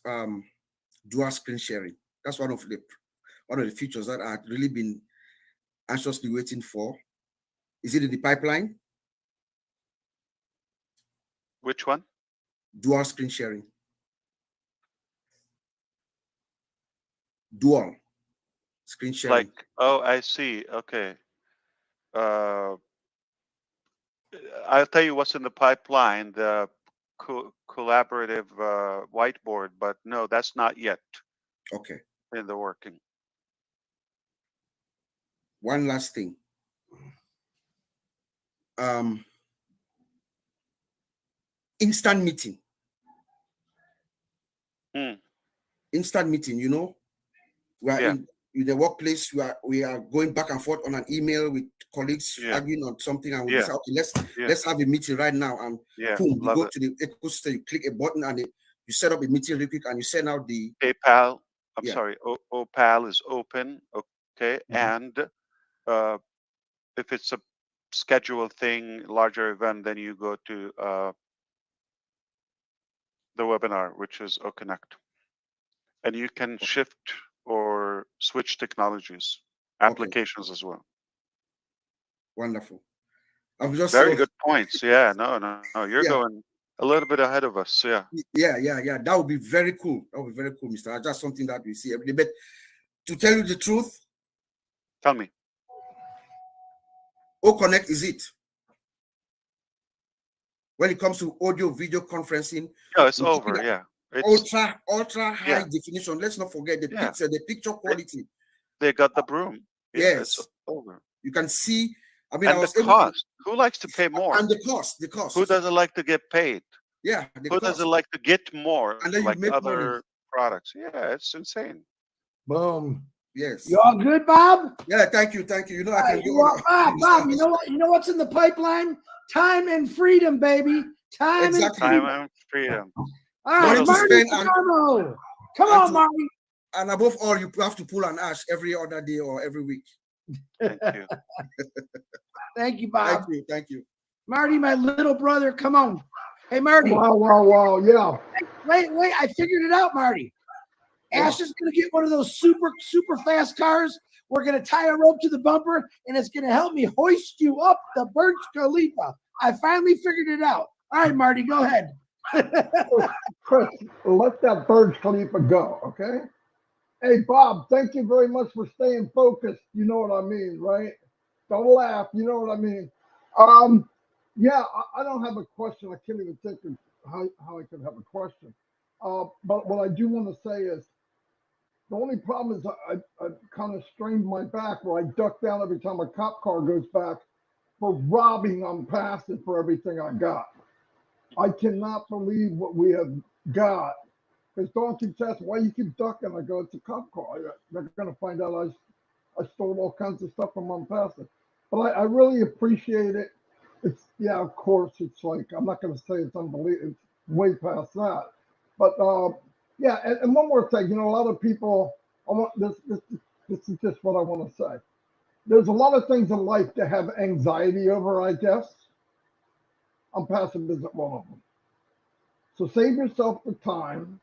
dual screen sharing. That's one of the features that I've really been anxiously waiting for. Is it in the pipeline? Which one? Dual screen sharing. Dual screen sharing. Like, oh, I see. Okay. I'll tell you what's in the pipeline, the collaborative whiteboard, but no, that's not yet. Okay. In the working. One last thing. Instant meeting. Instant meeting, we are in the workplace, we are going back and forth on an email with colleagues arguing on something, and we decide, okay, let's have a meeting right now, and boom, you go to the ecosystem, you click a button, and you set up a meeting real quick, and you send out the PayPal. I'm sorry, OPAL is open. Okay, and if it's a scheduled thing, larger event, then you go to the webinar, which is OConnect, and you can shift or switch technologies, applications as well. Wonderful. I'm just very good points. Yeah, no, you're going a little bit ahead of us. Yeah. Yeah. That would be very cool. That would be very cool, Mr. That's something that we see every day. But to tell you the truth, tell me. OConnect is it. When it comes to audio video conferencing, it's over. Yeah. It's ultra high definition. Let's not forget the picture quality. They got the broom. Yes. It's over. You can see. I mean, and the cost. Who likes to pay more? And the cost. Who doesn't like to get paid? Yeah. Who doesn't like to get more? And then like you make other money. products. Yeah, it's insane. Boom. Yes. You all good, Bob? Yeah. Thank you. You know, I can go. Bob. You know what? You know what's in the pipeline? Time and freedom, baby. Time and freedom. All right, Marty. Come on, Marty. And above all, you have to pull an Ash every other day or every week. Thank you. Thank you, Bob. Thank you. Marty, my little brother, come on. Hey, Marty. Wow. Yeah. Wait. I figured it out, Marty. Ash is going to get one of those super fast cars. We're going to tie a rope to the bumper, and it's going to help me hoist you up the Burj Khalifa. I finally figured it out. All right, Marty, go ahead. Chris, let that Burj Khalifa go, okay? Hey, Bob, thank you very much for staying focused. You know what I mean, right? Don't laugh. You know what I mean? Yeah, I don't have a question. I can't even think of how I could have a question. But what I do want to say is, the only problem is I kind of strained my back where I duck down every time a cop car goes back for robbing ONPASSIVE for everything I got. I cannot believe what we have got. Because Dawn keeps asking, why you keep ducking? I go, it's a cop car. They're going to find out I stole all kinds of stuff from ONPASSIVE. But I really appreciate it. It's, of course, it's like, I'm not going to say it's unbelievable. It's way past that. But, and one more thing. A lot of people, this is just what I want to say. There's a lot of things in life to have anxiety over, I guess. ONPASSIVE isn't one of them. So save yourself the time.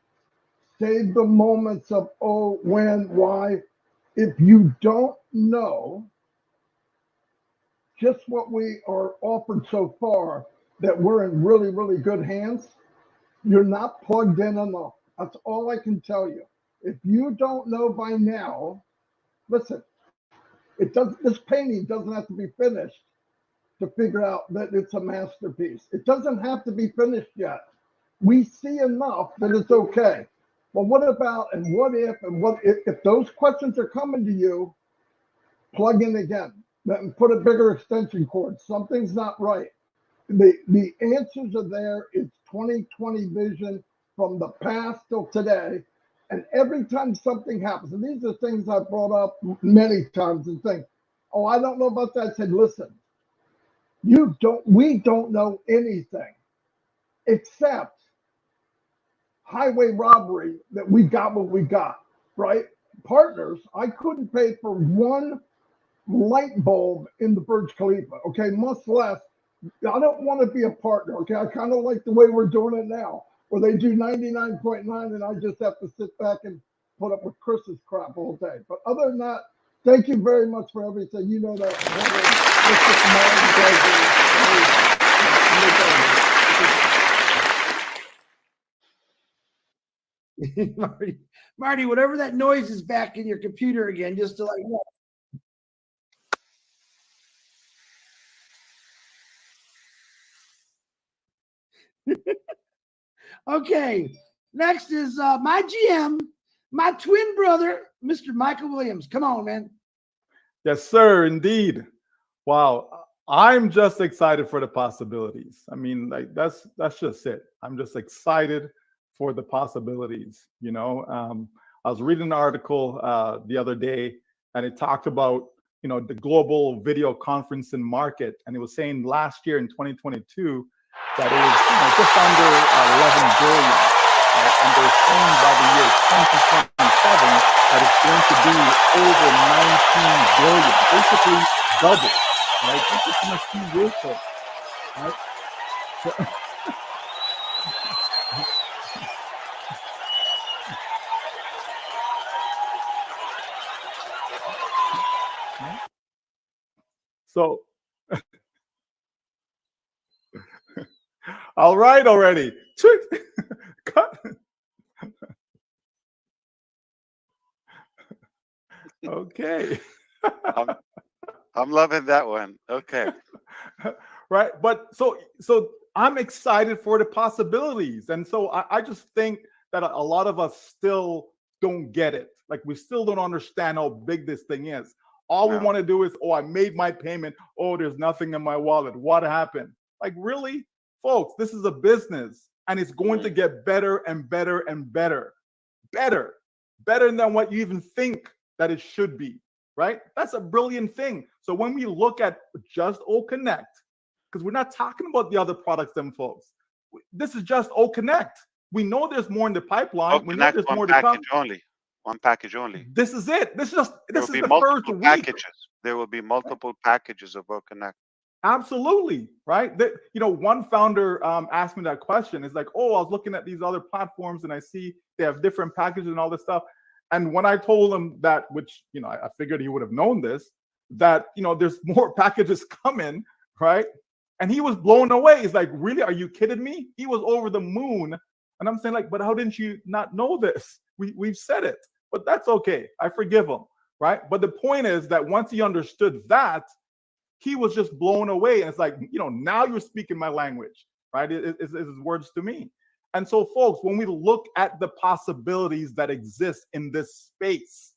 Save the moments of when, why. If you don't know just what we are offered so far, that we're in really, really good hands, you're not plugged in enough. That's all I can tell you. If you don't know by now, listen, this painting doesn't have to be finished to figure out that it's a masterpiece. It doesn't have to be finished yet. We see enough that it's okay. But what about and what if those questions are coming to you, plug in again and put a bigger extension cord. Something's not right. The answers are there. It's 2020 vision from the past till today. And every time something happens, and these are things I've brought up many times and think, oh, I don't know about that. I said, listen, we don't know anything except highway robbery that we got what we got, right? Partners, I couldn't pay for one light bulb in the Burj Khalifa, okay? Much less, I don't want to be a partner, okay? I kind of like the way we're doing it now, where they do 99.9 and I just have to sit back and put up with Chris's crap all day. But other than that, thank you very much for everything. You know that. Marty, whatever that noise is back in your computer again, just to like. Okay, next is my GM, my twin brother, Mr. Michael Williams. Come on, man. Yes, sir, indeed. Wow, I'm just excited for the possibilities. I mean, like that's just it. I'm just excited for the possibilities. You know, I was reading an article the other day, and it talked about the global video conferencing market, and it was saying last year in 2022 that it was just under 11 billion, right? And they're saying by the year 2027 that it's going to be over 19 billion, basically double, right? That's just in a few years, right? So, all right already. Cut. Okay. I'm loving that one. Okay. Right. But so I'm excited for the possibilities. And so I just think that a lot of us still don't get it. Like we still don't understand how big this thing is. All we want to do is, oh, I made my payment. Oh, there's nothing in my wallet. What happened? Like, really? Folks, this is a business and it's going to get better and better and better. Better than what you even think that it should be, right? That's a brilliant thing. So when we look at just OConnect, because we're not talking about the other products, them folks. This is just OConnect. We know there's more in the pipeline. We know there's more to come. One package only. This is it. This is the first week. Packages. There will be multiple packages of OConnect. Absolutely, right? One founder asked me that question. It's like, oh, I was looking at these other platforms and I see they have different packages and all this stuff. And when I told him that, which I figured he would have known this, that there's more packages coming, right? And he was blown away. He's like, really? Are you kidding me? He was over the moon. And I'm saying, like, but how didn't you not know this? We've said it, but that's okay. I forgive him, right? But the point is that once he understood that, he was just blown away. And it's like, now you're speaking my language, right? It's his words to me. And so, folks, when we look at the possibilities that exist in this space,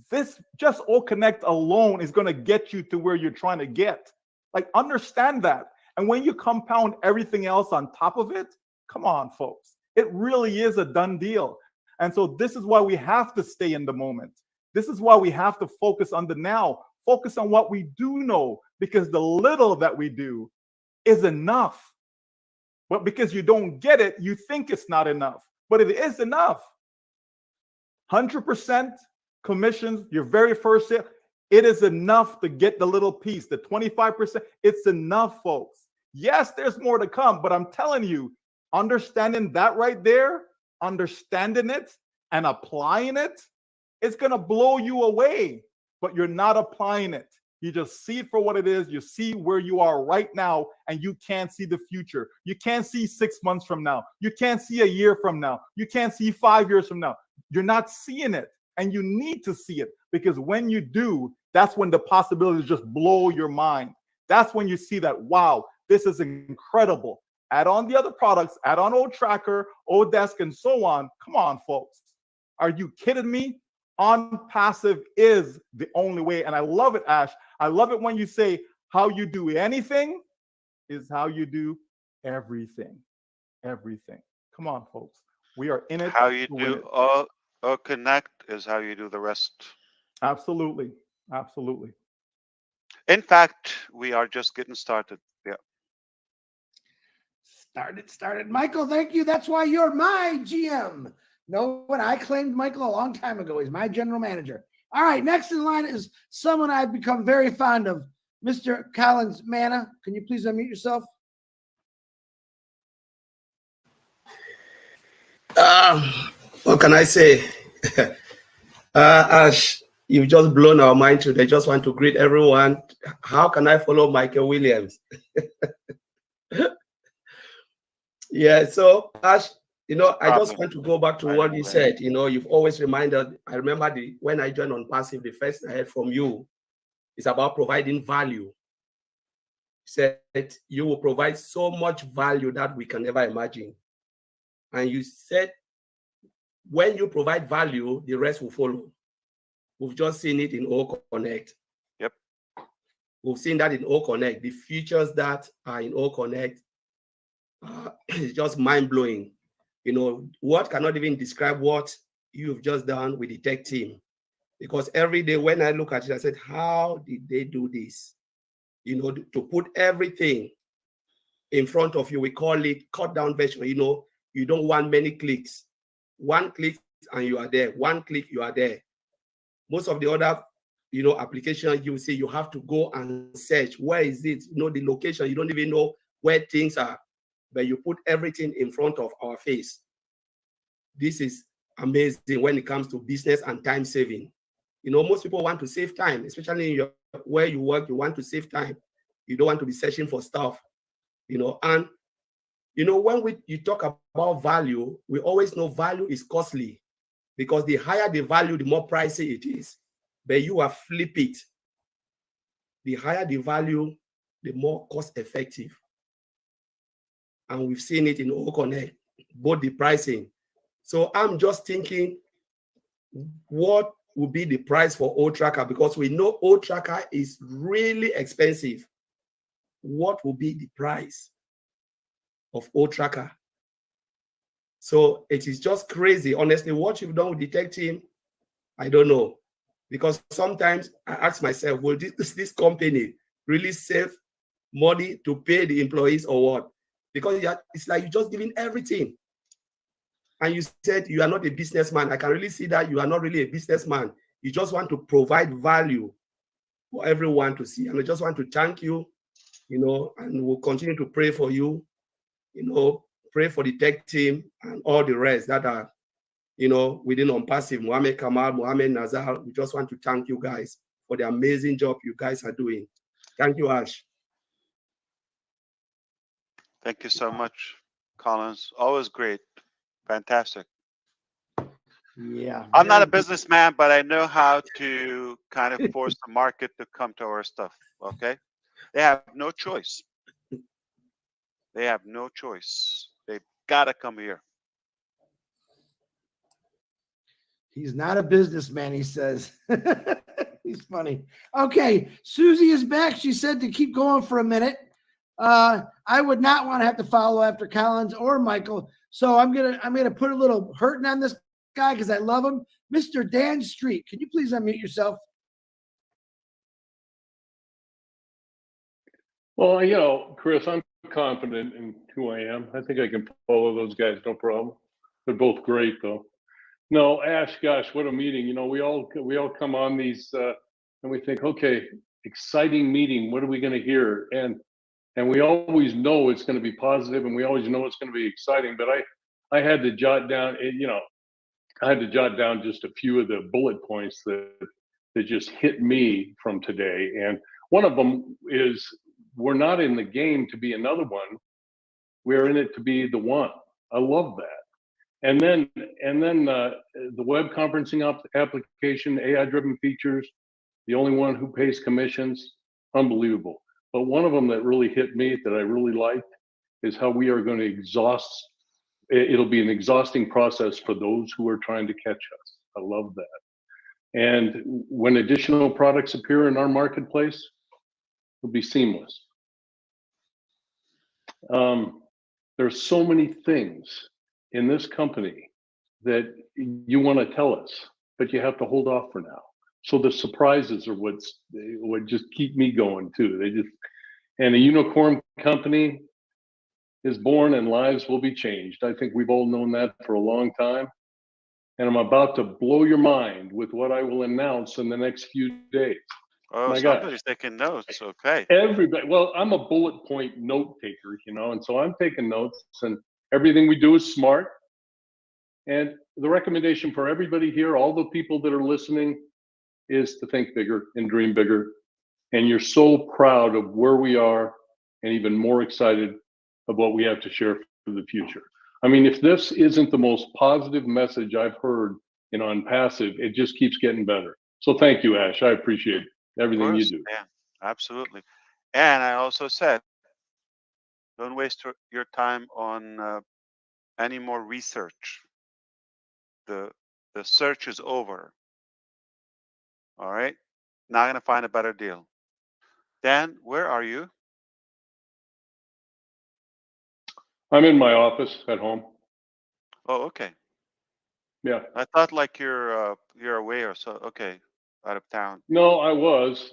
this just OConnect alone is going to get you to where you're trying to get. Like, understand that. And when you compound everything else on top of it, come on, folks, it really is a done deal. And so this is why we have to stay in the moment. This is why we have to focus on the now, focus on what we do know, because the little that we do is enough. But because you don't get it, you think it's not enough, but it is enough. 100% commissions, your very first sale, it is enough to get the little piece, the 25%. It's enough, folks. Yes, there's more to come, but I'm telling you, understanding that right there, understanding it and applying it, it's going to blow you away, but you're not applying it. You just see it for what it is. You see where you are right now, and you can't see the future. You can't see 6 months from now. You can't see a year from now. You can't see 5 years from now. You're not seeing it, and you need to see it, because when you do, that's when the possibilities just blow your mind. That's when you see that, wow, this is incredible. Add on the other products, add on OTracker, Odesk, and so on. Come on, folks. Are you kidding me? OnPassive is the only way. And I love it, Ash. I love it when you say how you do anything is how you do everything. Everything. Come on, folks. We are in it. How you to win do it. OConnect is how you do the rest. Absolutely. Absolutely. In fact, we are just getting started. Yeah. Started. Michael, thank you. That's why you're my GM. No, when I claimed Michael a long time ago. He's my general manager. All right, next in line is someone I've become very fond of, Mr. Collins Manna. Can you please unmute yourself? What can I say? Ash, you've just blown our mind today. Just want to greet everyone. How can I follow Michael Williams? Yeah, so Ash, I just want to go back to what you said. You've always reminded, I remember when I joined OnPassive, the first I heard from you is about providing value. You said you will provide so much value that we can never imagine. And you said when you provide value, the rest will follow. We've just seen it in OConnect. Yep. We've seen that in OConnect. The features that are in OConnect is just mind-blowing. What cannot even describe what you've just done with the tech team. Because every day when I look at it, I said, how did they do this? To put everything in front of you, we call it cut down version. You don't want many clicks. One click and you are there. One click, you are there. Most of the other, applications, you see, you have to go and search. Where is it? The location. You don't even know where things are. But you put everything in front of our face. This is amazing when it comes to business and time saving. Most people want to save time, especially in where you work. You want to save time. You don't want to be searching for stuff. And when you talk about value, we always know value is costly because the higher the value, the more pricey it is. But you are flip it. The higher the value, the more cost effective. And we've seen it in OConnect, both the pricing. So I'm just thinking, what would be the price for OTracker? Because we know OTracker is really expensive. What will be the price of OTracker? So it is just crazy. Honestly, what you've done with the tech team, I don't know. Because sometimes I ask myself, will this company really save money to pay the employees or what? Because it's like you're just giving everything. And you said you are not a businessman. I can really see that you are not really a businessman. You just want to provide value for everyone to see. And I just want to thank you, and we'll continue to pray for you, pray for the tech team and all the rest that are, within OnPassive, Mohammed Kamal, Mohammed Nazar. We just want to thank you guys for the amazing job you guys are doing. Thank you, Ash. Thank you so much, Collins. Always great. Fantastic. Yeah. I'm not a businessman, but I know how to kind of force the market to come to our stuff. Okay. They have no choice. They have no choice. They've got to come here. He's not a businessman, he says. He's funny. Okay, Susie is back. She said to keep going for a minute. I would not want to have to follow after Collins or Michael, so I'm gonna put a little hurting on this guy because I love him. Mr. Dan Street, can you please unmute yourself? Well, Chris, I'm confident in who I am. I think I can follow those guys, no problem. They're both great, though. No, Ash, gosh, what a meeting! We all come on these and we think, okay, exciting meeting. What are we going to hear? And we always know it's going to be positive, and we always know it's going to be exciting. But I had to jot down, just a few of the bullet points that just hit me from today. And one of them is, we're not in the game to be another one. We're in it to be the one. I love that. And then the web conferencing application, AI-driven features, the only one who pays commissions, unbelievable. But one of them that really hit me that I really liked is how we are going to exhaust. It'll be an exhausting process for those who are trying to catch us. I love that. And when additional products appear in our marketplace, it'll be seamless. There's so many things in this company that you want to tell us, but you have to hold off for now. So the surprises are what just keep me going too. And a unicorn company is born and lives will be changed. I think we've all known that for a long time. And I'm about to blow your mind with what I will announce in the next few days. Oh, My gosh. somebody's taking notes. Okay. Everybody, well, I'm a bullet point note taker, and so I'm taking notes, and everything we do is smart. And the recommendation for everybody here, all the people that are listening, is to think bigger and dream bigger. And you're so proud of where we are and even more excited of what we have to share for the future. I mean, if this isn't the most positive message I've heard in ONPASSIVE, it just keeps getting better. So thank you, Ash. I appreciate everything you do. Yeah, absolutely. And I also said, don't waste your time on any more research. The search is over. All right. Now I'm going to find a better deal. Dan, where are you? I'm in my office at home. Oh, okay. Yeah. I thought like you're away or so. Okay, out of town. No, I was,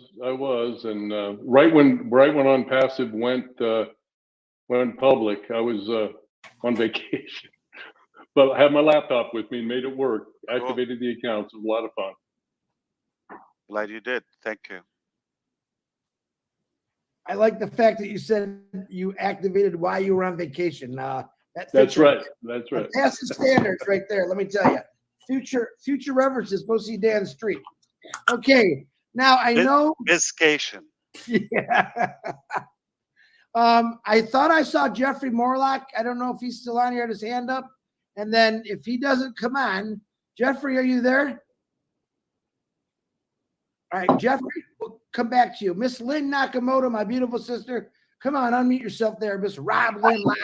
and right when ONPASSIVE went public, I was on vacation, but I had my laptop with me, made it work, activated the accounts. It was a lot of fun. Glad you did. Thank you. I like the fact that you said you activated while you were on vacation. That's right. That's right. That's the standards right there. Let me tell you. Future references. Go see Dan Street. Okay. Now I know. Biscation. Yeah. I thought I saw Jeffrey Morlock. I don't know if he's still on here. Had his hand up. And then if he doesn't come on, Jeffrey, are you there? All right, Jeffrey, we'll come back to you. Miss Lynn Nakamoto, my beautiful sister. Come on, unmute yourself there, Miss Rob Lynn Live.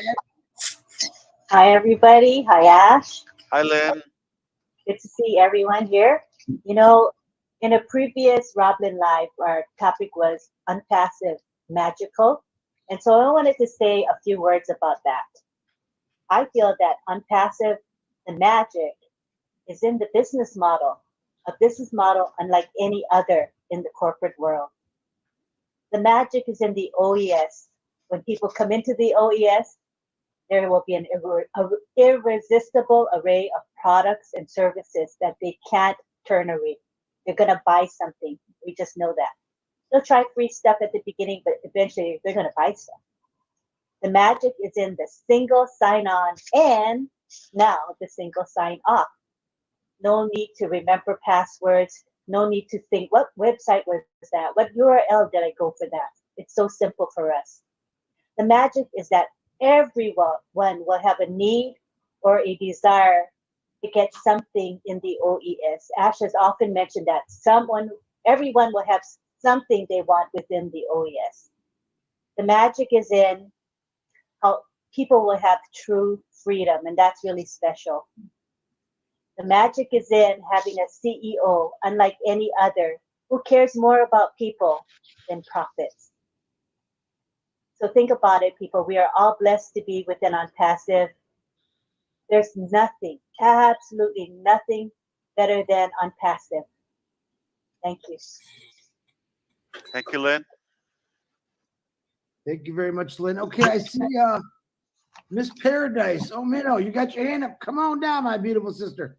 Hi, everybody. Hi, Ash. Hi, Lynn. Good to see everyone here. You know, in a previous Roblin Live, our topic was ONPASSIVE magical. And so I wanted to say a few words about that. I feel that ONPASSIVE, the magic, is in the business model, a business model unlike any other in the corporate world. The magic is in the OES. When people come into the OES, there will be an irresistible array of products and services that they can't turn away. They're going to buy something. We just know that. They'll try free stuff at the beginning, but eventually they're going to buy stuff. The magic is in the single sign-on and now the single sign-off. No need to remember passwords. No need to think, what website was that? What URL did I go for that? It's so simple for us. The magic is that everyone will have a need or a desire to get something in the OES. Ash has often mentioned that everyone will have something they want within the OES. The magic is in how people will have true freedom, and that's really special. The magic is in having a CEO, unlike any other, who cares more about people than profits. So think about it, people. We are all blessed to be within ONPASSIVE. There's nothing, absolutely nothing better than ONPASSIVE. Thank you. Thank you, Lynn. Thank you very much, Lynn. Okay, I see Miss Paradise. Oh, Minnow, you got your hand up. Come on down, my beautiful sister.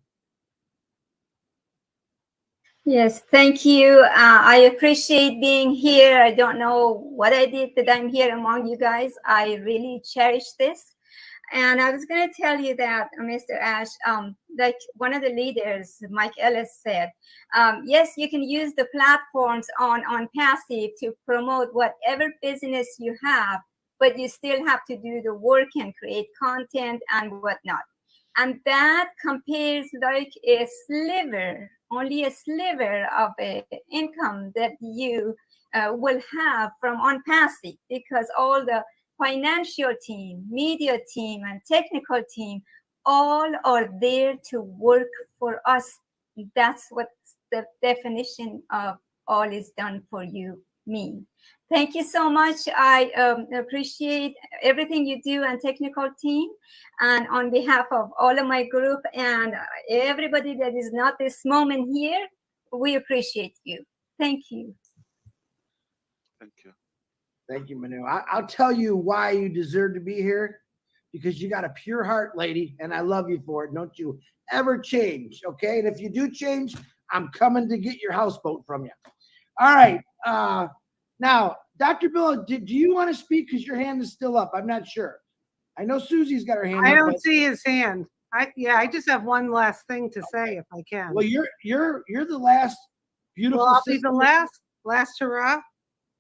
Yes, thank you. I appreciate being here. I don't know what I did that I'm here among you guys. I really cherish this. And I was going to tell you that, Mr. Ash, like one of the leaders, Mike Ellis said, yes, you can use the platforms on ONPASSIVE to promote whatever business you have, but you still have to do the work and create content and whatnot. And that compares like a sliver, only a sliver of income that you will have from ONPASSIVE, because all the financial team, media team, and technical team all are there to work for us. That's what the definition of all is done for you mean. Thank you so much. I appreciate everything you do and technical team. And on behalf of all of my group and everybody that is not this moment here, we appreciate you. Thank you. Thank you. Thank you, Manu. I'll tell you why you deserve to be here, because you got a pure heart, lady, and I love you for it. Don't you ever change, okay? And if you do change, I'm coming to get your houseboat from you. All right. Now, Dr. Bill, do you want to speak? Because your hand is still up. I'm not sure. I know Susie's got her hand up. I don't see his hand. I just have one last thing to say, if I can. Well, you're the last beautiful. Well, I'll be the last hurrah.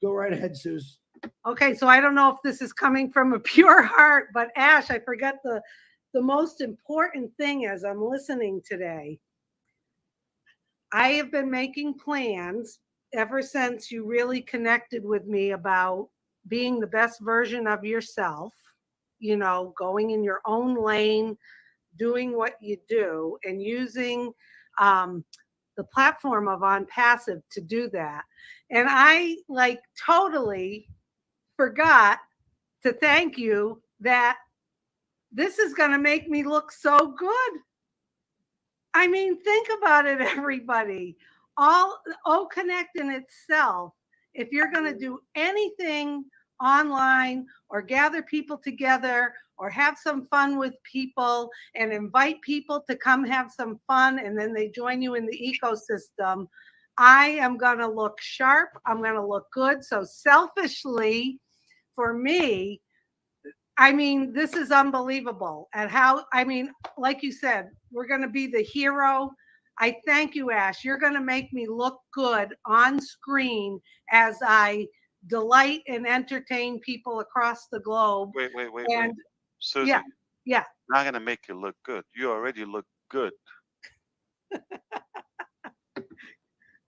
Go right ahead, Suze. Okay, so I don't know if this is coming from a pure heart, but Ash, I forgot the most important thing as I'm listening today. I have been making plans ever since you really connected with me about being the best version of yourself, you know, going in your own lane, doing what you do, and using the platform of ONPASSIVE to do that. And I totally forgot to thank you that this is going to make me look so good. I mean, think about it, everybody. All OConnect in itself, if you're going to do anything online or gather people together or have some fun with people and invite people to come have some fun, and then they join you in the ecosystem, I am going to look sharp. I'm going to look good. So selfishly, for me, I mean, this is unbelievable. And how, I mean, like you said, we're going to be the hero. I thank you, Ash. You're going to make me look good on screen as I delight and entertain people across the globe. Wait. And Susie, yeah. not going to make you look good. You already look good.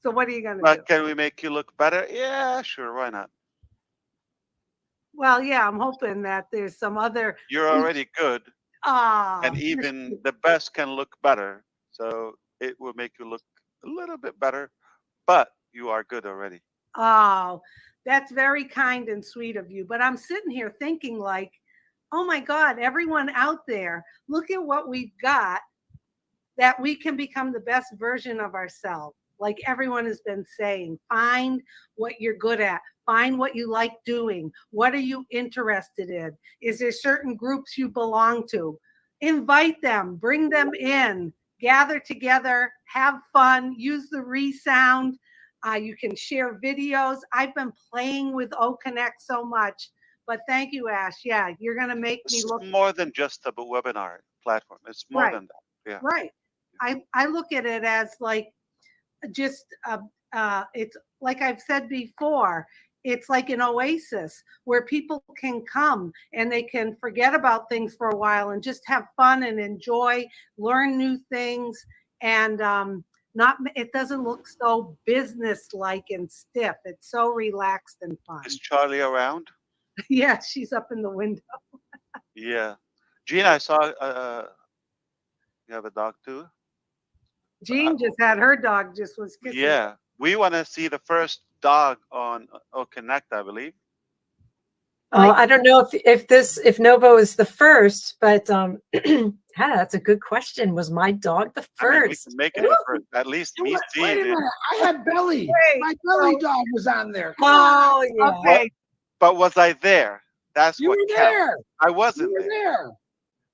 So what are you going to do? But can we make you look better? Yeah, sure. Why not? Well, yeah, I'm hoping that there's some other. You're already good. And you're even the best can look better. So it will make you look a little bit better, but you are good already. Oh, that's very kind and sweet of you. But I'm sitting here thinking like, oh my God, everyone out there, look at what we've got, that we can become the best version of ourselves. Like everyone has been saying, find what you're good at. Find what you like doing. What are you interested in? Is there certain groups you belong to? Invite them, bring them in, gather together, have fun, use the resound. You can share videos. I've been playing with OConnect so much, but thank you, Ash. Yeah, you're going to make me look more than just a webinar platform. It's more than that. Yeah. Right. I look at it as like just it's like I've said before, it's like an oasis where people can come and they can forget about things for a while and just have fun and enjoy, learn new things, and it doesn't look so business-like and stiff. It's so relaxed and fun. Is Charlie around? Yeah, she's up in the window. Yeah. Gina, I saw you have a dog too? Jean just had her dog was kissing. Yeah. We want to see the first dog on OConnect, I believe. I don't know if Novo is the first, but Hannah, that's a good question. Was my dog the first? I mean, we can make it the first. At least me seeing Wait a it. minute. I had Belly. My Belly dog was on there. Come Oh, on. yeah. Okay. But was I there? That's You what were counts. there. I wasn't You were there.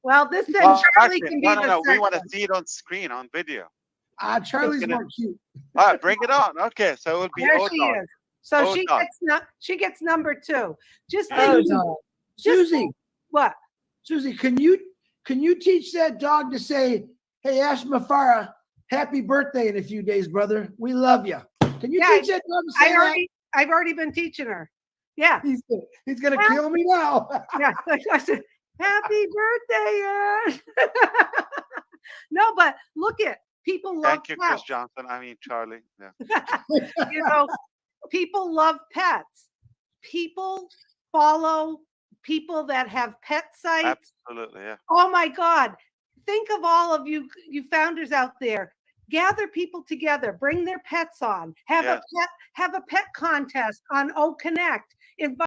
Well, this then Well, Charlie actually, can be no. We want to second. see it on screen, on video. Charlie's more cute. All right, bring it on. Okay, so it would be There O she dog. is. So O dog. she gets number 2. Just Hey, think, Susie. What? Susie, can you teach that dog to say, "Hey, Ash MUFAREH, happy birthday in a few days, brother. We love you." Can you teach that dog to say that? I've already been teaching her. Yeah. He's gonna kill me now. Yeah. I said, happy birthday, Ash. No, but look at people love Thank you, Chris cats. Johnson. I mean, Charlie. Yeah. You know, People love pets. People follow people that have pet sites. Absolutely, yeah. Oh my God. Think of all of you founders out there. Gather people together, bring their pets on, have a pet contest on OConnect. Invite